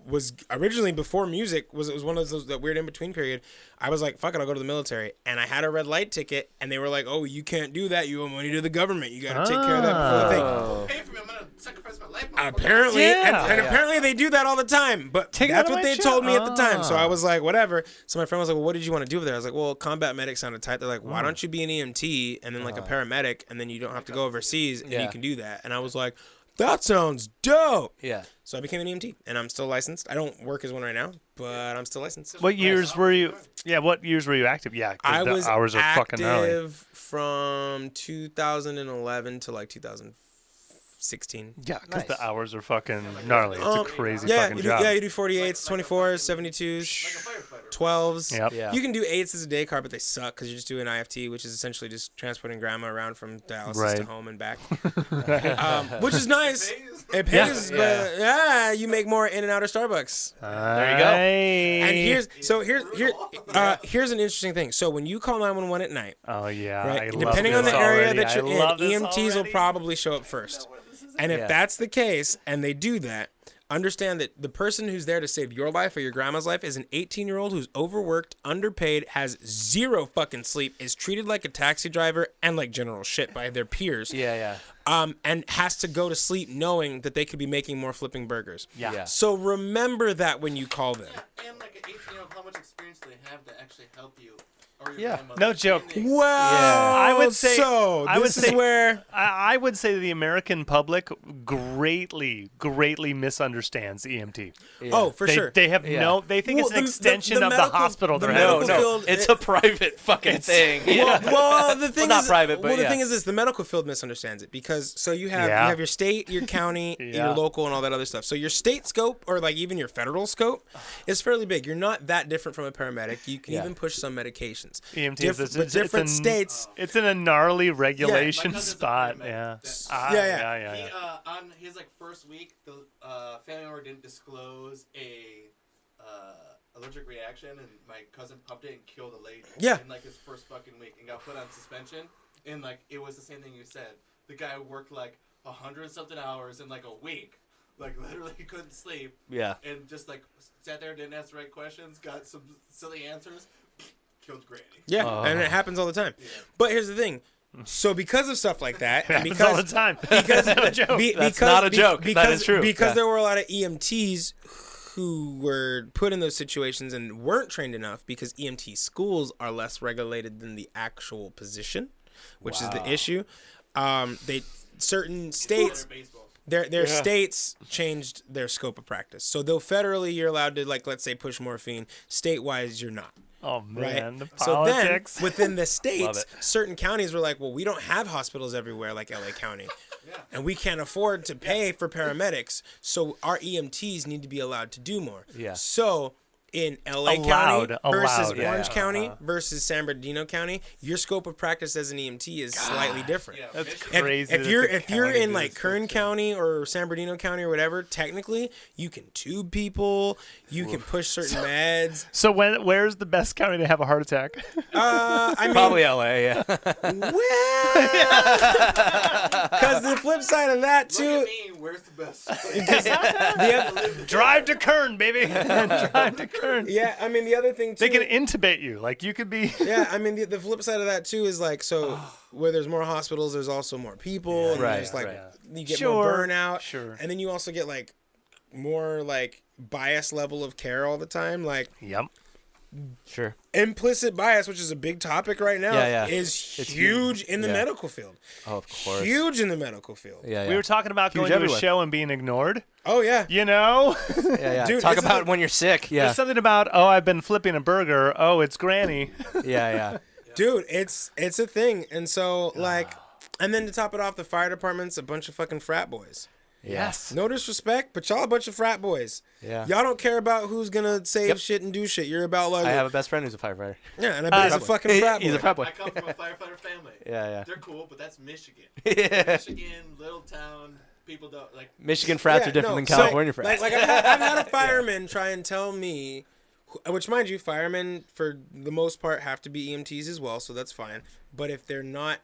was originally, before music, it was one of those, that weird in between period. I was like, fuck it, I'll go to the military. And I had a red light ticket, and they were like, oh, you can't do that. You owe money to the government. You got to take care of that before the thing. Pay for me. I'm gonna sacrifice my light bulb. Apparently, Yeah. and apparently they do that all the time. But Take it that's out of what my they shit. told me at the time. So I was like, whatever. So my friend was like, well, what did you want to do over there? I was like, well, combat medic sounded tight. They're like, why don't you be an EMT and then like a paramedic, and then you don't have to go overseas and you can do that. And I was like, that sounds dope. Yeah. So I became an EMT, and I'm still licensed. I don't work as one right now, but I'm still licensed. What years were you? Yeah, what years were you active? Yeah, I because was the hours are fucking early. active from 2011 to like 2016. Yeah, because Nice. the hours are fucking gnarly. It's a crazy Yeah, fucking you do, job. yeah, you do 48s, 24s, 72s, 12s. Yep. Yeah. You can do 8s as a day car, but they suck because you're just doing IFT, which is essentially just transporting grandma around from dialysis to home and back, which is nice. It pays, but you make more in and out of Starbucks. There you go. And here's an interesting thing. So when you call 911 at night, Oh yeah. right, I love depending on this the area already. that you're I in, love this EMTs will already. probably show up first. And if Yeah. that's the case, and they do that, understand that the person who's there to save your life or your grandma's life is an 18-year-old who's overworked, underpaid, has zero fucking sleep, is treated like a taxi driver and like general shit by their peers. Yeah. And has to go to sleep knowing that they could be making more flipping burgers. Yeah. So remember that when you call them. And like an 18-year-old, how much experience do they have to actually help you? Or your Yeah. grandmother? No joke. Well, I would say- so. I would This is say- where. I would say the American public greatly misunderstands EMT. Oh, for They, sure. they have Yeah. no. They think Well, it's an the extension of the medical- hospital. the they're medical in. No, field- it's a private fucking thing. Yeah. Well, the thing Well, not is, private, but well, the yeah. thing is this: the medical field misunderstands it because you have Yeah. you have your state, your county, Yeah. your local, and all that other stuff. So your state scope, or like even your federal scope, is fairly big. You're not that different from a paramedic. You can even push some medications. EMT But different states. It's in a gnarly regulation My cousin's a spot. paramedic. Yeah. That- Yeah. He, on his like first week, the family member didn't disclose a allergic reaction, and my cousin pumped it and killed a lady. Yeah. In like his first fucking week, and got put on suspension. And like it was the same thing you said. The guy worked like 100-something hours in like a week. Like literally he couldn't sleep. Yeah. And just like sat there, didn't ask the right questions, got some silly answers, killed Granny. Yeah, and it happens all the time. But here's the thing. So because of stuff like that, and Happens all the because time. because no joke. That's not a joke. That Because, is true. Because Yeah. there were a lot of EMTs who were put in those situations and weren't trained enough because EMT schools are less regulated than the actual position, which is the issue. Certain states. Baseball. Their states changed their scope of practice. So though federally you're allowed to, like, let's say, push morphine, state-wise you're not. Oh Right. man, the So politics. then within the Love states, it. certain counties were like, well, we don't have hospitals everywhere like LA County. And we can't afford to pay for paramedics. So our EMTs need to be allowed to do more. Yeah. So in LA Allowed, County versus allowed, yeah, Orange yeah. County versus San Bernardino County, your scope of practice as an EMT is slightly different. Yeah, That's Michigan- crazy. If that you're the if you're county in does like that Kern shit. County or San Bernardino County or whatever, technically you can tube people, you can push certain meds. So where's the best county to have a heart attack? I mean, Probably LA. Yeah. well, because the flip side of that Look too. at me, where's the best? Drive to Kern, baby. Drive to Kern. Yeah, I mean the other thing too. They can intubate you. Like you could be. Yeah, I mean the flip side of that too is like so where there's more hospitals, there's also more people, and Right, there's like right. you get Sure, more burnout, sure. and then you also get like more like bias level of care all the time, like Yep. Sure. implicit bias, which is a big topic right now, Yeah, yeah. is It's huge in the Yeah. medical field. Oh, of course. Huge in the medical field. Yeah. We were talking about Huge going to everywhere. a show and being ignored. Oh yeah. You know, Yeah. Dude, Talk it's about like- when you're sick. Yeah. there's something about I've been flipping a burger. Oh, it's Granny. Yeah. Dude, it's a thing. And so like and then to top it off, the fire department's a bunch of fucking frat boys. Yes. No disrespect, but y'all a bunch of frat boys. Yeah. Y'all don't care about who's gonna save Yep. shit and do shit. You're about like I have a best friend who's a firefighter. yeah, and I bet he's a fucking frat boy. He's a frat boy. I come from a firefighter family. Yeah. They're cool, but that's Michigan. Yeah. Michigan, little town, people don't like. Michigan frats Yeah, are different no, than so, California frats. Like I've had a fireman try and tell me, which mind you, firemen for the most part have to be EMTs as well, so that's fine. But if they're not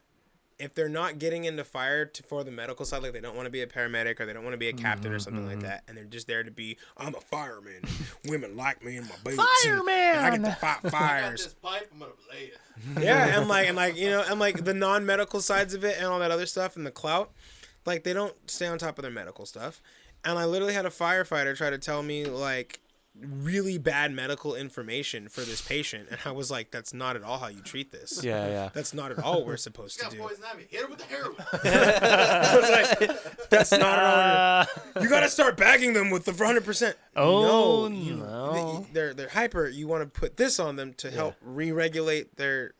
getting into fire for the medical side, like they don't want to be a paramedic or they don't want to be a captain or something like that, and they're just there to be, I'm a fireman. Women like me in my boots. And I get to fight I got fires. this pipe, I'm gonna play it. Yeah, and like you know, and like the non-medical sides of it and all that other stuff and the clout. Like, they don't stay on top of their medical stuff. And I literally had a firefighter try to tell me, like, really bad medical information for this patient. And I was like, that's not at all how you treat this. Yeah. That's not at all what we're supposed to do. Poison ivy. Hit her with the heroin. I was like, that's not at all. You got to start bagging them with the 100%. Oh, no. They're hyper. You want to put this on them to help re-regulate their...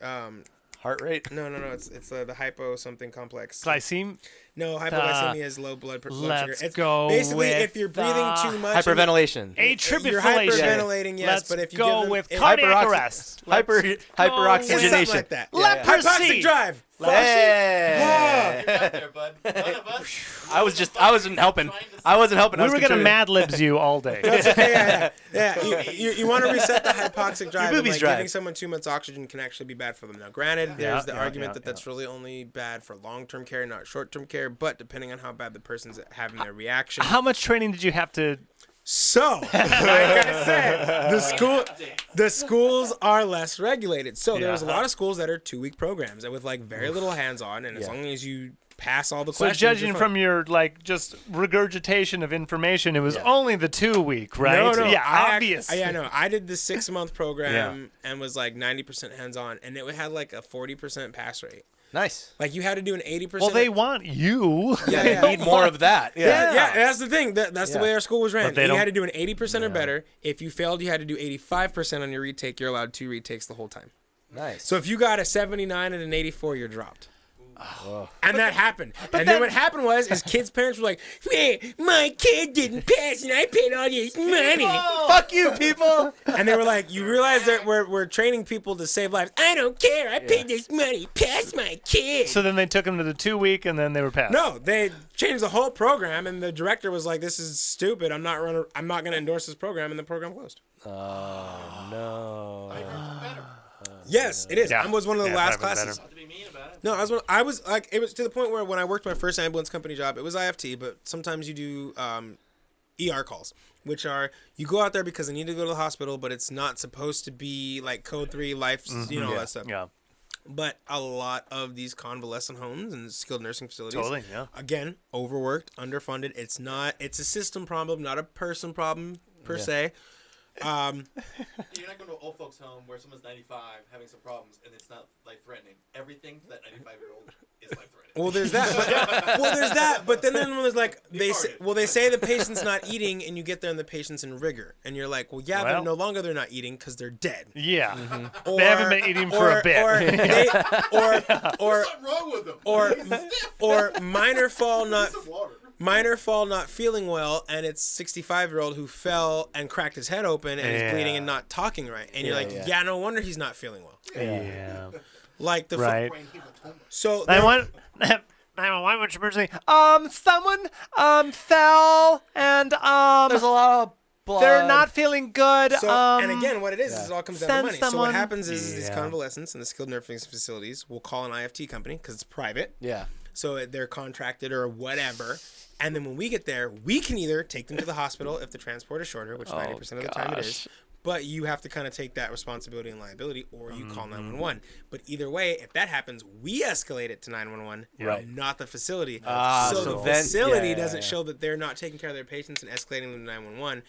Heart rate? No. It's the hypo something complex. Glycemia. No, hypoglycemia is low blood sugar. Let's go basically with if you're breathing too much. Hyperventilation. Atribullation. You're hyperventilating, yes. Let's But if you go give them, with cardiac arrest. it's Hyperoxygenation. something like that. Leprosy. Hypoxic drive. Hey. You're out there, bud. None of us. I wasn't helping. I wasn't helping. We were going to Mad Libs you all day. That's okay. Yeah. You want to reset the hypoxic drive. And, boobies like, dry. giving someone too much oxygen can actually be bad for them. Now, granted, there's the argument that that's really only bad for long-term care, not short-term care. But depending on how bad the person's having their reaction. How much training did you have to... So, like I said, the schools are less regulated. So there's a lot of schools that are 2-week programs with like very little hands-on, and as long as you pass all the questions. So judging from your like just regurgitation of information, it was only the 2-week, right? No. Yeah, obvious. I did the 6-month program and was like 90% hands-on, and it had like a 40% pass rate. Nice. Like you had to do an 80%. Well, they want you. Yeah. Need more of that. Yeah, that's the thing. That's the way our school was ran. But You had to do an 80% or better. If you failed, you had to do 85% on your retake. You're allowed 2 retakes the whole time. Nice. So if you got a 79 and an 84, you're dropped. And that happened. And then what happened was kids' parents were like, man, my kid didn't pass and I paid all this money. Fuck you, people. And they were like, you realize that we're training people to save lives. I don't care. I paid this money. Pass my kid. So then they took them to the 2-week and then they were passed. No, they changed the whole program, and the director was like, this is stupid. I'm not going to endorse this program, and the program closed. Oh, no. Yes, it is. Yeah. I was one of the last better. classes. Not to be mean about it. No, I was like, it was to the point where when I worked my first ambulance company job, it was IFT, but sometimes you do ER calls, which are you go out there because they need to go to the hospital, but it's not supposed to be like code 3 life, all that stuff. Yeah. But a lot of these convalescent homes and skilled nursing facilities, Totally, yeah. again, overworked, underfunded. It's a system problem, not a person problem per se. You're not going to an old folks' home where someone's 95 having some problems and it's not life-threatening. Everything to that 95-year-old is life-threatening. Well, there's that. But then there's like they say the patient's not eating, and you get there and the patient's in rigor, and you're like, well, they're no longer they're not eating because they're dead. Yeah. Or, They haven't been eating for a bit. There's something wrong with them. Or minor fall not. Some water. Minor fall, not feeling well, and it's 65-year-old who fell and cracked his head open and is bleeding and not talking right. And you're like, no wonder he's not feeling well. Yeah. Like the Right. So 911, which emergency? Someone fell and There's a lot of blood. they're not feeling good. and again, what it is it all comes down to send money. So someone- what happens is these convalescents and the skilled nursing facilities will call an IFT company because it's private. Yeah. So they're contracted or whatever. And then when we get there, we can either take them to the hospital if the transport is shorter, which 90% of the time it is. But you have to kind of take that responsibility and liability, or you call 911. But either way, if that happens, we escalate it to 911, not the facility. So the facility doesn't show that they're not taking care of their patients and escalating them to 911.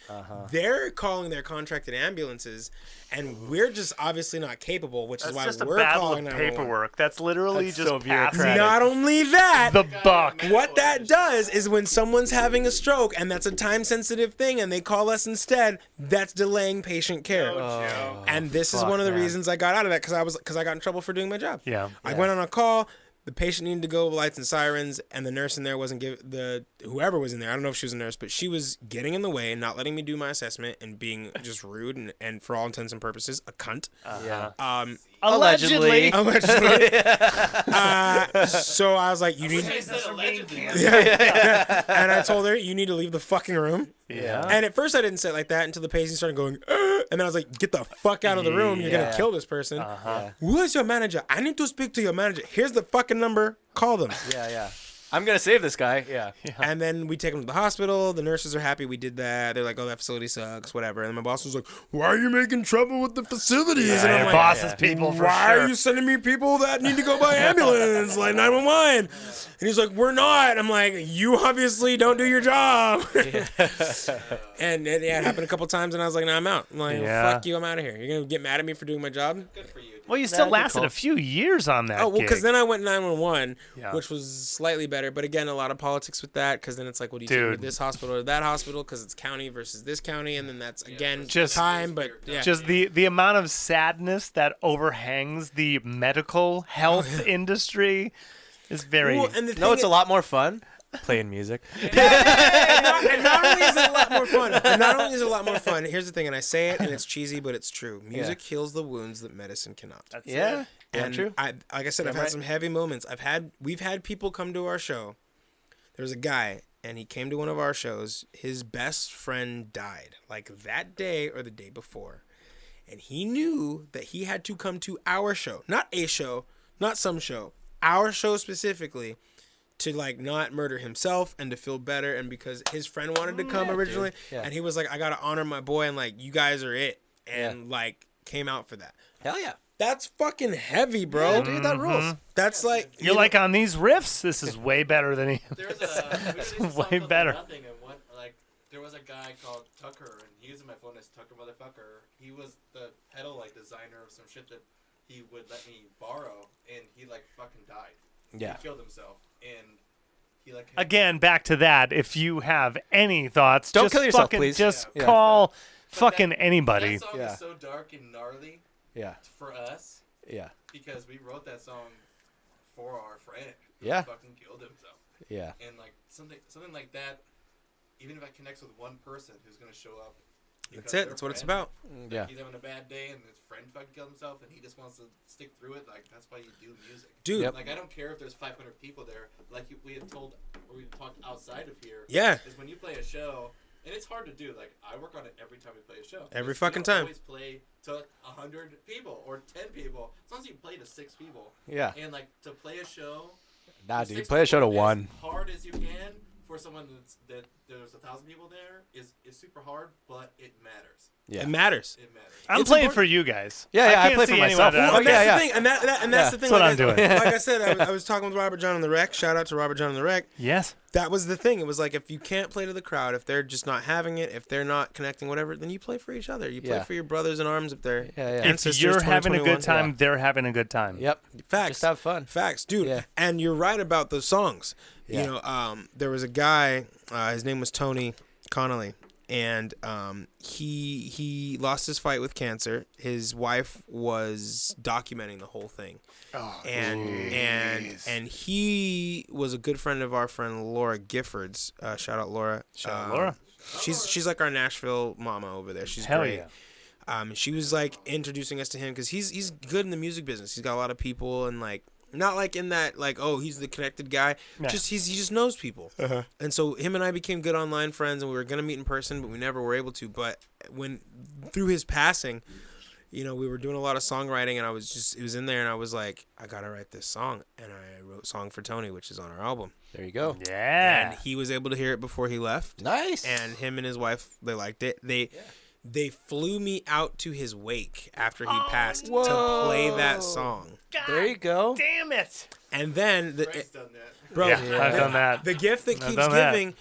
They're calling their contracted ambulances, and we're just obviously not capable, which is why just a we're battle calling of 911. paperwork. That's literally That's just so passing bureaucratic. Not only that, the buck. what that does is when someone's having a stroke and that's a time-sensitive thing and they call us instead, that's delaying patient care. And this is one of the reasons I got out of that because I got in trouble for doing my job. Yeah. I went on a call. The patient needed to go with lights and sirens, and the nurse in there wasn't whoever was in there. I don't know if she was a nurse, but she was getting in the way and not letting me do my assessment and being just rude and for all intents and purposes a cunt. Allegedly. So I was like, you need. And I told her, you need to leave the fucking room. Yeah. And at first I didn't say it like that until the patient started going, and then I was like, get the fuck out of the room. You're going to kill this person. Who is your manager? I need to speak to your manager. Here's the fucking number. Call them. Yeah. I'm gonna save this guy. Yeah. And then we take him to the hospital. The nurses are happy we did that. They're like, "Oh, that facility sucks, whatever." And my boss was like, "Why are you making trouble with the facilities?" Yeah, and I'm your like, boss's people for "Why sure. are you sending me people that need to go by ambulance, like 911?" And he's like, "We're not." I'm like, "You obviously don't do your job." And it happened a couple times, and I was like, "No, I'm out." I'm like, "Fuck you, I'm out of here. You're gonna get mad at me for doing my job?" Good for you. Dude. Well, you still That'd be lasted cool. a few years on that. Oh, well, because gig. then I went 911, Yeah. which was slightly better. But again, a lot of politics with that, because then it's like, what do you do with Dude. this hospital or that hospital? Because it's county versus this county, and then that's, again, just- time. But, yeah. Just the amount of sadness that overhangs the medical health industry is very. Well, and the No, thing it's a lot more fun playing music. and not only is it a lot more fun, here's the thing, and I say it, and it's cheesy, but it's true. Music heals the wounds that medicine cannot. That's Yeah. it. And true. like I said, I've had right. some heavy moments. We've had people come to our show. There was a guy, and he came to one of our shows. His best friend died, like that day or the day before, and he knew that he had to come to our show, not a show, not some show, our show specifically, to like not murder himself and to feel better, and because his friend wanted to come originally, dude. Yeah. and he was like, "I gotta honor my boy," and like, "You guys are it," and like came out for that. Hell yeah. That's fucking heavy, bro. Yeah, dude, that rules. That's like You're like, on these riffs, this is way better than he. There's a we released a song Way called better. Nothing, and one like there was a guy called Tucker, and he was in my phone as Tucker motherfucker. He was the pedal like designer of some shit that he would let me borrow, and he like fucking died. Yeah. He killed himself, and he like Again, back to that. If you have any thoughts, Don't just kill yourself, fucking, please. Just Yeah. call But fucking that, anybody. That song Yeah. is so dark and gnarly Yeah. for us Yeah. because we wrote that song for our friend who Yeah. fucking killed himself. Yeah. And like something like that, even if I connects with one person who's gonna show up, That's because it. their That's what it's friend, about. like, Yeah. he's having a bad day and his friend fucking killed himself and he just wants to stick through it. Like that's why you do music, Dude. Yep. Like I don't care if there's 500 people there. Like we had told, or we talked outside of here. Yeah. Is when you play a show, and it's hard to do. Like I work on it every time we play a show. Every Because fucking you don't time. Always play to 100 people or 10 people. As long as you play to 6 people. Yeah. And like to play a show. Nah, with dude. 6 Play a show to people one. As hard as you can for someone that there's 1,000 people there is super hard, but it matters. Yeah. It matters. It matters. I'm It's playing important. for you guys. Yeah, yeah, I can't play see for anyone myself. that- Oh, And that's yeah, the thing. And that's Yeah. the thing. That's what like I'm doing. Like I said, I was talking with Robert John on the Wreck. Shout out to Robert John on the Wreck. Yes. That was the thing. It was like, if you can't play to the crowd, if they're just not having it, if they're not connecting, whatever, then you play for each other. You play Yeah. for your brothers in arms if they're Yeah, yeah. If ancestors. you're having a 2021. good time, Yeah. they're having a good time. Yep. Facts. Just have fun. Facts, dude. Yeah. And you're right about those songs. Yeah. You know, there was a guy. His name was Tony Connolly, and he lost his fight with cancer. His wife was documenting the whole thing, and he was a good friend of our friend Laura Giffords. Shout out Laura. Shout out Laura. She's like our Nashville mama over there. She's Hell great. yeah. She was like introducing us to him because he's good in the music business. He's got a lot of people, and like not like in that like, oh, he's the connected guy. Yeah. Just he just knows people. And so him and I became good online friends, and we were gonna meet in person, but we never were able to. But when through his passing, you know, we were doing a lot of songwriting, and it was in there, and I was like, I gotta write this song, and I wrote "Song for Tony," which is on our album. There you go. Yeah. And he was able to hear it before he left. Nice. And him and his wife, they liked it. They flew me out to his wake after he passed to play that song. God there you go. damn it. And then Greg's done that. bro, Yeah, I've done that. the gift that I've keeps done that. giving.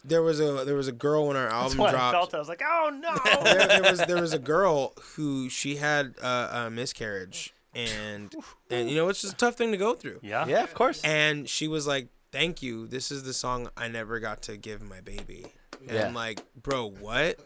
There was a girl when our That's album what I dropped. felt. I was like, oh no. there was a girl who she had a miscarriage, and you know, it's just a tough thing to go through. Yeah. Yeah, of course. And she was like, "Thank you. This is the song I never got to give my baby." And Yeah. I'm like, "Bro, what?"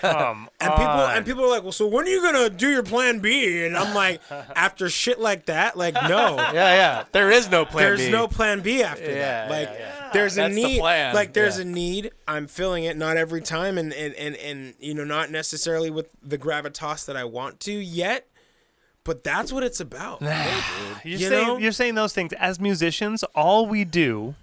Come And people are like, "Well, so when are you gonna do your plan B?" And I'm like, "After shit like that, like no, Yeah, yeah. There is no plan there's B. no plan B after Yeah, that. Like yeah, there's a That's the need, plan. like there's Yeah. a need. I'm filling it, not every time, and you know, not necessarily with the gravitas that I want to yet, But that's what it's about. You're saying those things as musicians. All we do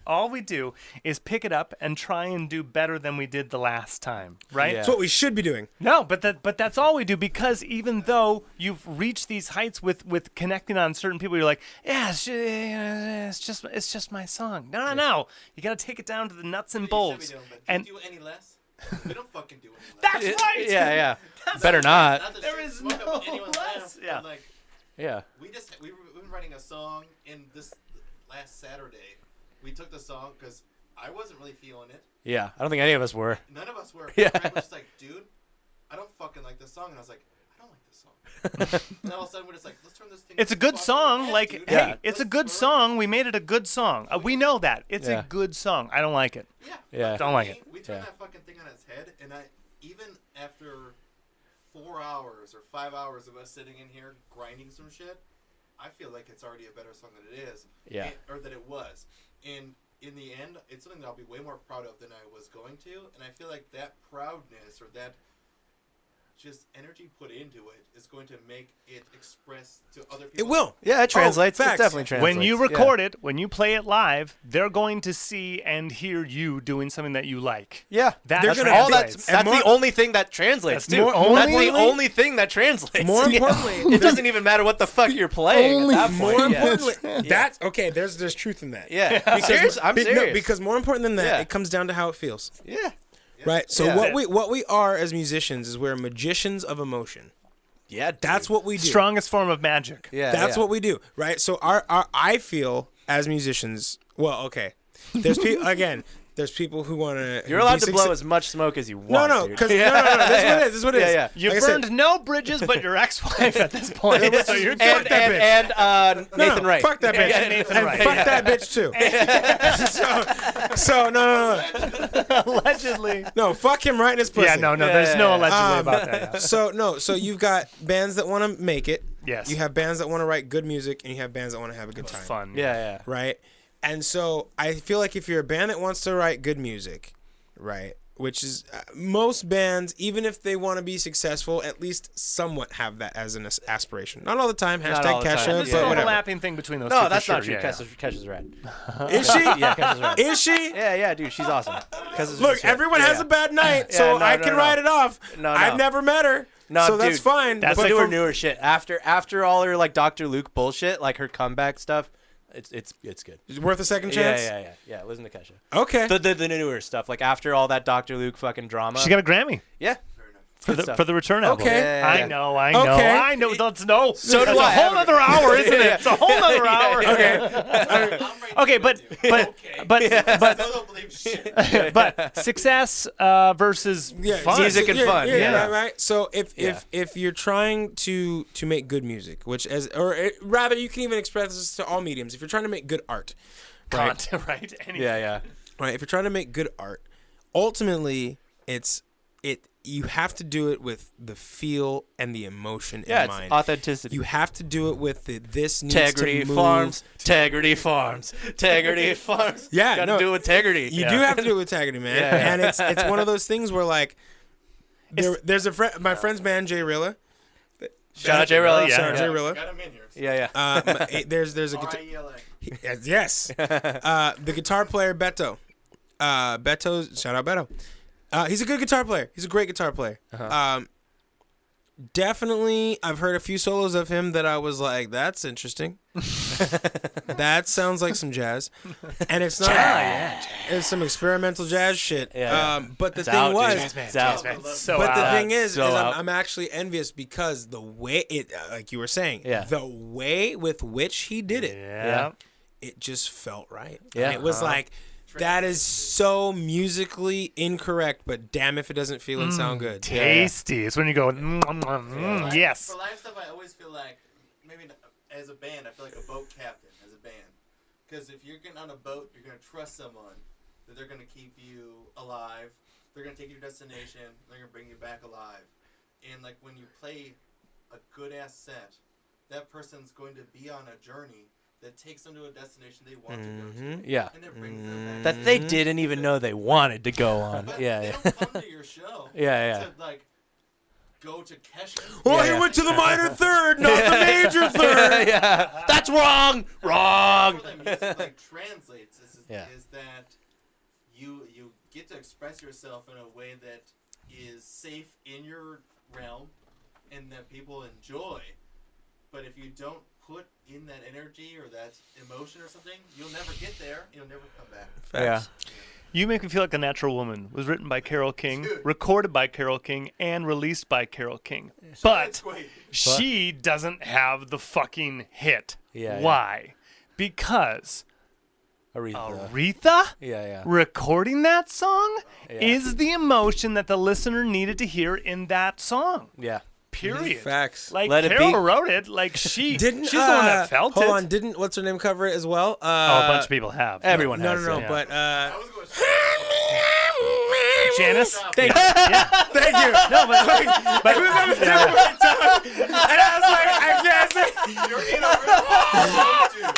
is pick it up and try and do better than we did the last time, right? Yeah. That's what we should be doing. No, but that's all we do, because even though you've reached these heights with connecting on certain people, you're like, yeah, it's just my song. No, you got to take it down to the nuts and bolts. And do you do any less? We don't fucking do any less. That's right. Yeah. Better not. Not that There shit is smoke no up anyone's less. ass, Yeah. but, like, Yeah. we've been writing a song in this last Saturday. We took the song because I wasn't really feeling it. Yeah. I don't think any of us were. None of us were. Yeah. Craig was just like, dude, I don't fucking like this song. And I was like, I don't like this song. And all of a sudden we're just like, let's turn this thing. It's a good fucking song. head, Like, dude. hey, Yeah. it's a Let's good throw it. song. We made it a good song. We know that. It's Yeah. a good song. I don't like it. Yeah. Don't like it. We turned Yeah. that fucking thing on its head, and even after 4 hours or 5 hours of us sitting in here grinding some shit, I feel like it's already a better song than it is. Yeah. Or that it was. And in the end, it's something that I'll be way more proud of than I was going to. And I feel like that proudness or that just energy put into it is going to make it express to other people. It will. Yeah, it translates. It facts. definitely translates. When you Yeah. record it, when you play it live, they're going to see and hear you doing something that you like. Yeah, That They're gonna- all translates. that's more- the only thing that translates. That's the dude. only That's the thing? only thing that translates. More Yeah. importantly, it doesn't even matter what the fuck you're playing. only at that point. More Yeah. importantly, that's okay. There's truth in that. Yeah, I'm serious. I'm No, serious. because more important than that, Yeah. it comes down to how it feels. yeah, Right. So Yeah. what we are as musicians is we're magicians of emotion. yeah, dude. That's what we do. Strongest form of magic. Yeah, That's yeah. what we do, right? So our I feel as musicians. Well, okay. There's people again. There's people who want to. You're allowed to blow as much smoke as you want. No, dude. because no. This is what it is. Yeah. You Like I said, burned no bridges but your ex-wife at this point. So you're And, good. that bitch. and No, Nathan Wright. Fuck that bitch. Yeah, Nathan and Wright. fuck that bitch too. so no. Allegedly. No, fuck him right in his pussy. Yeah, no. There's no allegedly about that. Yeah. So you've got bands that want to make it. Yes. You have bands that want to write good music, and you have bands that want to have a good time. Fun. Yeah. Right? And so I feel like if you're a band that wants to write good music, right, which is most bands, even if they want to be successful, at least somewhat have that as an aspiration. Not all the time. Not all Hashtag the time. Kesha, There's but an whatever. overlapping thing between those two. No, for that's sure. not true. Yeah, Kesha's right. Is she? Yeah, Kesha's right. Is she? Yeah, dude, she's awesome. Look, everyone has a bad night, so Yeah, no, I no, can no. write it off. No. I've never met her, No, so that's dude, fine. that's but like newer shit. After all her like Dr. Luke bullshit, like her comeback stuff, it's good. it's worth a second chance. Yeah. Listen to Kesha. Okay. The newer stuff, like after all that Dr. Luke fucking drama. She got a Grammy yeah. for Good stuff. the return album. Okay. Yeah. I know. Okay. I know. That's no. So do That's I. a whole other hour, isn't it? Yeah. It's a whole other hour. Okay, but I don't believe shit. but success versus fun. Music and fun, yeah. Right. So Yeah. if you're trying to make good music, which rather you can even express this to all mediums. If you're trying to make good art, right? Content, right? Yeah. Right. If you're trying to make good art, ultimately you have to do it with the feel and the emotion Yeah, in it's mind. authenticity. You have to do it with this needs Tegrity to move. Farms. Tegrity Farms. Tegrity Farms. Yeah, Gotta no. do it with Tegrity. You do have to do it with integrity, man. Yeah. And it's one of those things where like there's a friend, my friend's band Jay Riela. Shout out Jay Riela. Yeah. Shout out Jay Riela. Got him in here. Yeah. There's a guitar. R-I-E-L-A. Yes. The guitar player Beto. Beto, shout out Beto. He's a good guitar player. He's a great guitar player. Definitely, I've heard a few solos of him that I was like, that's interesting. That sounds like some jazz. And it's not. It's some experimental jazz shit. Yeah. But the It's thing out, was, dude. It's out. So but the out. thing is So out. I'm actually envious because the way it, like you were saying, Yeah. the way with which he did it, Yeah. it just felt right. Yeah. And it was like, that is so musically incorrect, but damn if it doesn't feel and sound good. Tasty. It's when you go, yes. For live stuff, I always feel like, maybe as a band, I feel like a boat captain as a band. Because if you're getting on a boat, you're going to trust someone that they're going to keep you alive. They're going to take you to your destination. They're going to bring you back alive. And like when you play a good-ass set, that person's going to be on a journey that takes them to a destination they want to go to. Yeah. And it brings them back. That they didn't even know they wanted to go on. But Yeah. they don't come to your show Yeah. to like go to Kesha. Well, Yeah. he went to the minor third, not the major Yeah, that's wrong. Wrong. How that music like translates is Yeah. that you get to express yourself in a way that is safe in your realm and that people enjoy. But if you don't put in that energy or that emotion or something, you'll never get there. You'll never come back. Yeah. You Make Me Feel Like a Natural Woman was written by Carole King, Dude. recorded by Carole King, and released by Carole King. But she doesn't have the fucking hit. Yeah, Why? Because Aretha. Aretha Yeah. recording that song Yeah. is the emotion that the listener needed to hear in that song. Yeah. Period. Facts. Like Let it Carol be. wrote it. Like she's the one that felt hold it. on, didn't what's her name cover it as well? Oh, a bunch of people have. Everyone No, has no, it. yeah. but I was going Janice. thank you. Yeah. Thank you. No, but And I was like, I can't say. you're in a real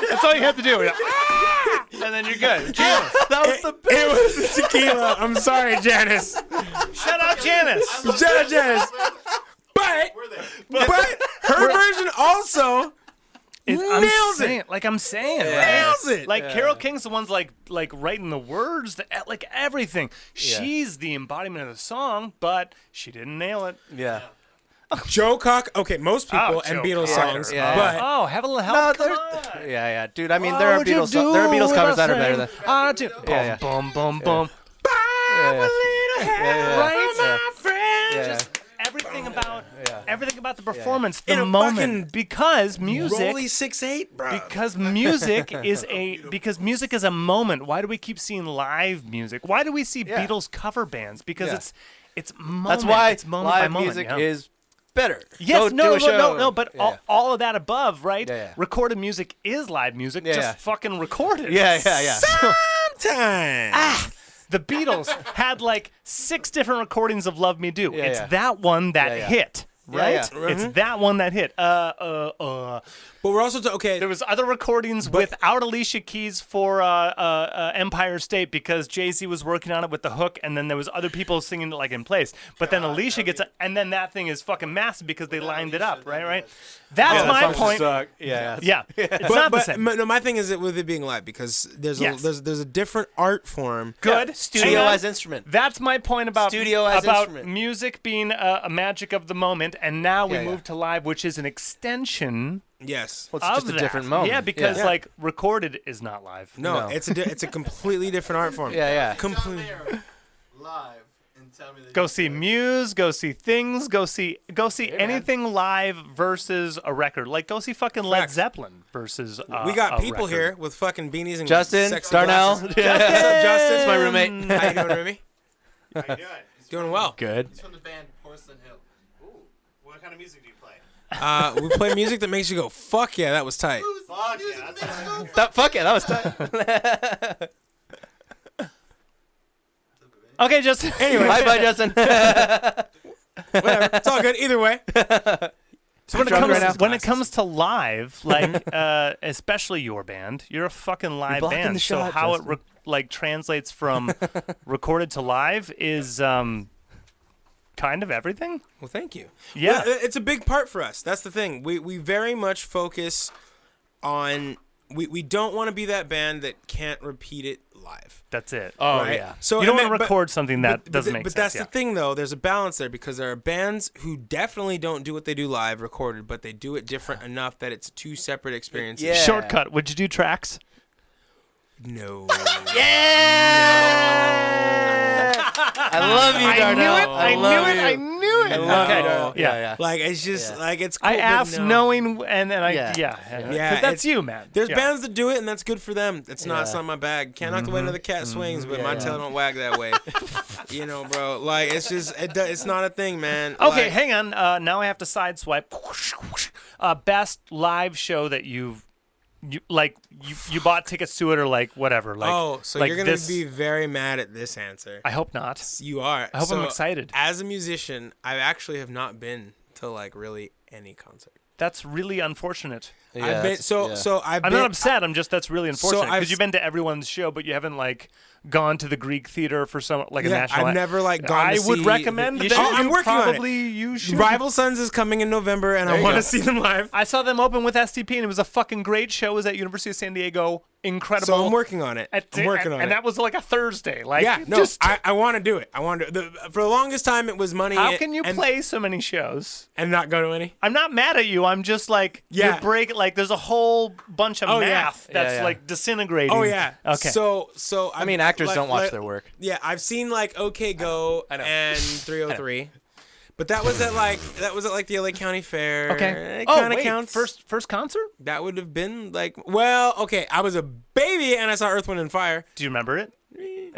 that's all you have to do. And then you're good. Janice. That was the best. It was Tequila. I'm sorry, Janice. Shout out Janice. Shout out, Janice. But We're there. but her version also nails it. Like I'm saying, right? Nails it. Like Carole King's the one's like writing the words, like everything. Yeah. She's the embodiment of the song, but she didn't nail it. Yeah. Joe Cocker. Okay, most people and Joe Beatles Cocker. songs, Yeah. but Oh, have a little No, help. there- Come on. Yeah. Dude, I mean, What there are would you Beatles. do There are Beatles with covers a that are better than. thing? I do. Yeah. Boom, boom, boom. Yeah. Right? my friend. Yeah. Everything about Yeah. everything about the performance, In the a moment, fucking because music. Rolly 6'8", bro. Because music is a moment. Why do we keep seeing live music? Why do we see Yeah. Beatles cover bands? Because Yeah. it's moment. That's why it's moment by live moment, music yeah. is better. Yes, Go do a show. no. But Yeah. all of that above, right? Yeah. Recorded music is live music, Yeah, just yeah. fucking recorded. Yeah. Sometimes. The Beatles had like 6 different recordings of "Love Me Do." Yeah, It's yeah. that one that Yeah. hit. Yeah, Right? yeah. It's that one that hit. But we're also okay. There was other recordings without Alicia Keys for Empire State because Jay-Z was working on it with the hook, and then there was other people singing it like in place. But then Alicia gets it, and then that thing is fucking massive because they lined it up, right? That's my point. Yeah. Yeah, it's not the same. No, my thing is with it being live because there's Yes. there's a different art form. Good. Studio Hang on. as instrument. That's my point about Studio as instrument. music being a magic of the moment, and now we Yeah, yeah. move to live, which is an extension Yes. Well, of it's just a that. different moment. Yeah, because Yeah. like recorded is not live. No, No. it's a completely different art form. Yeah. Completely. Live and tell me that Go you see suck. Muse, go see Things, go see man. anything live versus a record. Like go see fucking Led Facts. Zeppelin versus We got a people record. here with fucking beanies and Justin, sexy Darnell. glasses. Yeah. What's up, Justin? It's my roommate. How you doing, Remy? How you doing? He's Doing from- well. Good. He's from the band Porcelain Hill. Ooh, what kind of music do you play? We play music that makes you go, fuck yeah, that was tight. Fuck yeah, that's right. Fuck it. That was tight. Okay, just Anyway, Bye, Justin. whatever. It's all good. Either way. So when it Drunk comes right now. when it comes to live, like especially your band, you're a fucking live blocking band. the So shot, how Justin. it translates from recorded to live is kind of everything. Well, thank you. Yeah. Well, it's a big part for us. That's the thing. We very much focus on. We don't want to be that band that can't repeat it live. That's it. Oh, right? yeah. So You don't I want mean, to record something that doesn't make but sense. that's the thing, though. There's a balance there because there are bands who definitely don't do what they do live recorded, but they do it different enough that it's 2 separate experiences. Yeah. Shortcut. Would you do tracks? No. I love you, Darnell. I love knew it. I love Okay. you, Darnell. Yeah. Like it's just like it's. Cool, I but asked no. knowing, and then Yeah. Yeah, that's you, man. There's Yeah. bands that do it, and that's good for them. It's not. It's Yeah. not my bag. Can't knock the way to the cat swings, but my Yeah. tail don't wag that way. You know, bro. Like it's just. It's not a thing, man. Okay, Like, hang on. Now I have to sideswipe. Best live show that you bought tickets to it or like whatever. Like, oh, so like you're gonna this- be very mad at this answer. I hope not. You are. I hope I'm So, excited. As a musician, I actually have not been to like really any concert. That's really unfortunate. I've been I've I'm been not upset. That's really unfortunate I've- because you've been to everyone's show, but you haven't like gone to the Greek theater for some a national. I've never gone. I to would see recommend that. I'm working on it. You should. Rival Sons is coming in November, and I want to see them live. I saw them open with STP, and it was a fucking great show. It was at University of San Diego. Incredible. So I'm working on it. I'm working on it. And that was like a Thursday. I want to do it. I want to. For the longest time, it was money. How can you play so many shows and not go to any? I'm not mad at you. I'm just like, you're there's a whole bunch of math that's like disintegrating. Oh yeah. Okay. So I mean, actors don't watch their work. Yeah, I've seen OK Go and 303. But that was at the LA County Fair. Okay. It kind of counts. First concert? That would have been I was a baby and I saw Earth, Wind, and Fire. Do you remember it?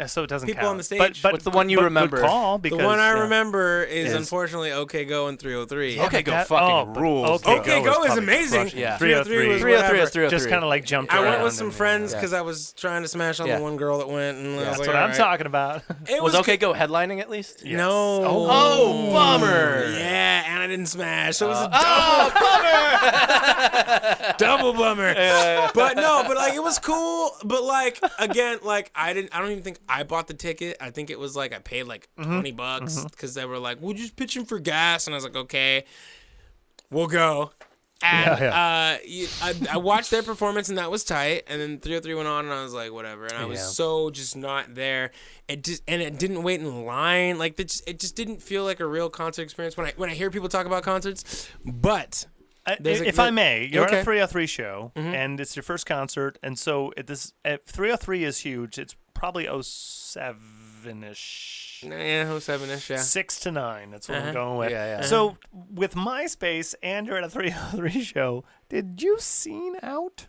So it doesn't People count. on the stage. But what's the one you remember? Good call, because, the one I remember is unfortunately OK Go and 303. Yeah, OK Go fucking rules. OK Go is amazing. Yeah. 303 was 303 just kind of like jumped around. I went with some friends because I was trying to smash on the one girl that went. And I was that's what I'm talking about. Was OK Go headlining at least? Yes. No. Oh, bummer. Yeah, and I didn't smash. So it was a bummer. double bummer. But it was cool. But again, I don't even think I bought the ticket. I think it was I paid $20 because they were like, we'll just pitch in for gas. And I was like, okay, we'll go. And I watched their performance and that was tight. And then 303 went on and I was like, whatever. And I was so just not there. It didn't wait in line. It just didn't feel like a real concert experience when I hear people talk about concerts. But if I may, you're at a 303 show and it's your first concert. And so 303 is huge. It's probably 07-ish. Yeah, 07-ish, yeah. 6 to 9, that's what I'm going with. Yeah. So with MySpace and you're at a 303 show, did you scene out?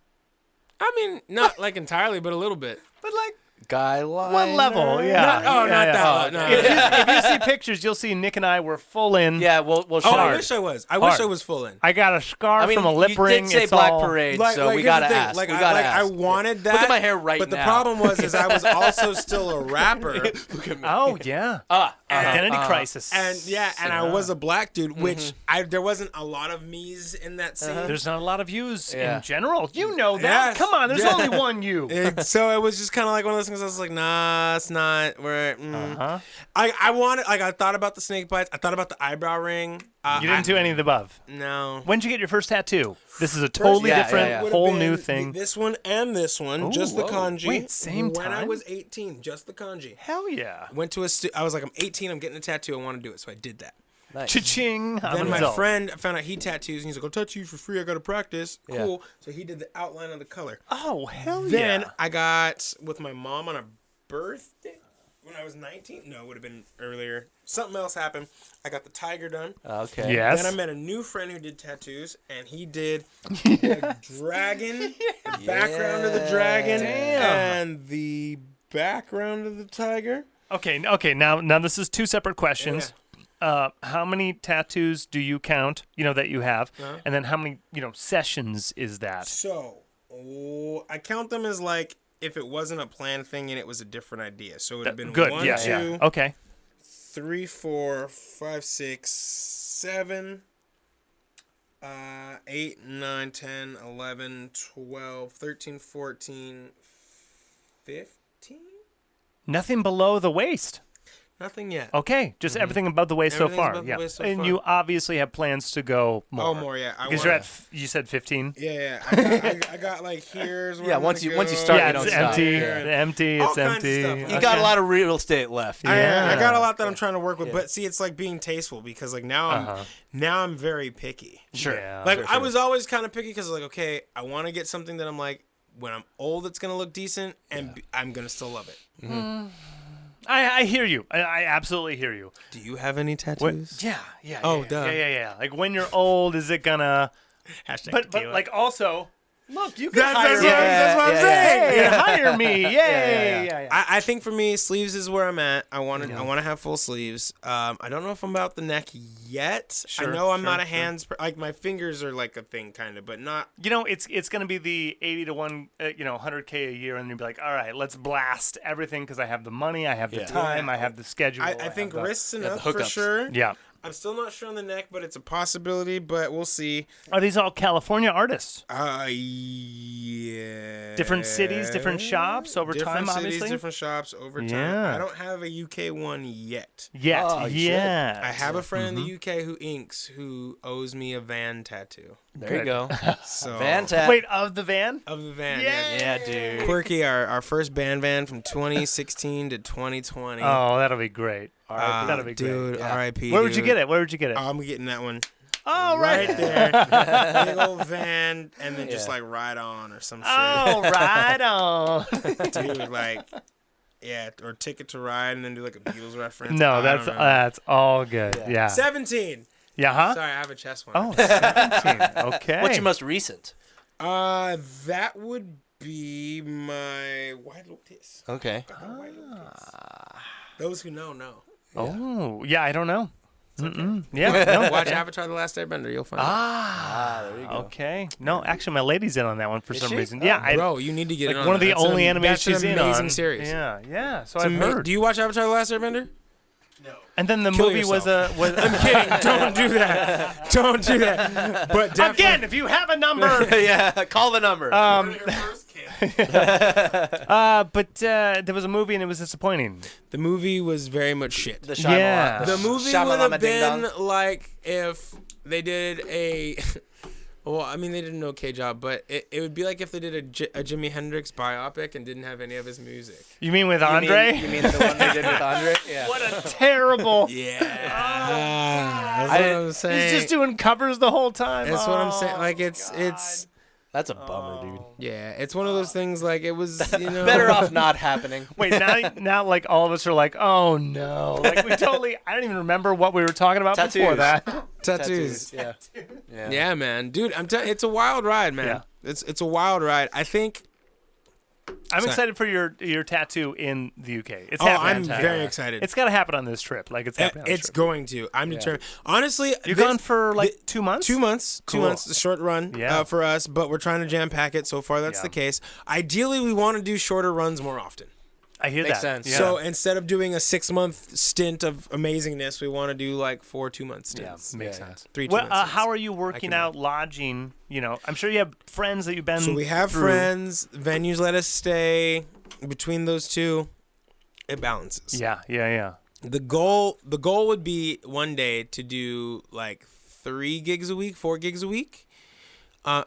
I mean, not entirely, but a little bit. But Guy line. one level, yeah. Not that. No. If you see pictures, you'll see Nick and I were full in. Yeah, we'll Oh, show. I wish I was. I wish I was full in. I got a scar from a lip you ring. did say it's Black all... Parade, so we here's gotta the thing. ask. We gotta ask. I wanted that. Look at my hair right but now. the problem was I was also still a rapper. Look at me. Oh, yeah. Identity crisis. And I was a black dude, which there wasn't a lot of me's in that scene. There's not a lot of yous Yeah. in general. You know that. Yes. Come on, there's only one you. So it was just kind of like one of those things. I was like, nah, it's not. I wanted. I thought about the snake bites. I thought about the eyebrow ring. You didn't do any of the above. No. When'd you get your first tattoo? This is a totally different, whole new thing. This one and this one, just the kanji. Wait, same When I time? was 18, just the kanji. Hell yeah. Went to I was like, I'm 18. I'm getting a tattoo. I want to do it, so I did that. Nice. Cha-ching. Then my friend found out he tattoos, and he's like, I'll tattoo you for free. I got to practice. Yeah. Cool. So he did the outline of the color. Oh, hell Then yeah. I got with my mom on a birthday when I was 19. No, it would have been earlier. Something else happened. I got the tiger done. Okay. Yes. Then I met a new friend who did tattoos, and he did the dragon, the background of the dragon, and the background of the tiger. Okay. Now this is two separate questions. How many tattoos do you count, that you have? And then how many, sessions is that? So, I count them as if it wasn't a planned thing and it was a different idea. So it would have been Good. 1, Yeah. 2, Okay. 3, 4, 5, 6, 7, 8, 9, 10, 11, 12, 13, 14, 15? Nothing below the waist. Nothing yet. Okay, just everything above the waist so Everything's far. above the Yeah, waist so and far. you obviously have plans to go more. Oh, more, yeah. Because you're at, you said 15. Yeah. I got here's where Yeah, I'm once gonna you go. start, Yeah, you don't it's stop. empty. Yeah. Empty. All It's kinds of empty. stuff. You got a lot of real estate left. I got a lot that I'm trying to work with, but see, it's being tasteful because now I'm very picky. Sure. Yeah. I was always kind of picky because okay, I want to get something that I'm when I'm old, it's gonna look decent, and I'm gonna still love it. Mm-hmm. I hear you. I absolutely hear you. Do you have any tattoos? Yeah. Oh, duh. Yeah. Like when you're old, is it gonna? Hashtag But tequila. also, look, you can That's hire me. what I'm saying. Hey, hire me. Yay. Yeah. I think for me, sleeves is where I'm at. I want to have full sleeves. I don't know if I'm about the neck yet. I know I'm not a hands my fingers are a thing kind of, but not. It's gonna be the 80 to 100K a year, and you'll be like, all right, let's blast everything because I have the money, I have the time, I have the schedule. I think wrists enough the for hookups. sure. Yeah. I'm still not sure on the neck, but it's a possibility. But we'll see. Are these all California artists? Yeah. Different cities, different shops over different time, cities, obviously. different shops over time. Yeah. I don't have a UK one yet. Yet, Oh, you yeah. I have a friend in the UK who inks who owes me a van tattoo. There you go. So Van tat. Wait, of the van? of the van. Yeah, dude. Quirky, our first band van from 2016 to 2020. Oh, that'll be great. That'll be dude, great. R.I.P. Where would you dude. get it? Where would you get it? I'm getting that one. Oh, Right right. there. Big old van, and then just Yeah. like ride on or some shit. Oh, right on. Dude, like, yeah, or Ticket to Ride, and then do like a Beatles reference. No, I that's don't know. all good. Yeah. 17. Yeah, huh? Sorry, I have a chest one. Oh, 17. Okay. What's your most recent? That would be my White Lotus. Okay. White Lotus. Those who know. Oh, yeah, I don't know. Yeah, no. Watch Avatar: The Last Airbender. You'll find. There you go. Okay. No, actually, my lady's in on that one for some she? reason. Yeah, I, Bro, you need to get like it on one of that. the That's only an- animes that's an she's in amazing on. series. Yeah. So It's I've heard. Do you watch Avatar: The Last Airbender? No. And then the Kill movie was yourself. I'm Kidding. Don't do that. Don't do that. But definitely. Again, if you have a number. Yeah, call the number. Um, Your first kid. but there was a movie and it was disappointing. The movie was very much shit. the Shyamalan. yeah. The movie would Shyamalama have Ding been Dong. like if they did a. Well, I mean, they did an okay job, but it would be like if they did a Jimi Hendrix biopic and didn't have any of his music. You mean with You Andre? mean the one they did with Andre? Yeah. What a terrible. Yeah. That's what I'm saying. He's just doing covers the whole time. That's what I'm Oh, saying. Like, it's. That's a bummer, dude. Yeah, it's one of those things. Like, it was, you know. Better off not happening. Wait, now like all of us are like, oh no. Like we totally, I don't even remember what we were talking about before Tattoos. that. Tattoos. Yeah. Yeah, man, dude, I'm telling. It's a wild ride, man. Yeah. It's a wild ride. I think. I'm excited for your tattoo in the UK. It's Oh, happening. I'm very excited. It's got to happen on this trip. Like it's happening on this It's trip. going to. I'm determined. Honestly, You're this- gone for like 2 months? 2 months. 2 Cool. months, a short run Yeah. for us, but we're trying to jam pack it. So far, that's Yeah. the case. Ideally, we want to do shorter runs more often. I hear Makes that. sense. Yeah. So instead of doing a 6-month stint of amazingness, we want to do like 4 2-month stints. makes Yeah, sense. 3 Well, 2-month stints. how are you working can out lodging? You know, I'm sure you have friends that you've been. So we have through. friends. Venues let us stay. Between those two, it balances. Yeah. The goal would be one day to do like 3 gigs a week, 4 gigs a week.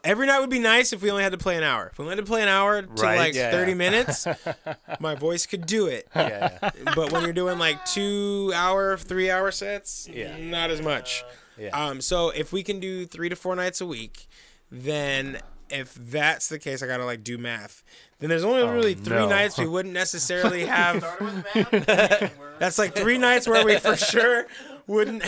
Every night would be nice if we only had to play an hour. If we only had to play an hour to Right. like Yeah, 30 yeah. minutes, my voice could do it. Yeah. But when you're doing like 2-hour, 3-hour sets, Yeah. not as much. Yeah. So if we can do 3 to 4 nights a week, then if that's the case, I gotta like do math. Then there's only really 3 no. nights we wouldn't necessarily have. Started with math. That's like 3 nights where we for sure wouldn't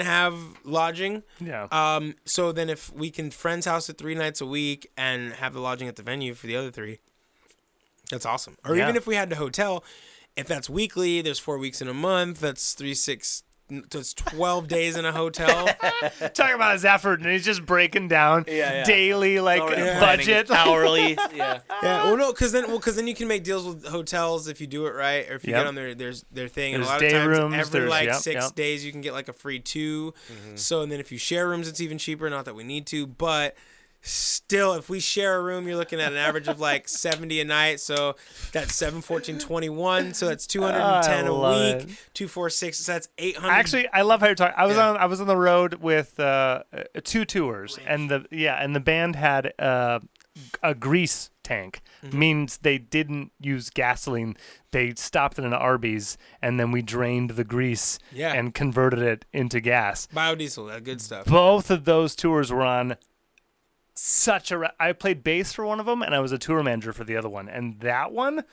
have lodging. Yeah. So then if we can friend's house it 3 nights a week and have the lodging at the venue for the other 3, that's awesome. Or Yeah. even if we had to hotel, if that's weekly, there's 4 weeks in a month, that's 12 days in a hotel. Talking about his effort, and he's just breaking down Yeah. daily like Already budget. planning hourly. Yeah. Yeah, well, no, because then you can make deals with hotels if you do it right, or if you Yep. get on their thing. And There's a lot day of times, rooms, every there's- like yep, 6 yep. days, you can get like a free 2. So, and then if you share rooms, it's even cheaper. Not that we need to, but still, if we share a room, you're looking at an average of like 70 a night. So that's 7, 14, 21. So that's 210 I a love week. 2, 4, 6. So that's 800. Actually, I love how you're talking. I was Yeah. on the road with 2 tours, and the band had a grease tank. Means they didn't use gasoline. They stopped at an Arby's, and then we drained the grease Yeah. and converted it into gas. biodiesel, that good stuff. Both of those tours were on I played bass for one of them, and I was a tour manager for the other one. And that one,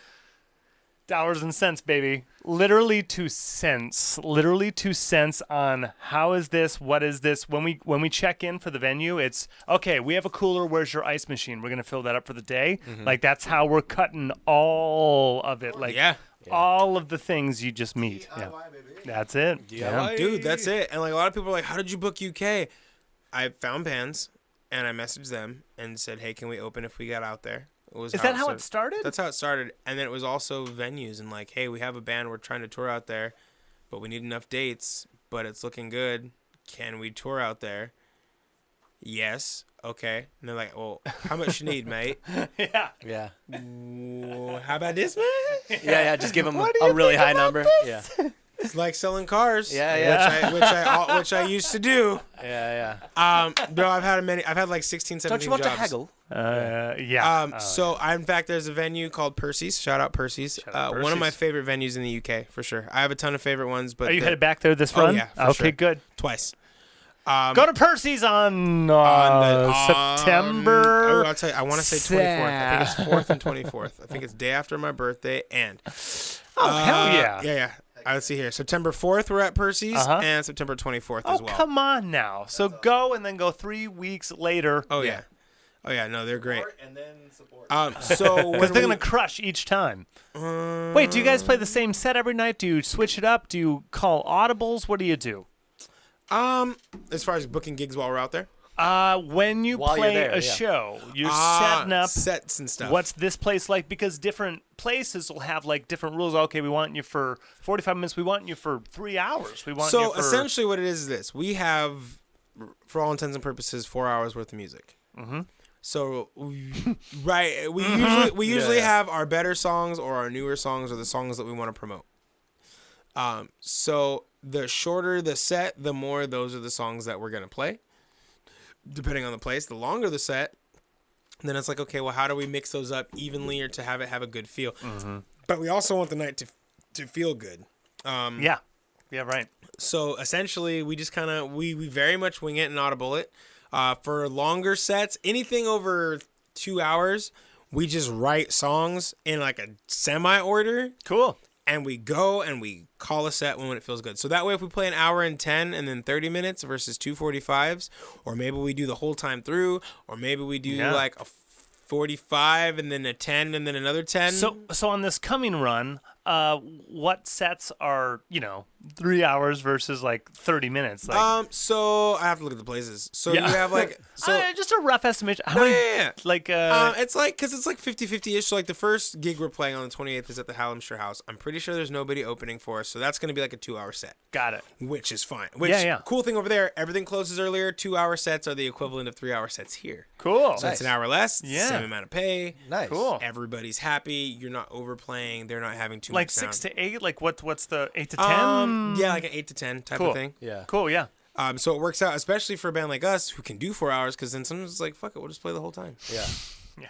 dollars and cents, baby. Literally 2 cents. Literally 2 cents on how is this, what is this. When we check in for the venue, it's, okay, we have a cooler. Where's your ice machine? We're going to fill that up for the day. Like, that's how we're cutting all of it. Like, Yeah. all of the things you just meet. Yeah. DIY, baby. That's it. Yeah. Dude, that's it. And like a lot of people are like, how did you book UK? I found bands and I messaged them and said, hey, can we open if we got out there? Was Is that how it started? That's how it started. And then it was also venues and like, hey, we have a band. We're trying to tour out there, but we need enough dates. But it's looking good. Can we tour out there? Yes. Okay. And they're like, well, how much you need, mate? Yeah. Yeah. Well, how about this, man? Yeah. Just give them a really high number. Yeah. It's like selling cars. Yeah. Which I used to do. Yeah. Bro, I've had like 16, 17 Don't you want jobs. to haggle? Yeah. So in fact, there's a venue called Percy's. Shout out Percy's. One of my favorite venues in the UK for sure. I have a ton of favorite ones, but Are you headed back there this run? yeah, for okay, sure. good. Twice. Go to Percy's on September. I'll tell you. I want to say 24th. I think it's 4th and 24th. I think it's day after my birthday. And hell yeah. Yeah. Let's see here. September 4th, we're at Percy's, and September 24th as well. Oh, come on now. So go and then go 3 weeks later. Oh yeah. No, they're great. And then support. So Because they're going to crush each time. Wait, do you guys play the same set every night? Do you switch it up? Do you call audibles? What do you do? as far as booking gigs while we're out there. When you While play you're there, a yeah. show, you're setting up sets and stuff. what's this place like? Because different places will have like different rules. Okay, we want you for 45 minutes. We want you for 3 hours. We want you So for... essentially what it is this. We have, for all intents and purposes, 4 hours worth of music. Mm-hmm. So, we usually have our better songs or our newer songs or the songs that we want to promote. So the shorter the set, the more those are the songs that we're going to play. Depending on the place, the longer the set, then it's like, okay, well, how do we mix those up evenly or to have it have a good feel? Mm-hmm. But we also want the night to feel good. Yeah, right. So essentially, we just kind of we very much wing it and audible it. For longer sets, anything over 2 hours, we just write songs in like a semi-order. Cool. And we go and we call a set when it feels good. So that way, if we play an hour and 10 and then 30 minutes versus 2 45s, or maybe we do the whole time through, or maybe we do like a 45 and then a 10 and then another 10. So on this coming run, what sets are 3 hours versus like 30 minutes? Like, so I have to look at the places. So you have like just a rough estimation. How many? Like it's like because it's like 50-50ish. So like the first gig we're playing on the 28th is at the Hallamshire House. I'm pretty sure there's nobody opening for us, so that's going to be like a 2-hour set. Got it. Which is fine. Cool thing over there. Everything closes earlier. 2-hour sets are the equivalent of 3-hour sets here. Cool. So it's an hour less. Yeah. Same amount of pay. Nice. Cool. Everybody's happy. You're not overplaying. They're not having too Like much sound. 6 to 8. Like what's the 8 to 10? Yeah, like an 8 to 10 type Cool. of thing. Yeah. Cool. Yeah. So it works out, especially for a band like us who can do 4 hours, because then sometimes it's like, fuck it, we'll just play the whole time. Yeah. Yeah.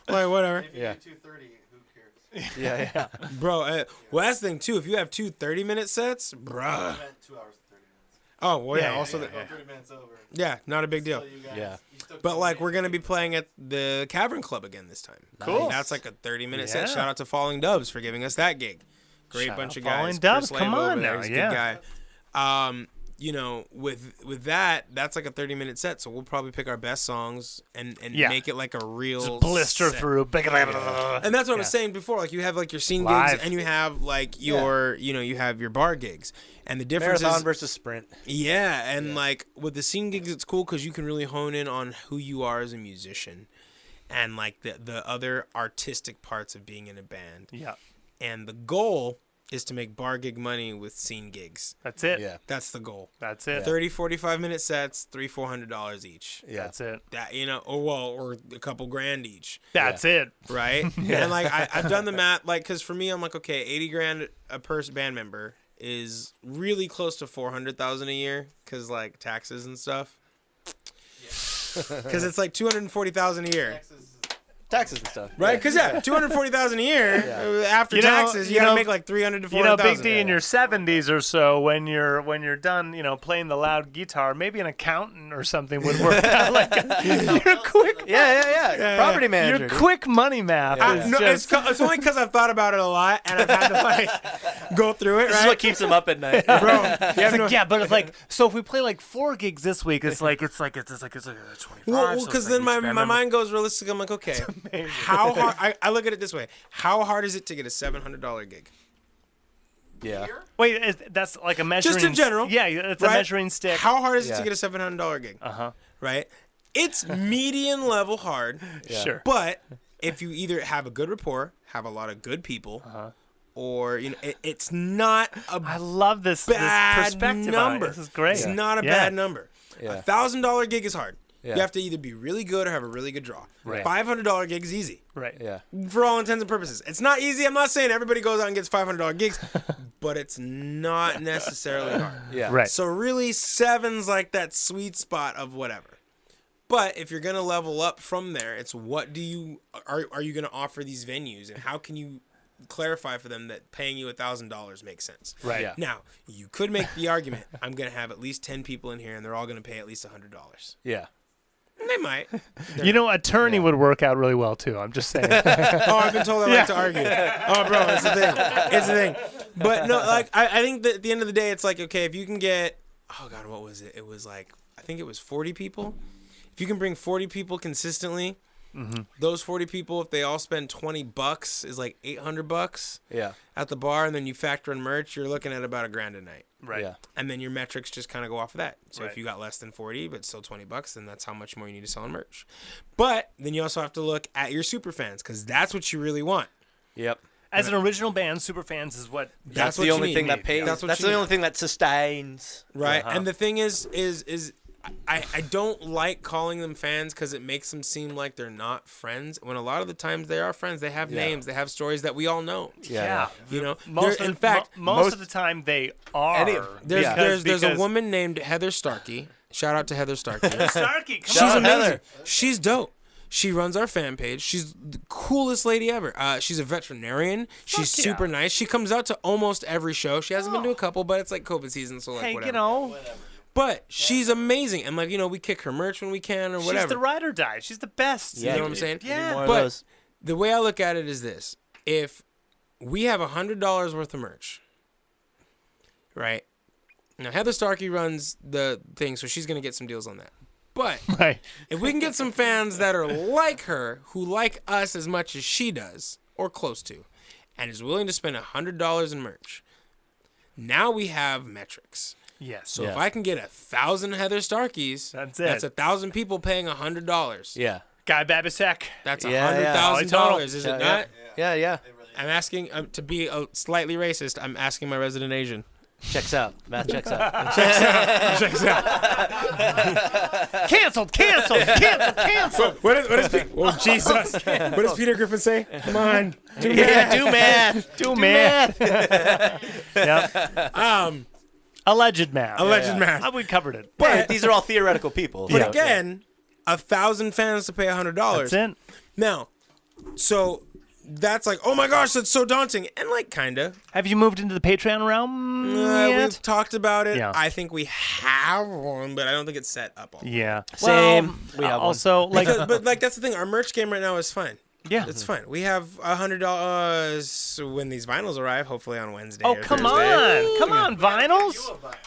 Like, whatever. If you Yeah. do 2:30, who cares? Yeah. Bro, well, that's the thing, too. If you have 2 30-minute sets, bruh. I meant 2 hours and 30 minutes. Oh, well, yeah. Yeah, Also, Go the, 30 minutes over. yeah, not a big deal. So you guys, Yeah. you still But, come like, in. we're going to be playing at the Cavern Club again this time. Cool. That's like a 30-minute Yeah. set. Shout out to Falling Dubs for giving us that gig. Great Shout bunch out of guys. Falling Dubs, Chris come Lambo on over there, now, he's a yeah. good guy. With that, that's like a 30-minute set, so we'll probably pick our best songs and make it like a real Just blister set. through. And that's what I was saying before. Like you have like your scene Live. gigs, and you have like your you have your bar gigs, and the difference Marathon is versus sprint. like with the scene gigs, it's cool because you can really hone in on who you are as a musician, and like the other artistic parts of being in a band. Yeah. And the goal is to make bar gig money with scene gigs. That's it. Yeah. That's the goal. That's it. 30, 45-minute sets, $300-400 each. Yeah. That's it. That or a couple grand each. That's it. Right? And like I've done the math, like, because for me, I'm like, okay, 80 grand a person band member is really close to 400,000 a year, because like taxes and stuff. Because it's like 240,000 a year. Taxes and stuff. Right? Because 240,000 a year after taxes, you gotta make like 300 to 400,000. Big D in your 70s or so, when you're done, playing the loud guitar, maybe an accountant or something would work out. Like your quick, Property manager. your quick money math. Is No, just, it's only because I've thought about it a lot and I've had to like go through it. This is Right, what keeps him up at night. bro? but it's like, so if we play like 4 gigs this week, it's like 25. Well, so because it's then like my mind goes realistic. I'm like, okay, how hard? I look at it this way: how hard is it to get a $700 gig? Yeah. Wait, that's like a measuring. Just in general, Yeah, it's right? a measuring stick. How hard is it to Yeah. get a $700 gig? Uh-huh. Right? It's median level hard. Yeah. Sure. But if you either have a good rapport, have a lot of good people, or it's not a I love this bad perspective number. on it. This is great. It's not a bad number. Yeah. $1,000 gig is hard. Yeah. You have to either be really good or have a really good draw. Right. $500 gig is easy. Right. Yeah. For all intents and purposes. It's not easy. I'm not saying everybody goes out and gets $500 gigs, but it's not necessarily hard. Yeah. Right. So really, 7's like that sweet spot of whatever. But if you're gonna level up from there, it's what do you are you gonna offer these venues, and how can you clarify for them that paying you $1,000 makes sense? Right. Yeah. Now, you could make the argument, I'm gonna have at least 10 people in here, and they're all gonna pay at least $100. Yeah. And they might. Attorney would work out really well too. I'm just saying. Oh, I've been told I like to argue. Oh, bro, it's the thing. It's the thing. But no, like I think that at the end of the day, it's like, okay, if you can get, oh God, what was it? It was like, I think it was 40 people. If you can bring 40 people consistently, those 40 people, if they all spend $20, is like $800 Yeah. at the bar, and then you factor in merch, you're looking at about $1,000 a night. Right. Yeah. And then your metrics just kind of go off of that. So Right. if you got less than 40, but still $20, then that's how much more you need to sell on merch. But then you also have to look at your super fans, because that's what you really want. Yep. As an original band, Superfans is what. That's what the you only need. thing that pays. That's That's, what you the need. only thing that sustains. Right. And the thing is I don't like calling them fans because it makes them seem like they're not friends. When a lot of the times they are friends, they have names, they have stories that we all know. Yeah. You know, Most in fact, most of the time they are. there's a woman named Heather Starkey. Shout out to Heather Starkey. Starkey, come She's on. amazing. Heather. She's dope. She runs our fan page. She's the coolest lady ever. She's a veterinarian. She's yeah. super nice. She comes out to almost every show. She hasn't been to a couple, but it's like COVID season, so like Hey, whatever. But she's amazing, and like we kick her merch when we can or whatever. She's the ride or die. She's the best. You know what I'm saying? Yeah. More of But those. the way I look at it is this: if we have $100 worth of merch, right? Now Heather Starkey runs the thing, so she's gonna get some deals on that. But Right. if we can get some fans that are like her, who like us as much as she does, or close to, and is willing to spend $100 in merch, now we have metrics. Yes. So Yeah. if I can get 1,000 Heather Starkeys, That's it. That's 1,000 people paying $100. Yeah. Guy Babisek. That's Yeah, $100,000, is yeah, it not? Yeah. I'm asking to be slightly racist. I'm asking my resident Asian. Checks out. Math checks out. Checks out. Canceled. What is oh Jesus? What does Peter Griffin say? Come on, do Yeah, do math. Do math. Yep. Alleged math. alleged math. We covered it. But these are all theoretical people. But Yeah. again, 1,000 fans to pay $100. That's it. Now, so that's like, oh my gosh, that's so daunting, and like kinda. Have you moved into the Patreon realm yet? We've talked about it. Yeah. I think we have one, but I don't think it's set up. All Yeah. Same. Well, We have one. also like but like that's the thing. Our merch game right now is fine. yeah. It's fine. We have $100 when these vinyls arrive, hopefully on Wednesday. Oh or come Thursday. on, come on, vinyls.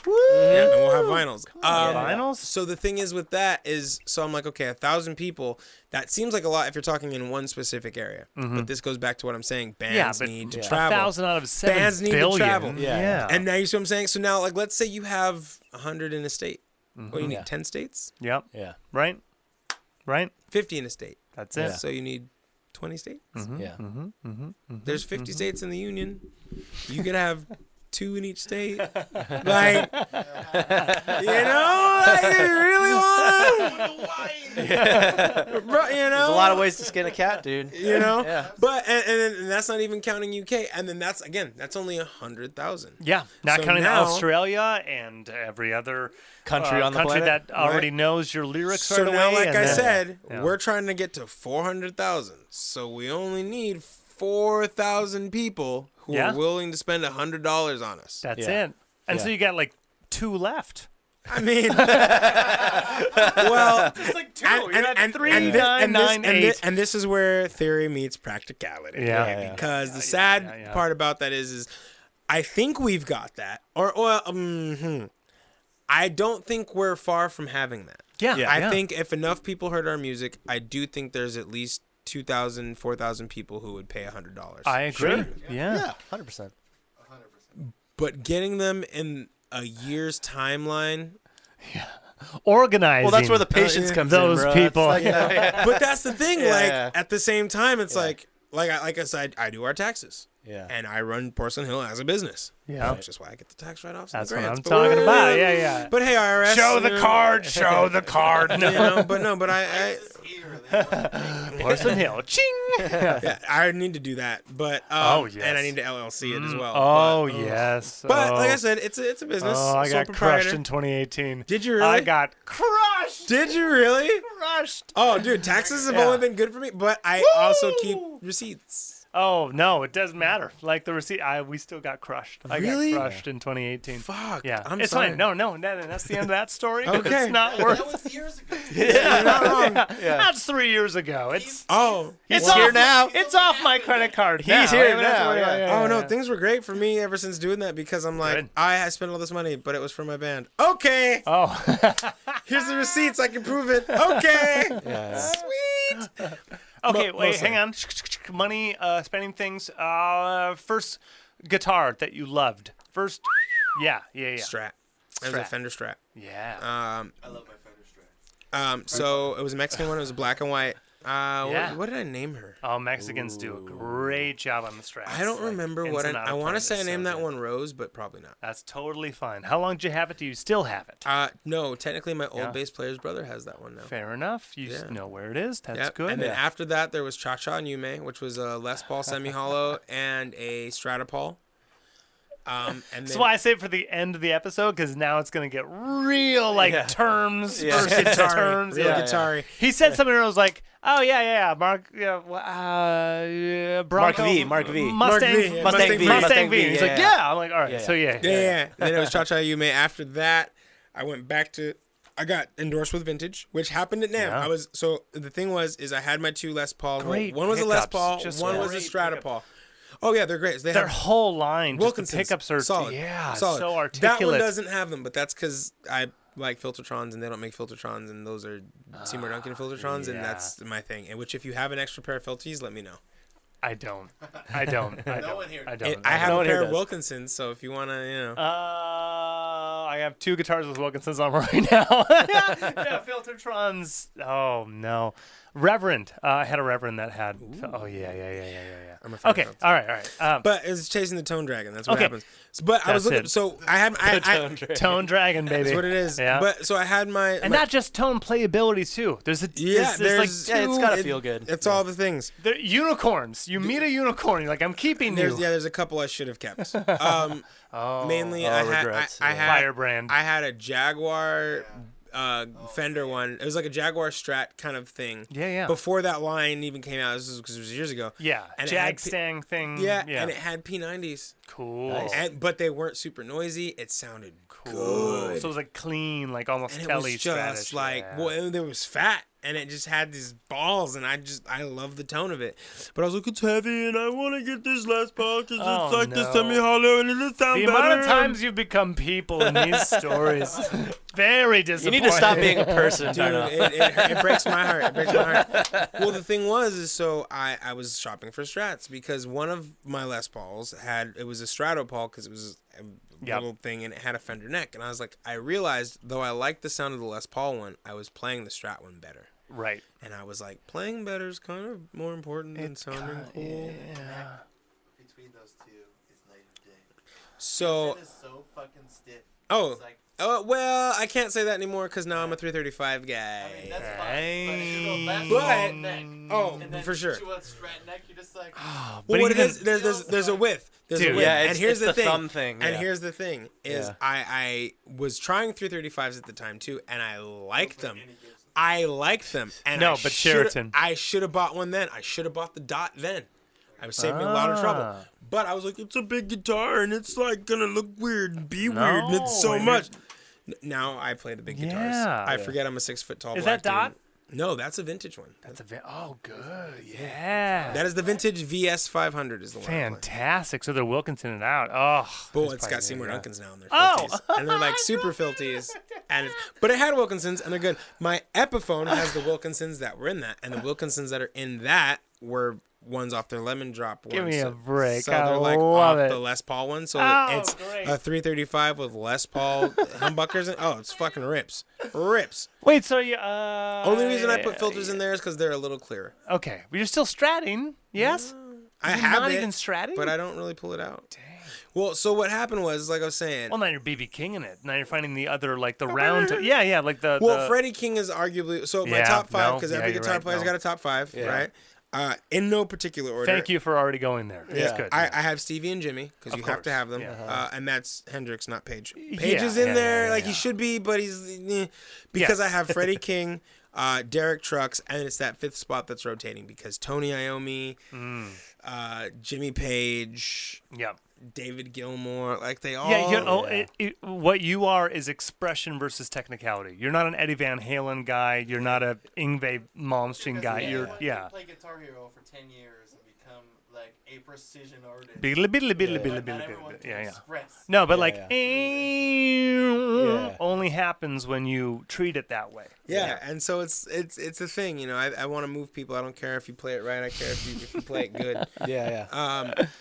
Yeah, and we'll have vinyls. Vinyls. So the thing is with that is, so I'm like, okay, 1,000 people. That seems like a lot if you're talking in one specific area. But this goes back to what I'm saying. Bands but need to yeah. travel. 1,000 out of 7 Bands need to billion. travel. Yeah. And now you see what I'm saying? So now, like, let's say you have 100 in a state. What do you need? Yeah. 10 states? Yep. Yeah. Right. 50 in a state. That's it. So you need 20 states? Yeah. There's 50 states in the union. You could have 2 in each state. Like, you know, like, if you really want to. Bro, you know? There's a lot of ways to skin a cat, dude. You know? Yeah. But, and that's not even counting UK. And then that's only 100,000. Yeah. Not So counting now- Australia and every other Country on the country planet. that already Right. knows your lyrics So right now, away. like and I then- said, Yeah. we're trying to get to 400,000. So we only need 4,000 people who Yeah. are willing to spend $100 on us. That's Yeah. it. And so Yeah. you got like 2 left. I mean, well, It's like 2. You're at 3, 9, 9, 8. and this is where theory meets practicality. Yeah. right? Yeah. Because the sad yeah. part about that is I think we've got that, or I don't think we're far from having that. Yeah. I think if enough people heard our music, I do think there's at least 2,000, 4,000 people who would pay $100. I agree. Sure. Yeah. Yeah. 100%. But getting them in a year's timeline, organizing. Well, that's where the patience comes those in, bro. people. It's like, But that's the thing. Yeah. Like at the same time, it's like I said, I do our taxes. Yeah. And I run Porcelain Hill as a business. Yeah. Which is why I get the tax write-offs. That's and the what grants. I'm But talking we're- about. Yeah. But hey, IRS. Show you the know, card. Show the card. But I Porcelain Hill. Ching. yeah, I need to do that. But yes. and I need to LLC it as well. Oh, but, yes. But like I said, it's a business. Oh, I sole got crushed proprietor. in 2018. Did you really? I got crushed. Did you really? Crushed. Oh, dude, taxes have Yeah. only been good for me, but I also keep receipts. Oh no, it doesn't matter. Like the receipt, we still got crushed. Really? I got crushed in 2018. Fuck. Yeah, I'm it's sorry. fine. No, that's the end of that story. Okay. It's not That worth. was years ago. You're not wrong. That's 3 years ago. It's Oh, it's He's here off, now. It's off my credit card. now. He's here Yeah, that's now, what- yeah. oh no, things were great for me ever since doing that because I'm like, Good. I spent all this money, but it was for my band. Okay, Oh, here's the receipts. I can prove it. Okay, Yeah. sweet. okay. Wait, mostly. hang on. Money, spending things. First guitar that you loved. First, yeah. Strat. It was a Strat. Fender Strat. Yeah. I love my Fender Strat. So it was a Mexican one. It was black and white. Yeah. What did I name her? Oh, Mexicans do a great job on the Strats. I don't remember ins what and I out of want to playing say. I it, named so that good. one Rose, but probably not. That's totally fine. How long did you have it? Do you still have it? No, technically my old Yeah. bass player's brother has that one now. Fair enough. You Yeah. know where it is. That's Yep. good. And then after that, there was Cha Cha and Yume, which was a Les Paul semi-hollow and a Stratopol. And That's then, why I say it for the end of the episode, because now it's going to get real, like, terms Yeah. versus guitar, terms. real Yeah. guitar. He said something and I was like, oh, yeah, Mark, Bronco, Mark V. Mustang, Mark V, yeah, Mustang V. Mustang V. He's yeah, like, yeah. yeah. I'm like, all right, Yeah, so yeah. Yeah. And then it was Cha Cha Yume. After that, I went back to. I got endorsed with Vintage, which happened at NAMM. Yeah. So the thing was, I had my two Les Paul. Great One was a Les pickups, Paul. just One was a great Stratopol. Oh yeah, they're great. They Their have whole line, just the Wilkinsons. pickups are solid. yeah, solid. so That one articulate. doesn't have them, but that's because I like Filtertrons and they don't make Filtertrons, and those are Seymour Duncan Filtertrons, and yeah. that's my thing. And which, if you have an extra pair of filters, let me know. I don't. I one don't. here I does. don't. I have No a one here pair of does. Wilkinsons, so if you wanna, I have 2 guitars with Wilkinsons on right now. Yeah, Filtertrons. Oh no, Reverend. I had a Reverend that had. Oh yeah. I'm a fan Okay. of All right. But it's chasing the Tone Dragon. That's what Okay. happens. So, but I was That's looking. it. So I had. Tone Dragon, baby. That's what it is. Yeah. But so I had my. and my- not just tone playability too. There's a Yeah, there's like there's. Yeah, it's two- gotta feel good. It's all the things. they're unicorns. You meet a unicorn. You're like, I'm keeping you. There's a couple I should have kept. Mainly, Oh, I regrets, had yeah. Firebrand. I had a Jaguar Fender one. It was like a Jaguar Strat kind of thing. Yeah. Before that line even came out, this is because it was years ago. Yeah. And it had Stang thing. Yeah, and it had P90s. Cool. Nice. But they weren't super noisy. It sounded good. So it was like clean, like almost And it Kelly was just Stratish. like, yeah. well, it was fat, and it just had these balls, and I love the tone of it. But I was like, it's heavy, and I want to get this Les Paul because Oh, it's like no. this semi-hollow, and it'll sound The better. amount of times you've become people in these stories, very You disappointing. need to stop being a person, Dude, Darnell. it breaks my heart. It breaks my heart. Well, the thing was, so I was shopping for Strats because one of my Les Pauls it was a Stratopol because it was a little thing and it had a Fender neck. And I was like, I realized, though I liked the sound of the Les Paul one, I was playing the Strat one better. Right. And I was like, playing better is kind of more important than sounding cool. Between those two is night and day. So, It is so fucking stiff. oh, It's like, well, I can't say that anymore because now I'm a 335 guy. I mean, that's fine. But if you go less But- neck, Oh, and then for sure. you want Strat neck, you're just like, Well, But what it even- is, there's a width. There's a Dude, width. yeah, and here's it's the thing. thumb thing, And yeah. here's the thing is Yeah. I was trying 335s at the time too, and I liked them. Andy Gibson. I liked them. And No, I but shoulda- Sheraton. I should have bought one then. I should have bought the Dot then. I was saving me a lot of trouble. Ah. But I was like, it's a big guitar, and it's like gonna look weird and be weird, and it's so and much. Now I play the big guitars. Yeah. I forget I'm a 6 foot tall. Is black that Dot? dude. No, that's a vintage one. Oh, good. Yeah. That is the vintage VS 500 is the one. I'm playing. Fantastic. So they're Wilkinson it out. Oh. Well, that's it's probably got Seymour good, yeah. Duncans now, and they're Oh! filties. And they're like super filties. But it had Wilkinsons, and they're good. My Epiphone has the Wilkinsons that were in that, and the Wilkinsons that are in that were ones off their Lemon Drop ones. Give me a break. So I they're like love off it. the Les Paul one. So it's great. a 335 with Les Paul humbuckers. It's fucking rips. Wait, so you... Only reason I put filters in there is because they're a little clearer. Okay, but you're still stratting, yes? I You're have not it, even stratting? but I don't really pull it out. Dang. Well, so what happened was, like I was saying... Well, now you're BB Kinging it. Now you're finding the other, like, the round... like the... Well, Freddie King is arguably... So my top five, because every guitar right, player's got a top five, right? In no particular order. Thank you for already going there. Yeah. That's good. I have Stevie and Jimmy, because you have to have them. Yeah. And that's Hendrix, not Page. Page is in there, he should be, but he's... Because I have Freddie King... Derek Trucks, and it's that fifth spot that's rotating because Tony Iommi, Jimmy Page, David Gilmour, like they all. What you are is expression versus technicality. You're not an Eddie Van Halen guy. You're not a Yngwie Malmsteen guy. You play Guitar Hero for 10 years and become like a precision artist. No, but only happens when you treat it that way. Yeah, and so it's a thing, I want to move people. I don't care if you play it right. I care if you play it good.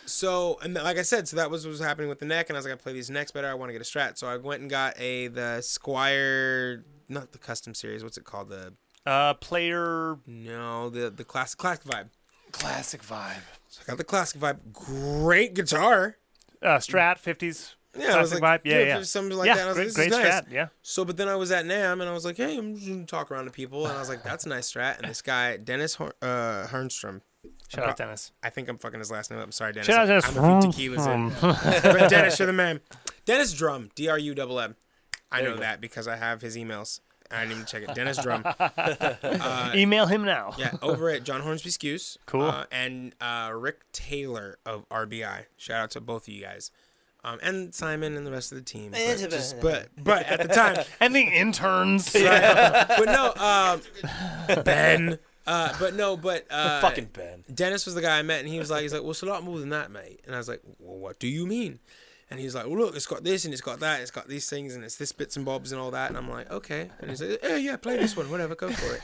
So, and like I said, so that was what was happening with the neck, and I was like, I play these necks better. I want to get a Strat. So I went and got the Squire, not the custom series. What's it called? The player. No, the classic vibe. Classic vibe. So I got the classic vibe. Great guitar. Strat 50s. Yeah, I was like, vibe. Something like that. I was like, this great is nice. Strat. Yeah. So, but then I was at NAMM and I was like, hey, I'm just gonna talk around to people, and I was like, that's a nice Strat. And this guy, Dennis Hernstrom. Shout out Dennis. I think I'm fucking his last name up. I'm sorry, Dennis. Shout out Dennis. I'm a few tequilas in. But Dennis, you're the man. Dennis Drum, Drumm. I know that because I have his emails. I didn't even check it. Dennis Drum. Email him now. Yeah, over at John Hornsby Skews. Cool. And Rick Taylor of RBI. Shout out to both of you guys. And Simon and the rest of the team. But at the time. And the interns. But no, Ben. Fucking Ben. Dennis was the guy I met, and he was like, well, it's a lot more than that, mate. And I was like, well, what do you mean? And he's like, well, look, it's got this and it's got that, it's got these things and it's this bits and bobs and all that. And I'm like, okay. And he's like, yeah, play this one, whatever, go for it.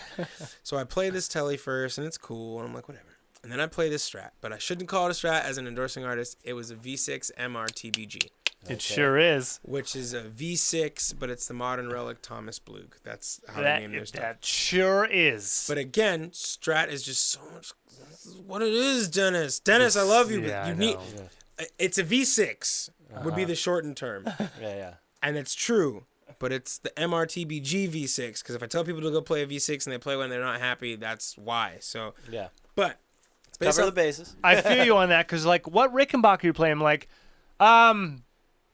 So I play this Telly first, and it's cool, and I'm like, whatever. And then I play this Strat, but I shouldn't call it a Strat as an endorsing artist. It was a V6 MRTBG. It sure is. Which is a V6, but it's the modern relic Thomas Blug. That's how they name their stuff. That sure is. But again, Strat is just so much. This is what it is, Dennis. Dennis, I love you, but you need. It's a V6. Would be the shortened term. And it's true, but it's the MRTBG V6, because if I tell people to go play a V6 and they play when they're not happy, that's why. So but cover the bases. I feel you on that, because like, what Rickenbacker you play? I'm like,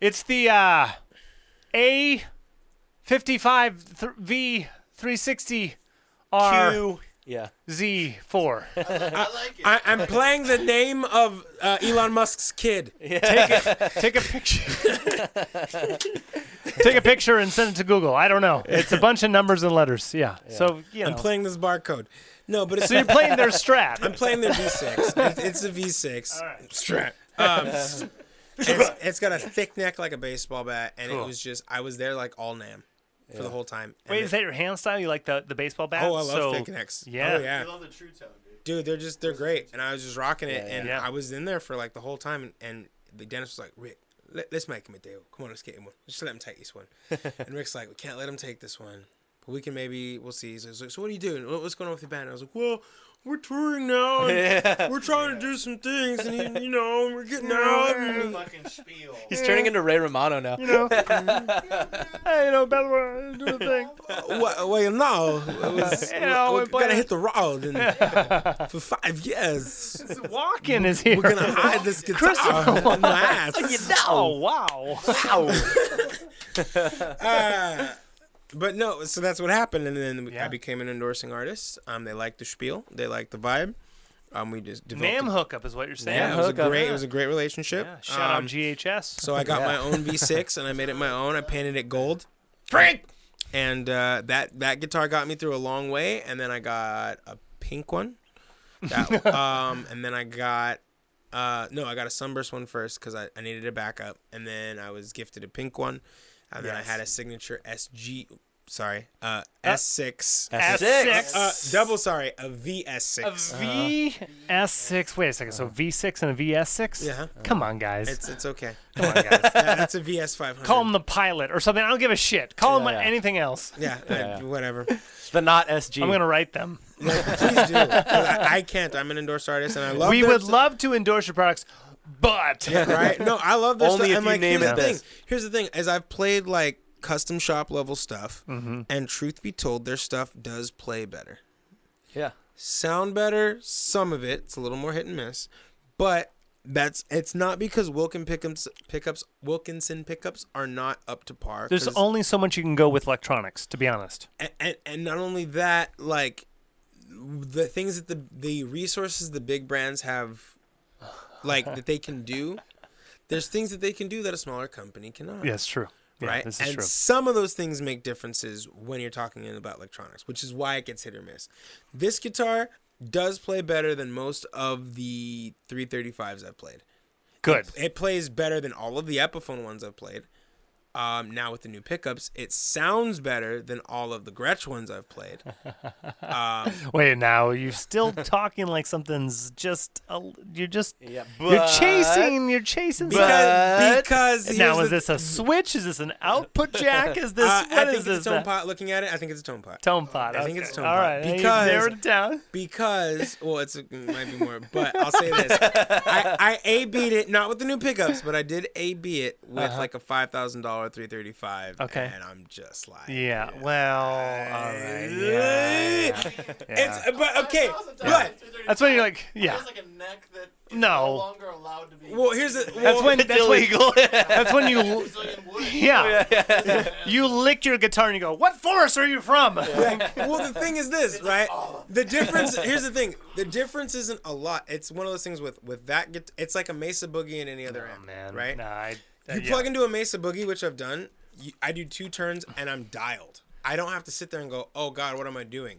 it's the A55 V360 R. Z4. I like it. I'm playing the name of Elon Musk's kid. Take a picture. Take a picture and send it to Google. I don't know. It's a bunch of numbers and letters. Yeah. So I'm playing this barcode. No, but so you're playing their Strat. I'm playing their V6. It's a V6 Strat. It's got a thick neck like a baseball bat, and it was just I was there like all NAMM. For the whole time. And wait, is that your hand style? You like the baseball bat? Oh, I love thick necks. Yeah. Oh, yeah. I love the True Tone, dude. They're great. And I was just rocking it, and I was in there for like the whole time, and the dentist was like, Rick, let's make him a deal. Come on, let's get him one. Just let him take this one. And Rick's like, we can't let him take this one, but we can we'll see. He's like, so what are you doing? What's going on with your band? And I was like, well, we're touring now, and we're trying to do some things, and we're getting out. And Fucking spiel. He's turning into Ray Romano now. Hey, better do the thing. Well, no, it was, we gotta hit the road, and for 5 years, Walking is here. we're gonna hide this guitar in my ass. Oh, wow. But no, so that's what happened, and then I became an endorsing artist. They liked the spiel, they liked the vibe. We just developed NAMM hookup is what you're saying. Yeah, it was a great relationship. Yeah, shout out GHS. So I got my own V6 and I made it my own. I painted it gold. Frank. And that guitar got me through a long way. And then I got a pink one. And then I got I got a sunburst one first because I needed a backup. And then I was gifted a pink one. And then I had a signature SG sorry, S6. S6. Double sorry, a VS6. A VS6. Wait a second. So V6 and a VS6? Yeah. Come on, guys. It's okay. Come on, guys. That's a VS500. Call him the pilot or something. I don't give a shit. Call him anything else. Yeah, whatever. The not SG. I'm going to write them. Yeah, please do. I can't. I'm an endorsed artist, and I love. We would love to endorse your products, but right? No, I love their Only stuff. if And you like, name here's it the thing. this. Here's the thing: as I've played like custom shop level stuff, and truth be told, their stuff does play better, Yeah. sound better. Some of it, it's a little more hit and miss, but it's not because Wilkinson pickups are not up to par. there's only so much you can go with electronics, to be honest. And not only that, like the things that the resources the big brands have, like that they can do. There's things that they can do that a smaller company cannot. Yeah, it's true. Yeah, Right, this is and true. some of those things make differences when you're talking about electronics, which is why it gets hit or miss. This guitar does play better than most of the 335s I've played. Good. It plays better than all of the Epiphone ones I've played. Now with the new pickups, it sounds better than all of the Gretsch ones I've played. Wait, now you're still talking like something's just you're But chasing Because now here's is this a switch? Is this an output jack? Is this I what think is this? it's a tone pot. Looking at it, I think it's a tone pot. Tone pot. I think okay. it's a tone All pot. right, Because- you narrowed it down. Because, well, it might be more, but I'll say this. I A-B'd it, not with the new pickups, but I did A-B it with like a $5,000 335. Okay. And I'm just like... Yeah. Well, all right. Yeah. But, okay, but... That's when you're like, yeah. There's like a neck that is No. no longer allowed to be. Well, here's the... That's when it's illegal. That's when you Brazilian wood. yeah. You lick your guitar and you go, "What forest are you from?" Well, the thing is this, right? The difference... Here's the thing. The difference isn't a lot. It's one of those things with that... It's like a Mesa Boogie in any other amp, Man, right? Nah, You plug into a Mesa Boogie, which I've done. I do 2 turns and I'm dialed. I don't have to sit there and go, "Oh God, what am I doing?"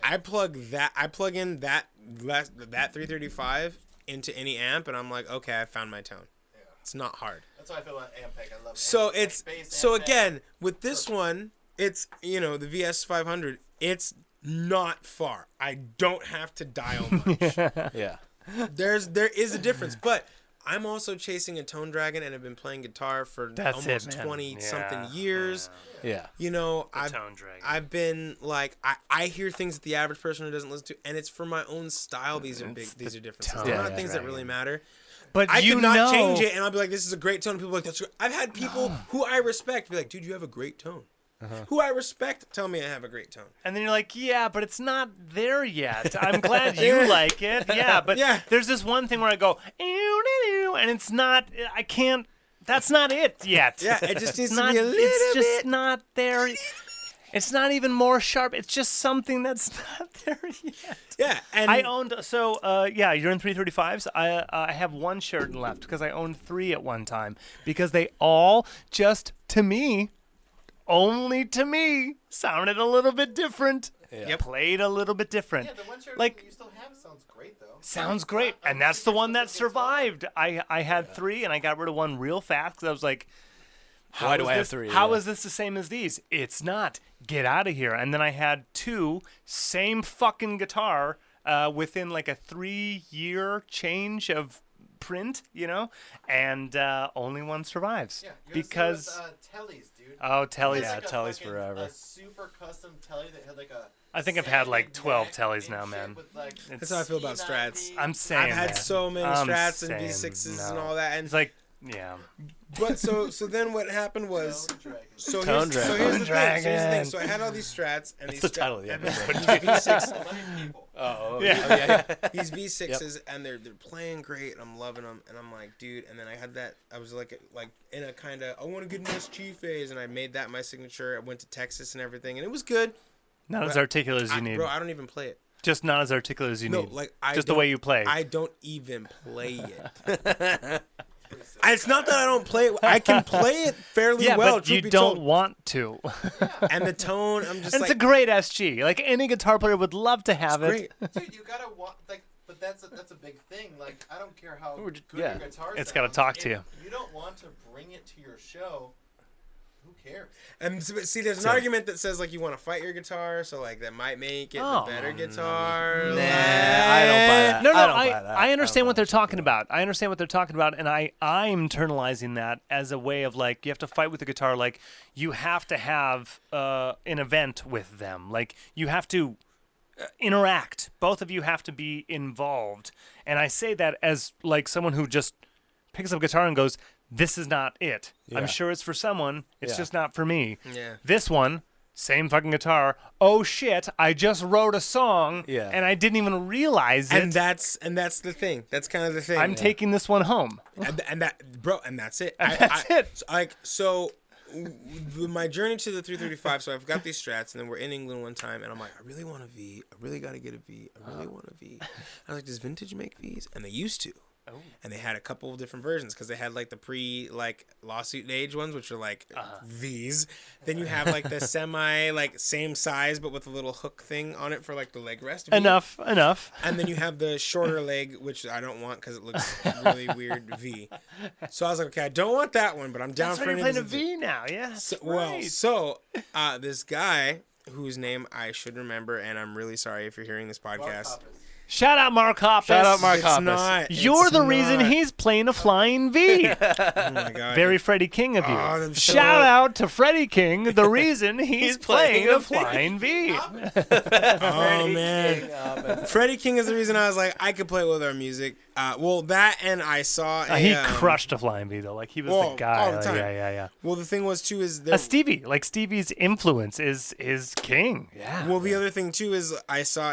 I plug in that 335 into any amp, and I'm like, okay, I found my tone. Yeah. It's not hard. That's how I feel about Ampeg. I love So Ampeg. it's Bass so Ampeg. again with this one, it's the VS500. It's not far. I don't have to dial much. Yeah. There is a difference, but I'm also chasing a Tone Dragon and have been playing guitar for That's it, almost man. 20 something Yeah. years. Yeah. Tone Dragon. I've been like I hear things that the average person doesn't listen to, and it's for my own style. These are differences. Tone They're not things that Dragon. really matter. But I you could not know, change it, and I'll be like, "This is a great tone." And people are like, "That's great." I've had people who I respect be like, "Dude, you have a great tone." Who I respect tell me I have a great tone. And then you're like, yeah, but it's not there yet. I'm glad you like it. Yeah, but Yeah. there's this one thing where I go, "Ew, doo, doo," and it's not. I can't. That's not it yet. Yeah, it just needs It's to not. be a little It's just bit. not there. It's not even more sharp. It's just something that's not there yet. Yeah, and I owned yeah, you're in 335s. I have one Sheridan left because I owned 3 at one time because they all just to me, only to me, sounded a little bit different. Yeah. Played a little bit different. Yeah, the one shirt Like- you still have sounds great though. Sounds great, and that's the one that survived. I had 3 and I got rid of one real fast because I was like, Why do is I have this- 3? How Yeah. is this the same as these? It's not. Get out of here. And then I had 2 same fucking guitar within like a 3-year change of print, and only one survives Yeah, you because Telly's, dude. oh, Telly's. Yeah, Like a Telly's fucking- forever. A super custom telly that had like a. I think I've had like 12 neck Tellys and now, shit man. with, like, that's how I feel about Strats. I'm saying I've had that. so many I'm Strats and saying V6s and no. all that, and It's like, yeah. but so then what happened was Dragon. so Tone here's, so Dragon. here's the thing. So here's the Dragon. thing. So I had all these Strats and That's these the title of the and episode. these V6 people. Oh, Yeah. yeah. these V6s and they're playing great. And I'm loving them, and I'm like, dude. And then I had that. I was like in a kind of I want to get an SG phase, and I made that my signature. I went to Texas and everything, and it was good. Not as But articulate as you need. Bro, I don't even play it. Just not as articulate as you No, need. like I Just the don't- way you play. I don't even play it. It's not that I don't play it. I can play it fairly yeah, well. but truth you be don't told. want to. And the tone, I'm just And like, it's a great SG. Like any guitar player would love to have it. great. Dude, you gotta want like, but that's a big thing. Like, I don't care how good yeah. your guitar It's sounds. gotta talk to if you. You don't want to bring it to your show. Who cares? And see, there's an argument that says like you want to fight your guitar, so like that might make it the better guitar. Nah, Like- I don't buy that. No, I don't buy that. I understand what they're talking about. about. I understand what they're talking about, and I'm internalizing that as a way of like you have to fight with the guitar. Like you have to have an event with them. Like you have to interact. Both of you have to be involved. And I say that as like someone who just picks up a guitar and goes, "This is not it. Yeah. I'm sure it's for someone. It's Yeah. just not for me." Yeah. This one. Same fucking guitar. Oh shit! I just wrote a song, Yeah. and I didn't even realize it. And that's the thing. That's kind of the thing. I'm taking this one home. and that, bro, and that's it. That's it. My journey to the 335. So I've got these Strats, and then we're in England one time, and I'm like, I really want a V. I really got to get a V. I really want a V. I was like, does Vintage make Vs? And they used to. And they had a couple of different versions because they had like the lawsuit age ones, which are like V's. Then you have like the semi same size but with a little hook thing on it for like the leg rest. V. Enough. And then you have the shorter leg, which I don't want because it looks really weird V. So I was like, okay, I don't want that one, but I'm down That's for why you're any playing a of the- V now. Yeah. This guy whose name I should remember, and I'm really sorry if you're hearing this podcast. Shout out Mark Hoppus. Shout out Mark It's Hoppus. not. You're It's the reason not. he's playing a flying V. Oh my god. Very Freddie King of you. I'm so- Shout out to Freddie King, the reason he's playing a flying V. Oh man. Freddie King is the reason I was like, I could play with our music. Well, that and I saw He crushed a flying V though. Like he was Whoa, the guy. all the time. Yeah. Well, the thing was too is there. Stevie, like Stevie's influence is King. Yeah. Well, the other thing too is I saw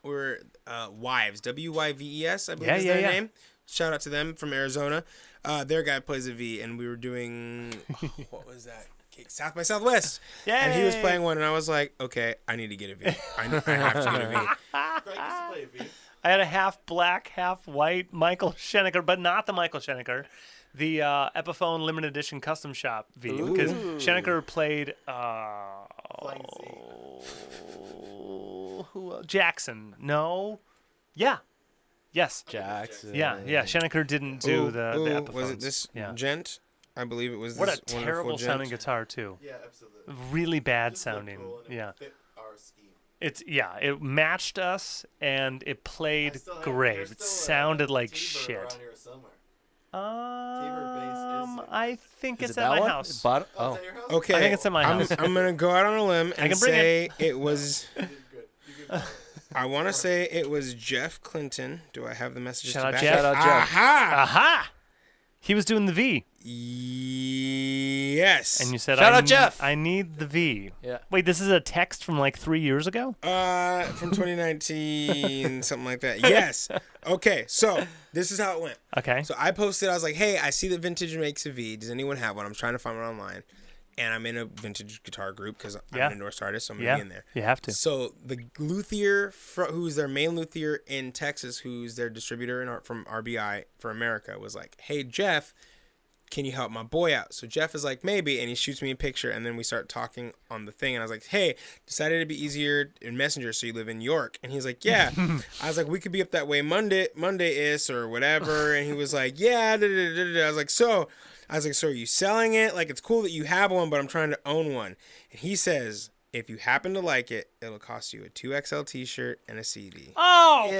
Wives, Wyves, I believe is their name. Shout out to them from Arizona. Their guy plays a V, and we were doing what was that? South by Southwest. Yeah. And he was playing one, and I was like, okay, I need to get a V. I have to get a V. Greg used to play a V. I had a half black, half white Michael Schenecker, but not the Michael Schenecker, the Epiphone limited edition custom shop V. Because Schenecker played Flying Z. who else? Jackson. No. Yeah. Yes. Jackson. Yeah. Schenecker didn't do the Epiphones. Was it this gent? I believe it was What this a terrible wonderful gent. sounding guitar too. Yeah, absolutely. Really bad Just looked sounding. cool and it Yeah. fit our scheme. It matched us and it played great. There's It still, sounded like T-Bird shit. around here somewhere. bass is I think Is it's it at that my one? house. Bottom? Oh, Oh. is that your house? Okay, I think it's at my house. I'm gonna go out on a limb and can bring say it was. You did good. You did good. I want to say it was Jeff Clinton. Do I have the messages? Shout to out back Jeff. it? Shout out Jeff. Aha! Aha! He was doing the V, Yes. and you said, Shout out Jeff. I need the V." Yeah. Wait, this is a text from like 3 years ago? From 2019, something like that. Yes. Okay, so this is how it went. Okay. So I posted, I was like, hey, I see that Vintage makes a V. Does anyone have one? I'm trying to find one online. And I'm in a vintage guitar group because I'm Yeah. an endorsed artist, so I'm going Yeah, to be in there. you have to. So the luthier, who's their main luthier in Texas, who's their distributor from RBI for America, was like, hey, Jeff, can you help my boy out? So Jeff is like, maybe, and he shoots me a picture, and then we start talking on the thing, and I was like, hey, decided it'd be easier in Messenger, so you live in York. And he's like, yeah. I was like, we could be up that way Monday-is or whatever, and he was like, yeah, I was like, so are you selling it? Like, it's cool that you have one, but I'm trying to own one. And he says, if you happen to like it, it'll cost you a 2XL t-shirt and a CD. Oh,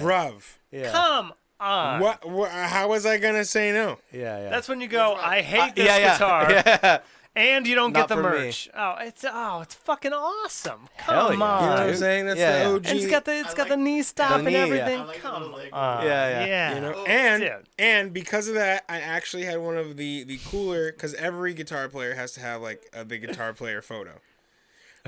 Bruv. Yeah. come on. What? How was I going to say no? Yeah. That's when you go, I hate this yeah. guitar, Yeah. and you don't Not get the for me. merch. It's fucking awesome. Hell Come yeah. on. You know what I'm saying? That's Yeah, the yeah. OG. And it's got the like- the knee stop knee, and yeah. everything. I like the Come little leg on. Yeah. Yeah. You know, Oh, and that's it. and because of that, I actually had one of the cooler, because every guitar player has to have like a big guitar player photo,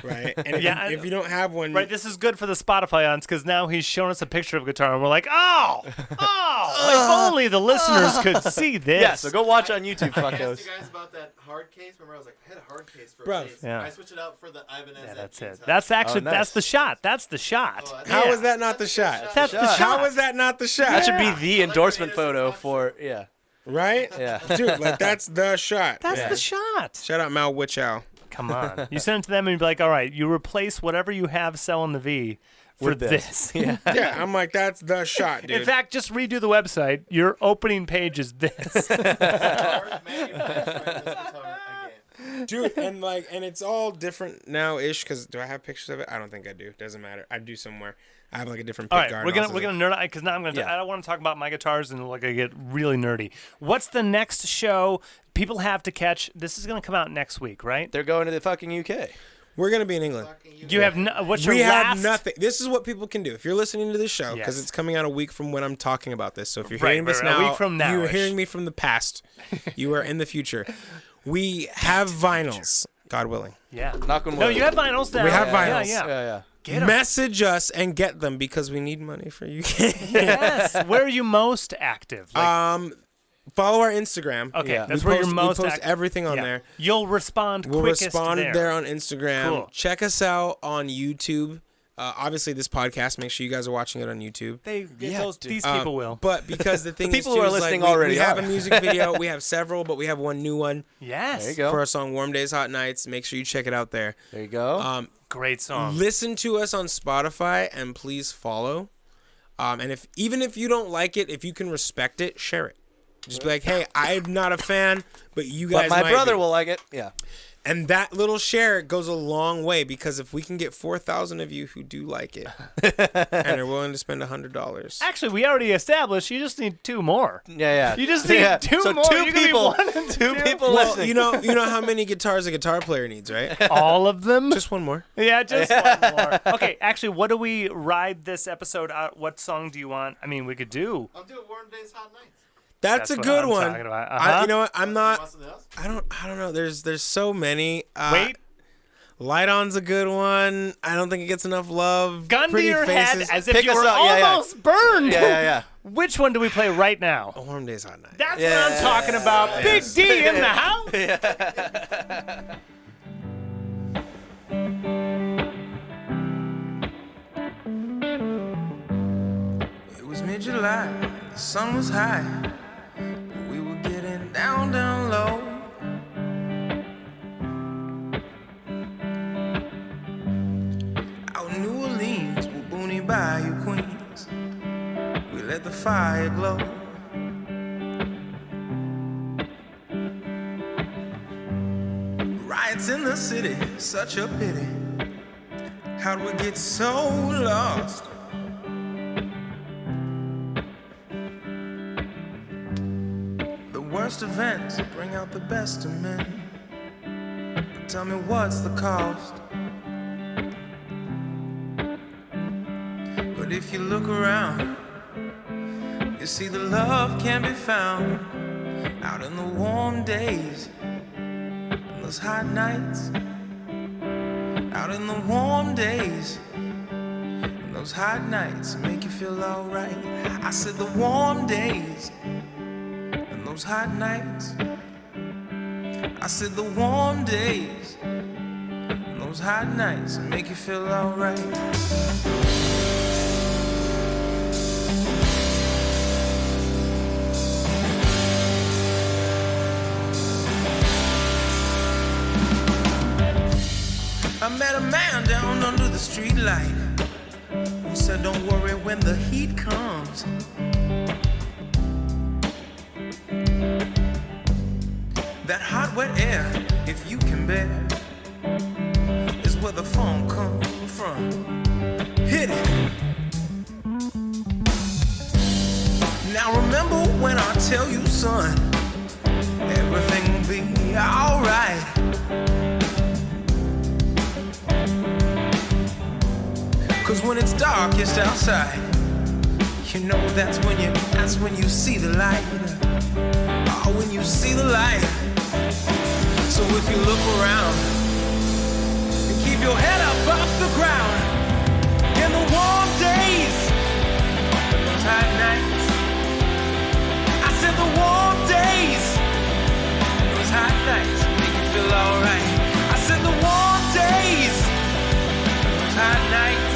right? And if, Yeah, if you don't have one, Right, this is good for the Spotify ons because now he's showing us a picture of a guitar and we're like, if only the listeners could see this. Yeah, so go watch on YouTube, I asked fuckos. you guys about that hard case. Remember, I was like, I had a hard case for Bruv. a case. Yeah. I switched it out for the Ibanez. Yeah, at that's Gene's it. house. That's actually nice. that's the shot. That's the shot. Oh, that's- how Yeah. is that not the shot? That's the shot. shot. How is that not the shot? That should be Yeah. the endorsement photo for, yeah. Right? Yeah. Dude, like that's the shot. That's Yeah. the shot. Shout out Mal Wichow. Come on. You send it to them and you'd be like, all right, you replace whatever you have selling the V for this. Yeah. Yeah, I'm like, that's the shot, dude. In fact, just redo the website. Your opening page is this. Guitar manufacturing this guitar again. Dude, and it's all different now-ish, because do I have pictures of it? I don't think I do. Doesn't matter. I do somewhere. I have like a different pick All right, guard. we're gonna nerd out because now I'm gonna. Yeah. I don't want to talk about my guitars and like I get really nerdy. What's the next show people have to catch? This is gonna come out next week, right? They're going to the fucking UK. We're gonna be in England. You have what's your We last? have nothing. This is what people can do. If you're listening to this show, because Yes. it's coming out a week from when I'm talking about this. So if you're Right, hearing this right, now, a week from now-ish. you're hearing me from the past. You are in the future. We have vinyls, God willing. Yeah. Knock on wood. No, you have vinyls now. We have Yeah, vinyls. yeah. Yeah. Get 'em. Message us and get them because we need money for you. Yes. Where are you most active? Like, Follow our Instagram. okay, yeah. that's we where post, you're most we post active. everything on Yeah. there. You'll respond We'll quickest respond there on Instagram. Cool. Check us out on YouTube. Obviously, this podcast. Make sure you guys are watching it on YouTube. These people will. But because the thing people is, who are too, is, listening like, already we have are. a music video. We have several, but we have one new one Yes. There you go. for our song "Warm Days, Hot Nights." Make sure you check it out there. There you go. Great song. Listen to us on Spotify and please follow. And even if you don't like it, if you can respect it, share it. Just be like, hey, I'm not a fan, but you guys but my might brother be. will like it. Yeah. And that little share goes a long way because if we can get 4,000 of you who do like it and are willing to spend $100. Actually, we already established you just need 2 more. Yeah. You just need 2 so more. 2 You can be people. 1 and 2 2. people Well, listening. you know how many guitars a guitar player needs, right? All of them? Just one more. Yeah, just one more. Okay, actually, what do we ride this episode out? What song do you want? I mean, we could do. I'm doing Warm Days, Hot Nights. That's a what good I'm one. talking about. You know what? I'm You not. want something else? I don't know. There's so many. Wait, Light On's a good one. I don't think it gets enough love. gun Pretty to your Faces. head as if Pick you us were up. Yeah, yeah. almost burned. Yeah. Which one do we play right now? Warm Days, Hot Nights. That's what I'm talking about. Big D in the house. It was mid-July, the sun was high, but we were getting down low. Out in New Orleans, with Booney Bayou Queens, we let the fire glow. Riots in the city, such a pity. How'd we get so lost? The worst events bring out the best of men. Tell me what's the cost? But if you look around, you see the love can be found out in the warm days and those hot nights. Out in the warm days and those hot nights make you feel alright. I said the warm days and those hot nights. I said the warm days and those hot nights make you feel alright. I met a man down under the street light who said don't worry when the heat comes. That hot wet air, if you can bear, is where the fun comes from. Hit it. Now remember when I tell you, son, everything will be alright. Cause when it's darkest outside, you know that's when you see the light. Oh, when you see the light. So if you look around and keep your head up off the ground in the warm days and those hot nights. I said the warm days and those hot nights make you feel alright. I said the warm days and those hot nights.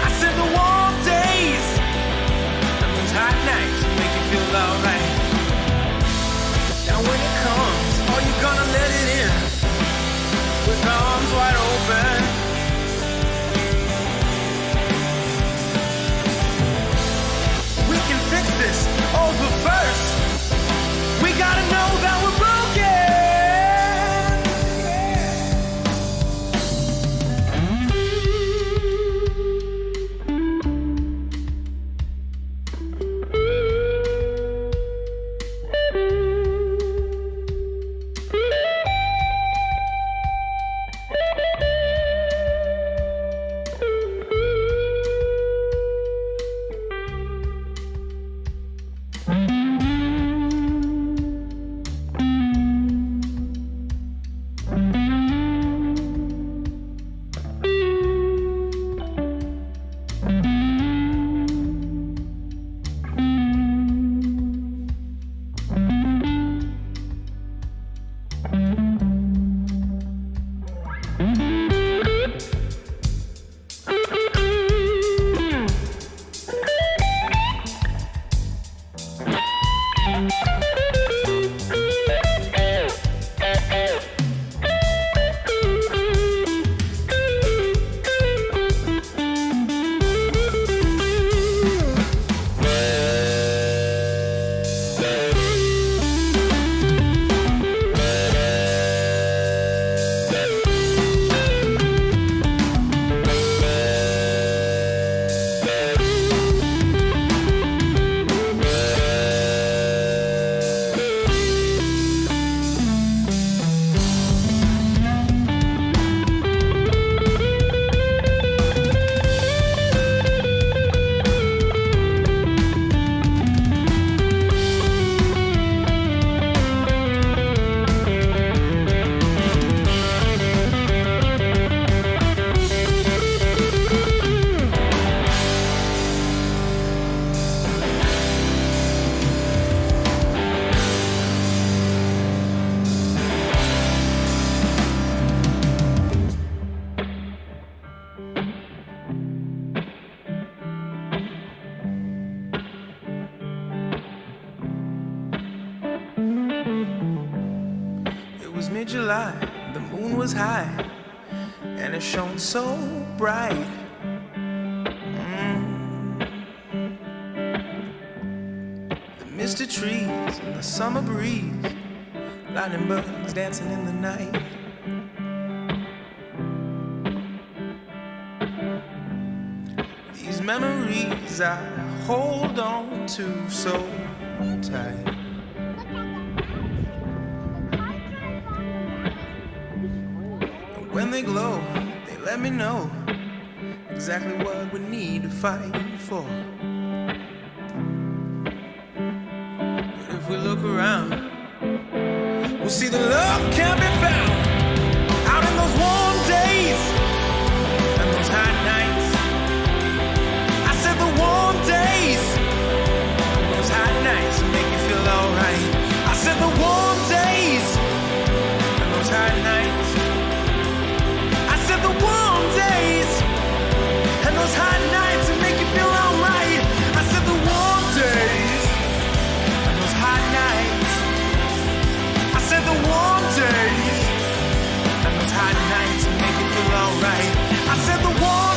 I said the warm days and those hot nights make you feel alright. Now when it comes, are you gonna let it in with arms wide open? was mid-July, the moon was high, and it shone so bright. The misty trees and the summer breeze, lightning bugs dancing in the night. These memories I hold on to so tight. And when they glow, they let me know exactly what we need to fight for. But if we look around, we'll see that love can't be found out in those warm days and those hot nights. I said the warm days and those hot nights make you feel alright. I said the warm days and those hot nights. I said the warm days and those hot nights make you feel alright. I said the warm days and those hot nights. I said the warm days and those hot nights make you feel alright. I said the warm